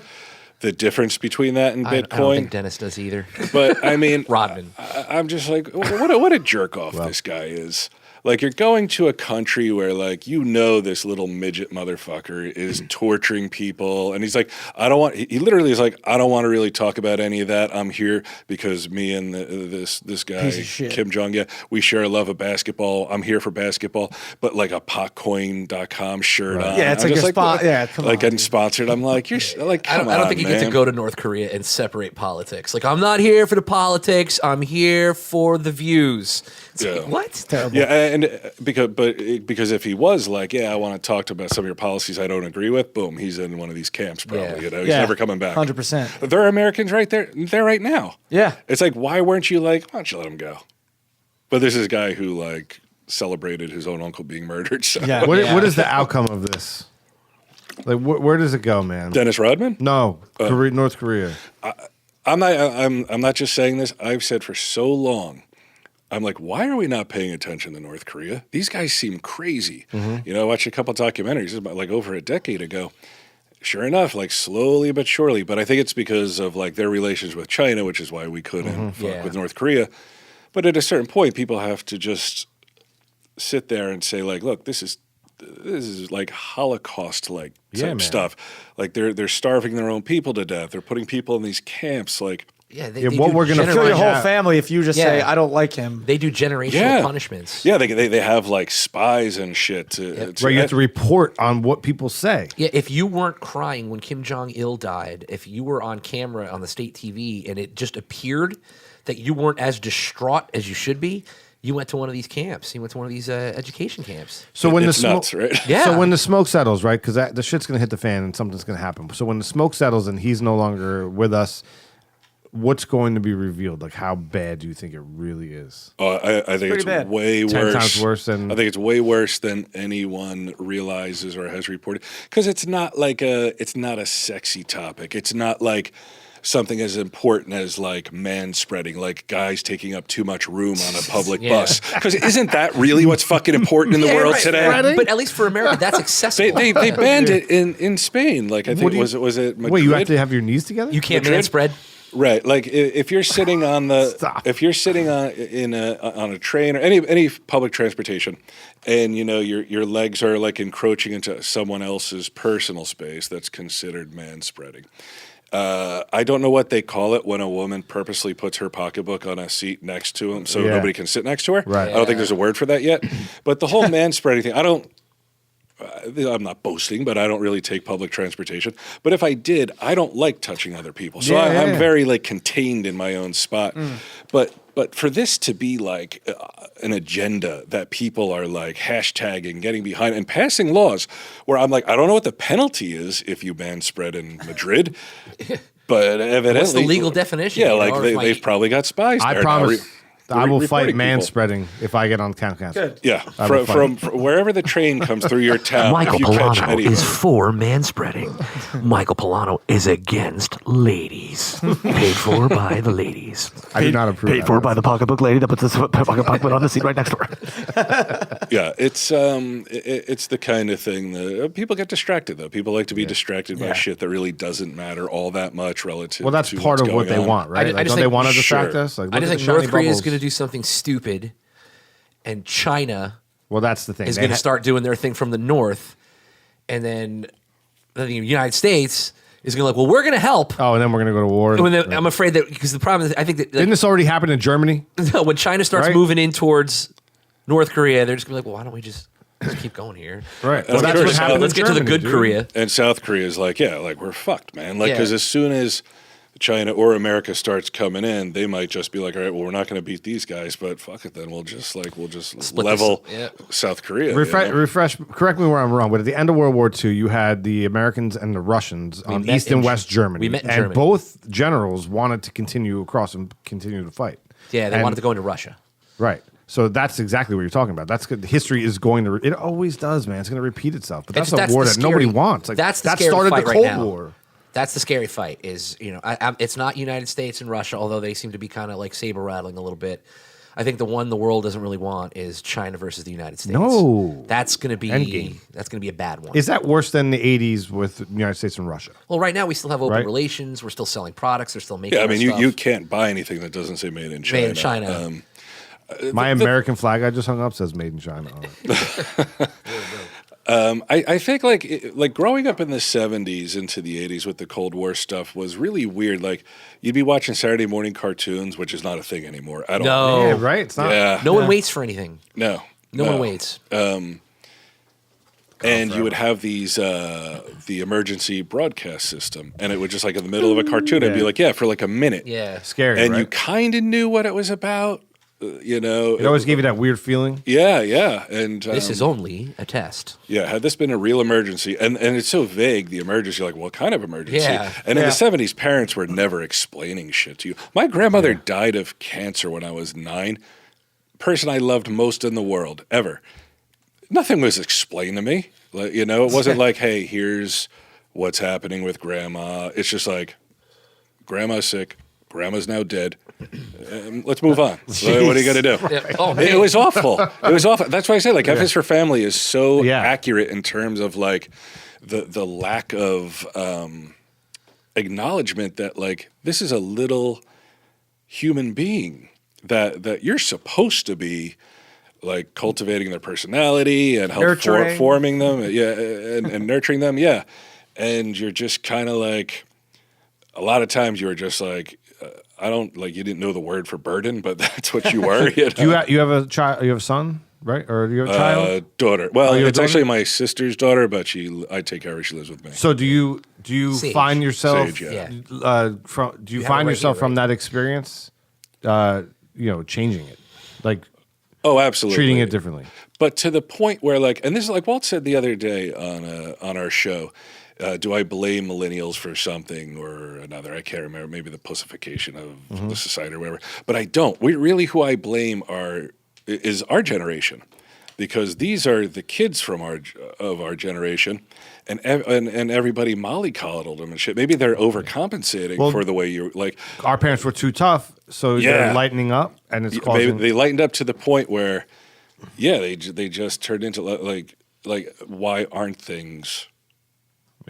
the difference between that and I don't Bitcoin. think Dennis does either. But I mean, Rodman. I'm just like, what a jerk off this guy is. Like, you're going to a country where, like, this little midget motherfucker is torturing people. And he's like, he literally is like, I don't want to really talk about any of that. I'm here because me and this guy, Piece of shit. Kim Jong, we share a love of basketball. I'm here for basketball. But, like, a potcoin.com shirt on. Yeah, it's I'm like just your what? yeah, come like on. getting sponsored. I'm like, you're like, I come don't on, think you get to man. go to North Korea and separate politics. Like, I'm not here for the politics. I'm here for the views. It's Yeah. like, what? Terrible. Yeah, because if he was like, yeah, I want to talk about some of your policies I don't agree with, boom, he's in one of these camps probably. Yeah. He's never coming back. 100%. There are Americans right there right now. Yeah. It's like, why weren't you like, why don't you let him go? But there's this guy who like celebrated his own uncle being murdered. So. Yeah. What is the outcome of this? Like, where does it go, man? Dennis Rodman? No, North Korea. I'm not just saying this. I've said for so long, I'm like, why are we not paying attention to North Korea? These guys seem crazy. You know, I watched a couple documentaries about like over a decade ago. Sure enough, like slowly but surely. But I think it's because of like their relations with China, which is why we couldn't fuck with North Korea. But at a certain point, people have to just sit there and say, like, look, this is like Holocaust like stuff. Like they're starving their own people to death. They're putting people in these camps. Like what we're gonna Kill your whole Yeah. family if you just say, I don't like him. They do generational punishments. Yeah, they have like spies and shit. Right, you have to report on what people say. Yeah, if you weren't crying when Kim Jong-il died, if you were on camera on the state TV and it just appeared that you weren't as distraught as you should be, you went to one of these camps. You went to one of these education camps. So when it's the smoke, nuts, right? Yeah. So when the smoke settles, right? Because the shit's gonna hit the fan and something's gonna happen. So when the smoke settles and he's no longer with us, what's going to be revealed? Like, how bad do you think it really is? I think it's bad. way 10 worse. times worse than. I think it's way worse than anyone realizes or has reported. Because it's not a sexy topic. It's not like something as important as like man spreading, like guys taking up too much room on a public bus. Because isn't that really what's fucking important in the world today? Right. But at least for America, that's accessible. They banned it in Spain. Like I think was it Madrid? Wait, you have to have your knees together? You can't Madrid? man spread. Right, like if you're sitting on the Stop. if you're sitting on a train or any public transportation, and you know your legs are like encroaching into someone else's personal space, that's considered man spreading. I don't know what they call it when a woman purposely puts her pocketbook on a seat next to him so nobody can sit next to her. Right. I don't think there's a word for that yet. But the whole man spreading thing, I'm not boasting, but I don't really take public transportation. But if I did, I don't like touching other people. So I'm very like contained in my own spot. But for this to be like an agenda that people are like hashtagging, getting behind, and passing laws where I'm like, I don't know what the penalty is if you ban spread in Madrid, but evidently, What's the legal definition? Yeah, You like know, or if they've probably got spies. I there promise. now I will fight reporting man people. spreading if I get on Council. Good. Yeah, will from wherever the train comes through your town, Michael if you catch Pullano anybody. is for manspreading. Michael Pullano is against ladies. Paid for by the ladies. I do not approve. Paid that. for by the pocketbook lady that puts the pocketbook on the seat right next to her. Yeah, it's the kind of thing that people get distracted though. People like to be distracted by shit that really doesn't matter all that much relative. Well, that's to part what's of what going they on. want, right? I Like, just don't they think- want to distract Sure. us? Like, I look just at think the North shiny Korea is bubbles. going to do something stupid, and China Well, that's the thing. is They going to ha- start doing their thing from the north, and then the United States is going to like, well, we're going to help. Oh, and then we're gonna go to war. And then I'm afraid that because the problem is, I think that Didn't this already happen in Germany? when China starts Right. moving in towards North Korea, they're just going to be like, well, why don't we just keep going here? Right. Well, Well, that's sure. what happened. Let's in get to the Germany, good dude. Korea. And South Korea is like, yeah, like we're fucked, man. Like, Yeah. because as soon as China or America starts coming in, they might just be like, all right, well, we're not going to beat these guys, but fuck it, then we'll just Split level this- yeah. South Korea. you Refresh, know? refresh. Correct me where I'm wrong, but at the end of World War II, you had the Americans and the Russians on met East and in- West Germany, we met in and Germany. both generals wanted to continue across and continue to fight. Yeah, they And- wanted to go into Russia. Right. So that's exactly what you're talking about. That's good. History is going to. It always does, man. It's going to repeat itself. But that's It's- a war the that nobody scary- wants. Like that's the that scary started fight the right Cold now. War. That's the scary fight. Is it's not United States and Russia, although they seem to be kind of like saber rattling a little bit. I think the one the world doesn't really want is China versus the United States. No. that's going to be Endgame. a bad one. Is that worse than the '80s with the United States and Russia? Well, right now we still have open Right. relations. We're still selling products. They're still making. Yeah, I our mean, stuff. you can't buy anything that doesn't say made in China. Made in China. My American flag I just hung up says "Made in China" on it. I think like growing up in the 70s into the 80s with the Cold War stuff was really weird. Like you'd be watching Saturday morning cartoons, which is not a thing anymore at all. No, Yeah, right. It's not. Yeah. no one waits for anything. No. No one waits. And you would have these the emergency broadcast system, and it would just like in the middle of a cartoon, it'd be like, yeah, for like a minute. Yeah. Scary. And right? you kind of knew what it was about. you know. It always gave you that weird feeling. Yeah. And This is only a test. yeah, had this been a real emergency, and it's so vague, the emergency, like, what kind of emergency? Yeah. And in the 70s, parents were never explaining shit to you. My grandmother died of cancer when I was 9. Person I loved most in the world, ever. Nothing was explained to me. Like, you know, it wasn't like, hey, here's what's happening with grandma. It's just like, grandma's sick, grandma's now dead. Let's move on. What are you going to do? Oh, man. It was awful. It was awful. That's why I say, like, F is for Family is so accurate in terms of, like, the lack of acknowledgement that, like, this is a little human being that you're supposed to be, like, cultivating their personality and help forming them, and nurturing them, and you're just kind of like, a lot of times you were just like, I don't, like, you didn't know the word for burden, but that's what you were. You know? You have a child? You have a son, right? Or you have a child? Daughter. Well, you have a it's daughter? actually my sister's daughter, but I take care of her. She lives with me. So do you Sage. find yourself Sage, yeah. from? Do you have find it right yourself here, from right? that experience? Changing it, like Oh, absolutely. treating it differently. But to the point where, like, and this is like Walt said the other day on our show, do I blame millennials for something or another? I can't remember. Maybe the pussification of the society or whatever. But I don't. Who I blame is our generation, because these are the kids from our generation, and everybody mollycoddled them and shit. Maybe they're overcompensating for the way you're like. Our parents were too tough, so they're lightening up, and it's causing. They lightened up to the point where, they just turned into like why aren't things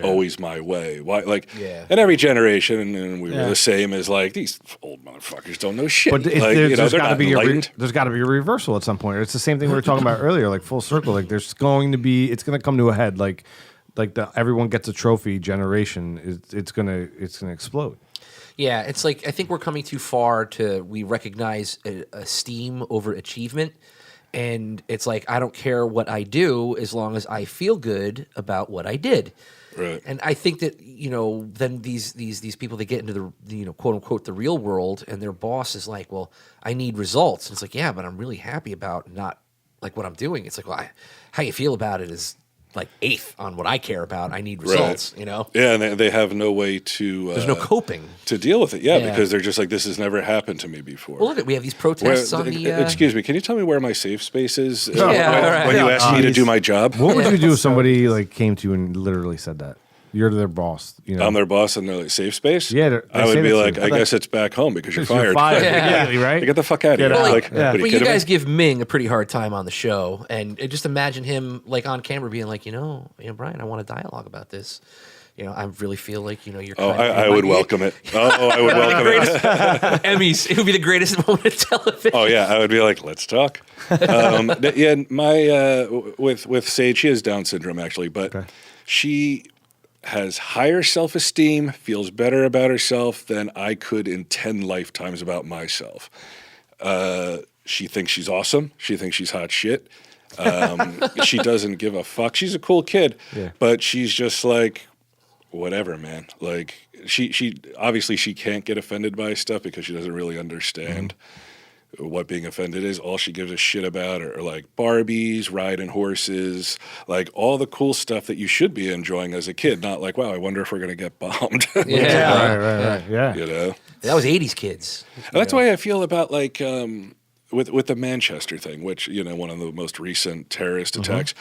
always my way? Why, like, in every generation, and we were the same as, like, these old motherfuckers don't know shit. But There's got to be there's got to be a reversal at some point. It's the same thing we were talking about earlier, like full circle. Like it's going to come to a head. Like the everyone gets a trophy generation. It's gonna explode. Yeah, it's like I think we're coming too far we recognize esteem over achievement. And it's like, I don't care what I do as long as I feel good about what I did. Right. And I think that, then these people, they get into the, quote unquote, the real world, and their boss is like, well, I need results. And it's like, yeah, but I'm really happy about not like what I'm doing. It's like, well, how you feel about it is like eighth on what I care about. I need results, Yeah, and they have no way to. There's no coping to deal with it. Yeah, because they're just like, this has never happened to me before. Well, look, we have these protests on the. Excuse me, can you tell me where my safe space is? all right. When you asked me to do my job. What would you do if somebody like came to you and literally said that? You're their boss. I'm their boss, and they're like, safe space. Yeah, I would be like, I guess it's back home because you're fired. Immediately, right? Get the fuck out of here. out. Like, what, are But you kidding guys me? give Ming a pretty hard time on the show, and just imagine him like on camera being like, Bryan, I want a dialogue about this. I really feel like you're. Oh, I would welcome it. Oh, I would welcome it. Emmys. It would be the greatest moment of television. Oh yeah, I would be like, let's talk. With Sage, she has Down syndrome actually, but she has higher self-esteem, feels better about herself than I could in 10 lifetimes about myself. She thinks she's awesome. She thinks she's hot shit. She doesn't give a fuck. She's a cool kid, but she's just like, whatever, man. Like she obviously she can't get offended by stuff because she doesn't really understand what being offended is. All she gives a shit about are like Barbies, riding horses, like all the cool stuff that you should be enjoying as a kid. Not like, wow, I wonder if we're gonna get bombed. Right. Yeah. That was 80s kids. And that's why I feel about like with the Manchester thing, which one of the most recent terrorist attacks.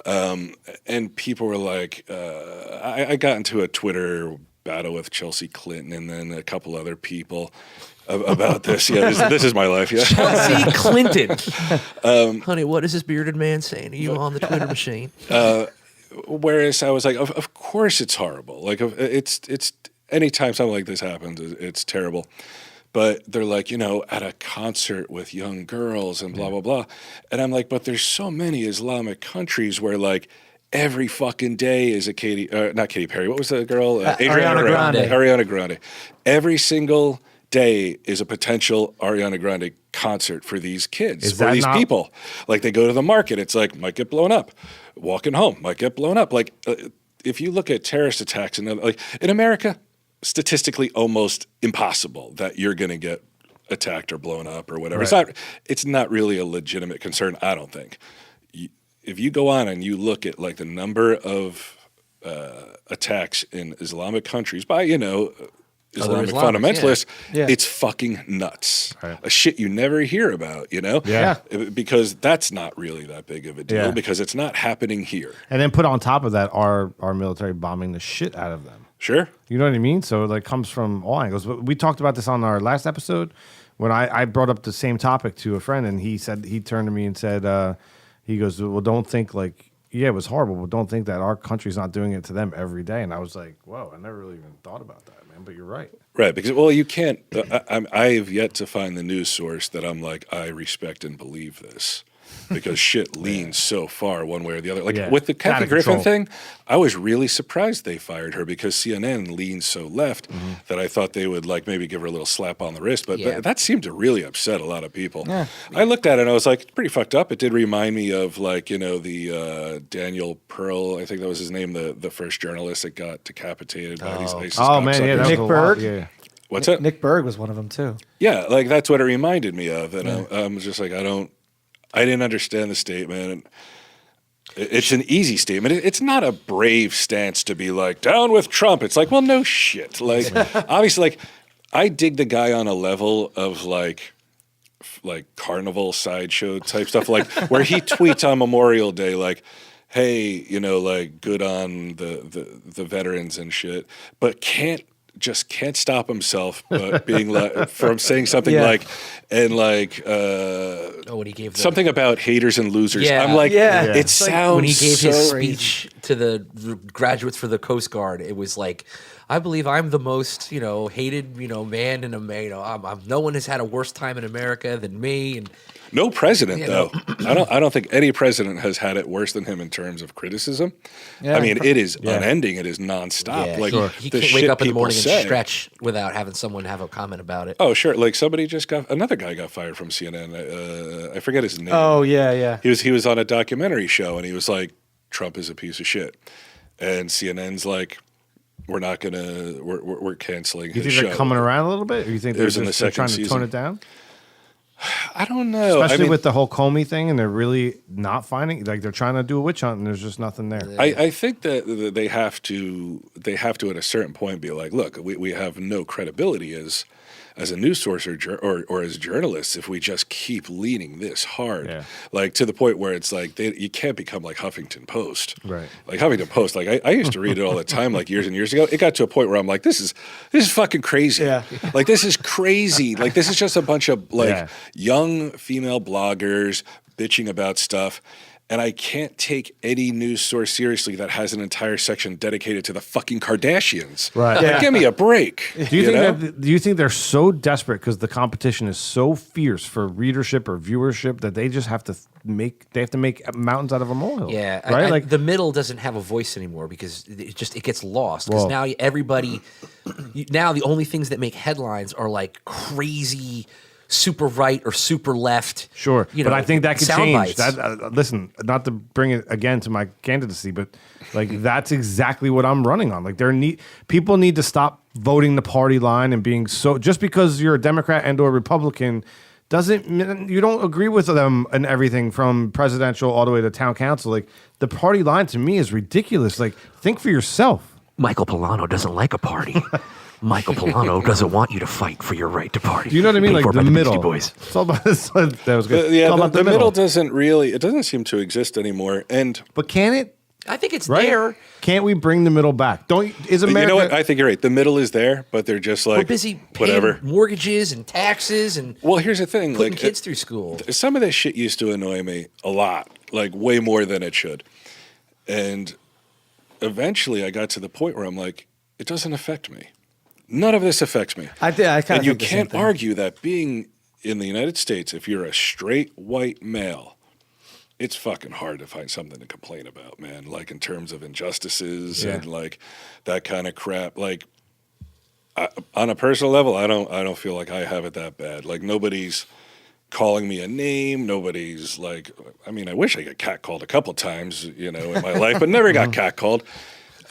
And people were like, I got into a Twitter battle with Chelsea Clinton and then a couple other people about this. Yeah, this is my life. Yeah, Chelsea Clinton. Honey, what is this bearded man saying? Are you on the Twitter machine? Whereas I was like, of course it's horrible. Like it's anytime something like this happens, it's terrible. But they're like, at a concert with young girls and blah, blah, blah. And I'm like, but there's so many Islamic countries where like every fucking day is a not Katy Perry. What was the girl? Ariana Grande. Every single day is a potential Ariana Grande concert for these kids, for these people. Like they go to the market. It's like, might get blown up. Walking home, might get blown up. Like if you look at terrorist attacks like in America, statistically almost impossible that you're going to get attacked or blown up or whatever. It's not really a legitimate concern, I don't think. If you go on and you look at like the number of attacks in Islamic countries by, Islamic fundamentalists, it's fucking nuts. Right. A shit you never hear about, Yeah. Because that's not really that big of a deal because it's not happening here. And then put on top of that our military bombing the shit out of them. Sure. You know what I mean? So it like comes from all angles. But we talked about this on our last episode when I brought up the same topic to a friend, and he turned to me and said, he goes, well, don't think like, yeah, it was horrible, but don't think that our country's not doing it to them every day. And I was like, whoa, I never really even thought about that, man. But you're right. Right, because, well, you can't, I have yet to find the news source that I'm like, I respect and believe this. Because shit leans so far one way or the other. Like with the Kathy Griffin thing, I was really surprised they fired her because CNN leans so left that I thought they would like maybe give her a little slap on the wrist. But that seemed to really upset a lot of people. Yeah. I looked at it and I was like, it's pretty fucked up. It did remind me of like, the Daniel Pearl, I think that was his name, the first journalist that got decapitated by these ISIS cocksuckers. Nick Berg? Yeah. What's it? Nick Berg was one of them too. Yeah, like that's what it reminded me of. And I'm just like, I didn't understand the statement. It's an easy statement. It's not a brave stance to be like, down with Trump. It's like, well, no shit. Like, obviously, like, I dig the guy on a level of like carnival sideshow type stuff, like where he tweets on Memorial Day, like, hey, like good on the veterans and shit, but can't stop himself being like from saying something when he gave something about haters and losers. I'm like, it sounds when he gave so his speech to the graduates for the Coast Guard. It was like, I believe I'm the most hated man in America. No one has had a worse time in America than me. And no president though. I don't think any president has had it worse than him in terms of criticism. I mean, it is unending. It is nonstop. Yeah, like he can't wake up in the morning and stretch without having someone have a comment about it. Oh, sure. Like another guy got fired from CNN. I forget his name. Oh, yeah. He was on a documentary show and he was like, Trump is a piece of shit. And CNN's like, we're canceling his show. You think they're coming around a little bit? Or you think they're trying to tone it down? I don't know. Especially with the whole Comey thing, and they're really not finding, like they're trying to do a witch hunt, and there's just nothing there. I think that they have to at a certain point be like, look, we have no credibility as a news source or as journalists if we just keep leaning this hard, like to the point where it's like you can't become like Huffington Post, right? Like Huffington Post, like I used to read it all the time, like years and years ago. It got to a point where I'm like, this is fucking crazy. Like this is crazy. Like this is just a bunch of like young female bloggers bitching about stuff. And I can't take any news source seriously that has an entire section dedicated to the fucking Kardashians. Right. Like, give me a break. Do you think they're so desperate because the competition is so fierce for readership or viewership that they just have to make mountains out of a molehill? Yeah. Right? Like the middle doesn't have a voice anymore because it gets lost. Because now now the only things that make headlines are like crazy super right or super left. Sure, but I think that could change. Bites. Listen, not to bring it again to my candidacy, but like that's exactly what I'm running on. Like people need to stop voting the party line and being so just because you're a Democrat and or Republican you don't agree with them and everything from presidential all the way to town council. Like the party line to me is ridiculous. Like think for yourself. Michael Pullano doesn't like a party. Michael Pullano doesn't want you to fight for your right to party. Do you know what I mean? Like the middle. Boys. It's all about this. That was good. The middle doesn't seem to exist anymore. But can it? I think it's there. Can't we bring the middle back? Is America? You know what? I think you're right. The middle is there, but they're just like we're busy paying mortgages and taxes and well, here's the thing: putting kids through school. Some of this shit used to annoy me a lot, like way more than it should. And eventually, I got to the point where I'm like, it doesn't affect me. None of this affects me. And you can't argue that being in the United States, if you're a straight white male, it's fucking hard to find something to complain about, man. Like in terms of injustices and like that kind of crap. Like on a personal level, I don't feel like I have it that bad. Like nobody's calling me a name. Nobody's like, I mean, I wish I got catcalled a couple times, in my life, but never got catcalled.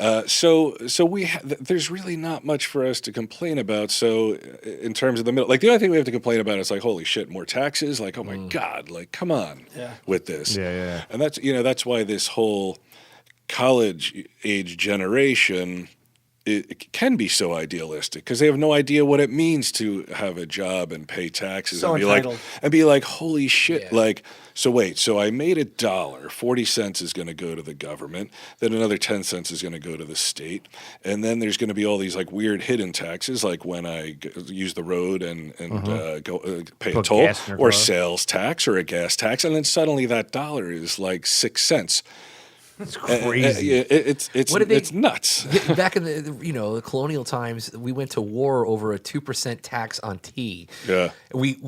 There's really not much for us to complain about. So in terms of the middle, like the only thing we have to complain about is like, holy shit, more taxes. Like, oh my God, like come on with this. Yeah. And that's why this whole college age generation, it can be so idealistic because they have no idea what it means to have a job and pay taxes So and entitled. be like, holy shit, Yeah. like, so wait, so I made $1, 40 cents is going to go to the government, then another 10 cents is going to go to the state, and then there's going to be all these like weird hidden taxes, like when I use the road and pay a Put toll gas in your or car. sales tax or a gas tax, and then suddenly that dollar is like 6 cents. It's crazy. What did they- It's nuts. Back in the colonial times, we went to war over a 2% tax on tea. Yeah. We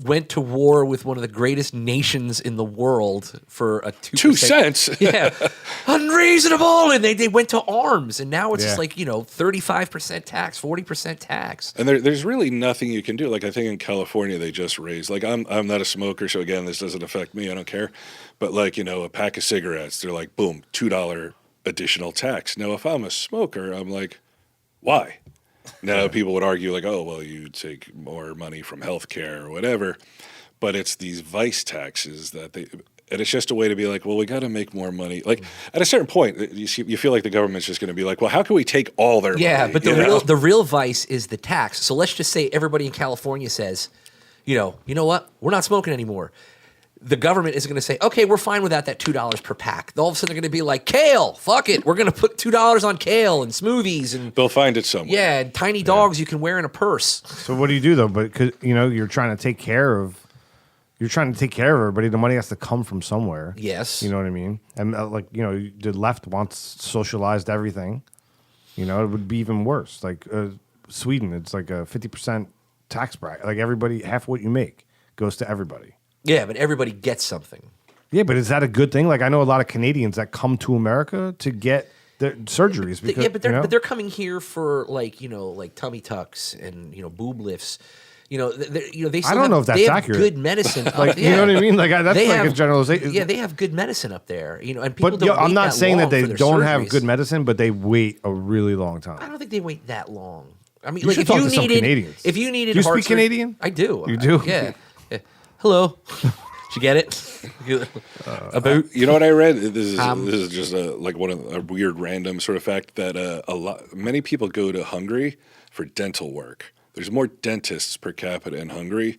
went to war with one of the greatest nations in the world for a 2%. 2 cents. Yeah, unreasonable, and they went to arms, and now it's just Yeah. like 35% tax, 40% tax. And there's really nothing you can do. Like I think in California they just raised. Like I'm not a smoker, so again this doesn't affect me. I don't care. But like a pack of cigarettes, they're like boom, $2 additional tax. Now if I'm a smoker, I'm like, why? Now people would argue like, oh well, you take more money from healthcare or whatever. But it's these vice taxes that and it's just a way to be like, well, we got to make more money. Like at a certain point, you feel like the government's just going to be like, well, how can we take all their money? Yeah, but you know? the real vice is the tax. So let's just say everybody in California says, you know what? We're not smoking anymore. The government is going to say, okay, we're fine without that $2 per pack. All of a sudden they're going to be like, kale, fuck it. We're going to put $2 on kale and smoothies and They'll find it somewhere. yeah, and tiny dogs you can wear in a purse. So what do you do though? But you're trying to take care of everybody. The money has to come from somewhere. Yes. You know what I mean? And the left wants socialized everything. It would be even worse. Like Sweden, it's like a 50% tax bracket. Like everybody, half what you make goes to everybody. Yeah, but everybody gets something. Yeah, but is that a good thing? Like I know a lot of Canadians that come to America to get their surgeries. Because, But they're coming here for like tummy tucks and boob lifts. They still I don't know if that's they have accurate. good medicine. Like, you know what I mean? Like that's They like have- a generalization. Yeah, they have good medicine up there. And people But don't I'm wait not saying that long they for their don't have surgeries. good medicine, but they wait a really long I time. don't think they wait that long. I mean, You like should if talk you to some needed, Canadians. if you needed, Do you heart speak surgery- Canadian? I do. You do? Yeah. Hello. Did you get it? About You know what I read? This is Um, just a weird random sort of fact that many people go to Hungary for dental work. There's more dentists per capita in Hungary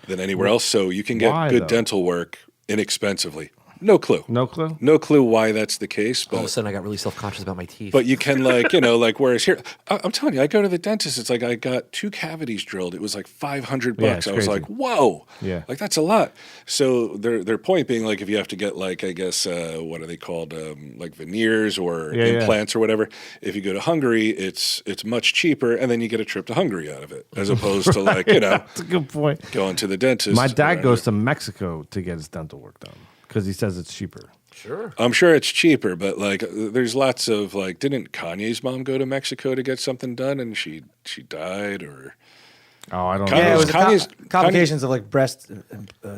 than anywhere else, so you can get Why, good though? dental work inexpensively. No clue. No clue? No clue why that's the case, all of a but sudden, I got really self-conscious about my teeth. but you can whereas here, I'm telling you, I go to the dentist. It's like I got 2 cavities drilled. It was like $500. Yeah, it's I was crazy. like, whoa, Yeah. like that's a lot. So their point being like if you have to get like I guess what are they called like veneers or Yeah, yeah. implants or whatever. If you go to Hungary, it's much cheaper, and then you get a trip to Hungary out of it, as opposed to like That's a good point. going to the dentist. My dad or goes whatever. to Mexico to get his dental work done because he says it's cheaper. sure. I'm sure it's cheaper, but like there's lots of like didn't Kanye's mom go to Mexico to get something done and she died or Oh, I don't Kanye- know. Yeah, it was Kanye's- complications of like breast.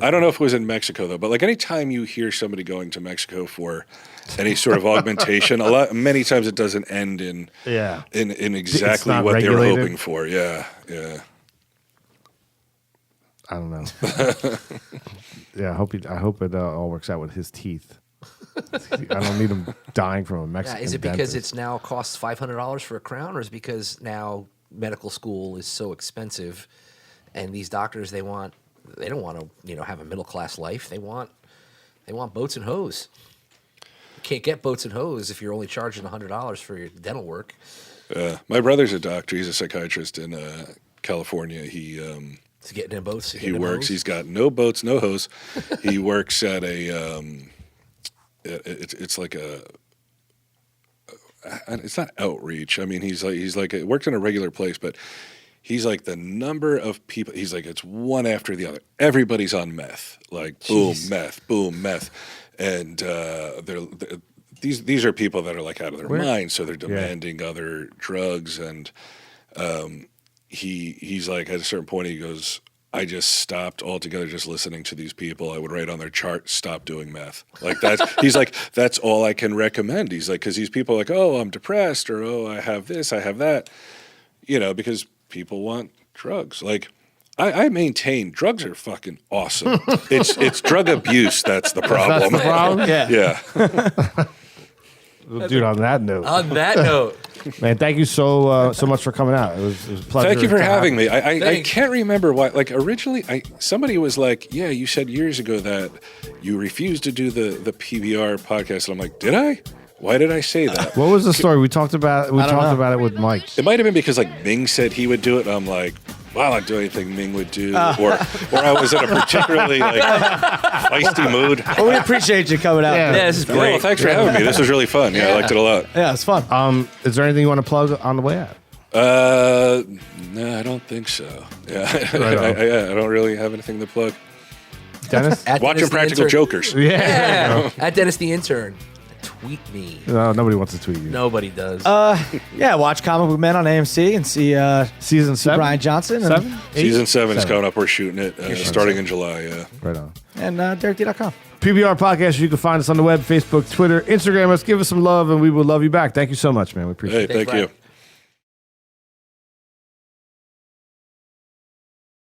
I don't know if it was in Mexico though, but like anytime you hear somebody going to Mexico for any sort of augmentation, many times it doesn't end in Yeah. in exactly not what regulated. they're hoping for. Yeah. I don't know. Yeah, I hope it all works out with his teeth. I don't need him dying from a Yeah, Mexican is it because dentist. it's now costs $500 for a crown, or is it because now medical school is so expensive, and these doctors they don't want to have a middle class life. They want boats and hose. You can't get boats and hose if you're only charging $100 for your dental work. My brother's a doctor. He's a psychiatrist in California. To get in boats, to He get in works. hose. He's got no boats, no hose. He works at a. It's like a. It's not outreach. I mean, he's like worked in a regular place, but he's like the number of people. He's like it's one after the other. Everybody's on meth. Like boom, meth, and these are people that are like out of their minds, so they're demanding other drugs and. He's like at a certain point he goes, I just stopped altogether just listening to these people. I would write on their chart, stop doing meth. Like that's, he's like, that's all I can recommend. He's like, because these people are like, oh, I'm depressed, or oh, I have this, I have that. You know, because people want drugs. Like, I maintain drugs are fucking awesome. It's drug abuse that's the problem. That's the problem? Yeah. Dude, on that note. On that note, Man, thank you so much for coming out. It was a pleasure. Thank you for to have having you. me. I can't remember why. Like originally, somebody was like, "Yeah, you said years ago that you refused to do the PBR podcast," and I'm like, "Did I? Why did I say that?" What was the story? We talked about it with Mike. It might have been because like Ming said he would do it, and I'm like, well, I'd do anything Ming would do, or I was in a particularly like feisty mood. Well, we appreciate you coming out. Yeah. yeah, this is great. Well, thanks for having me. This was really fun. Yeah, I liked it a lot. Yeah, it's fun. Is there anything you want to plug on the way out? No, I don't think so. Yeah, Right on. I don't really have anything to plug. Dennis? At Watching Dennis the Practical Intern. Jokers. Yeah. At Dennis the Intern. Tweet me. No, nobody wants to tweet you. Nobody does. Yeah, watch Comic Book Men on AMC and see Season 7? Brian Johnson. And, 7? Season 7 is 7. coming up. We're shooting it starting in July. Yeah. Right on. And DerekD.com. PBR Podcast, you can find us on the web, Facebook, Twitter, Instagram us, give us some love, and we will love you back. Thank you so much, man. We appreciate Hey, it. thank Brian. you.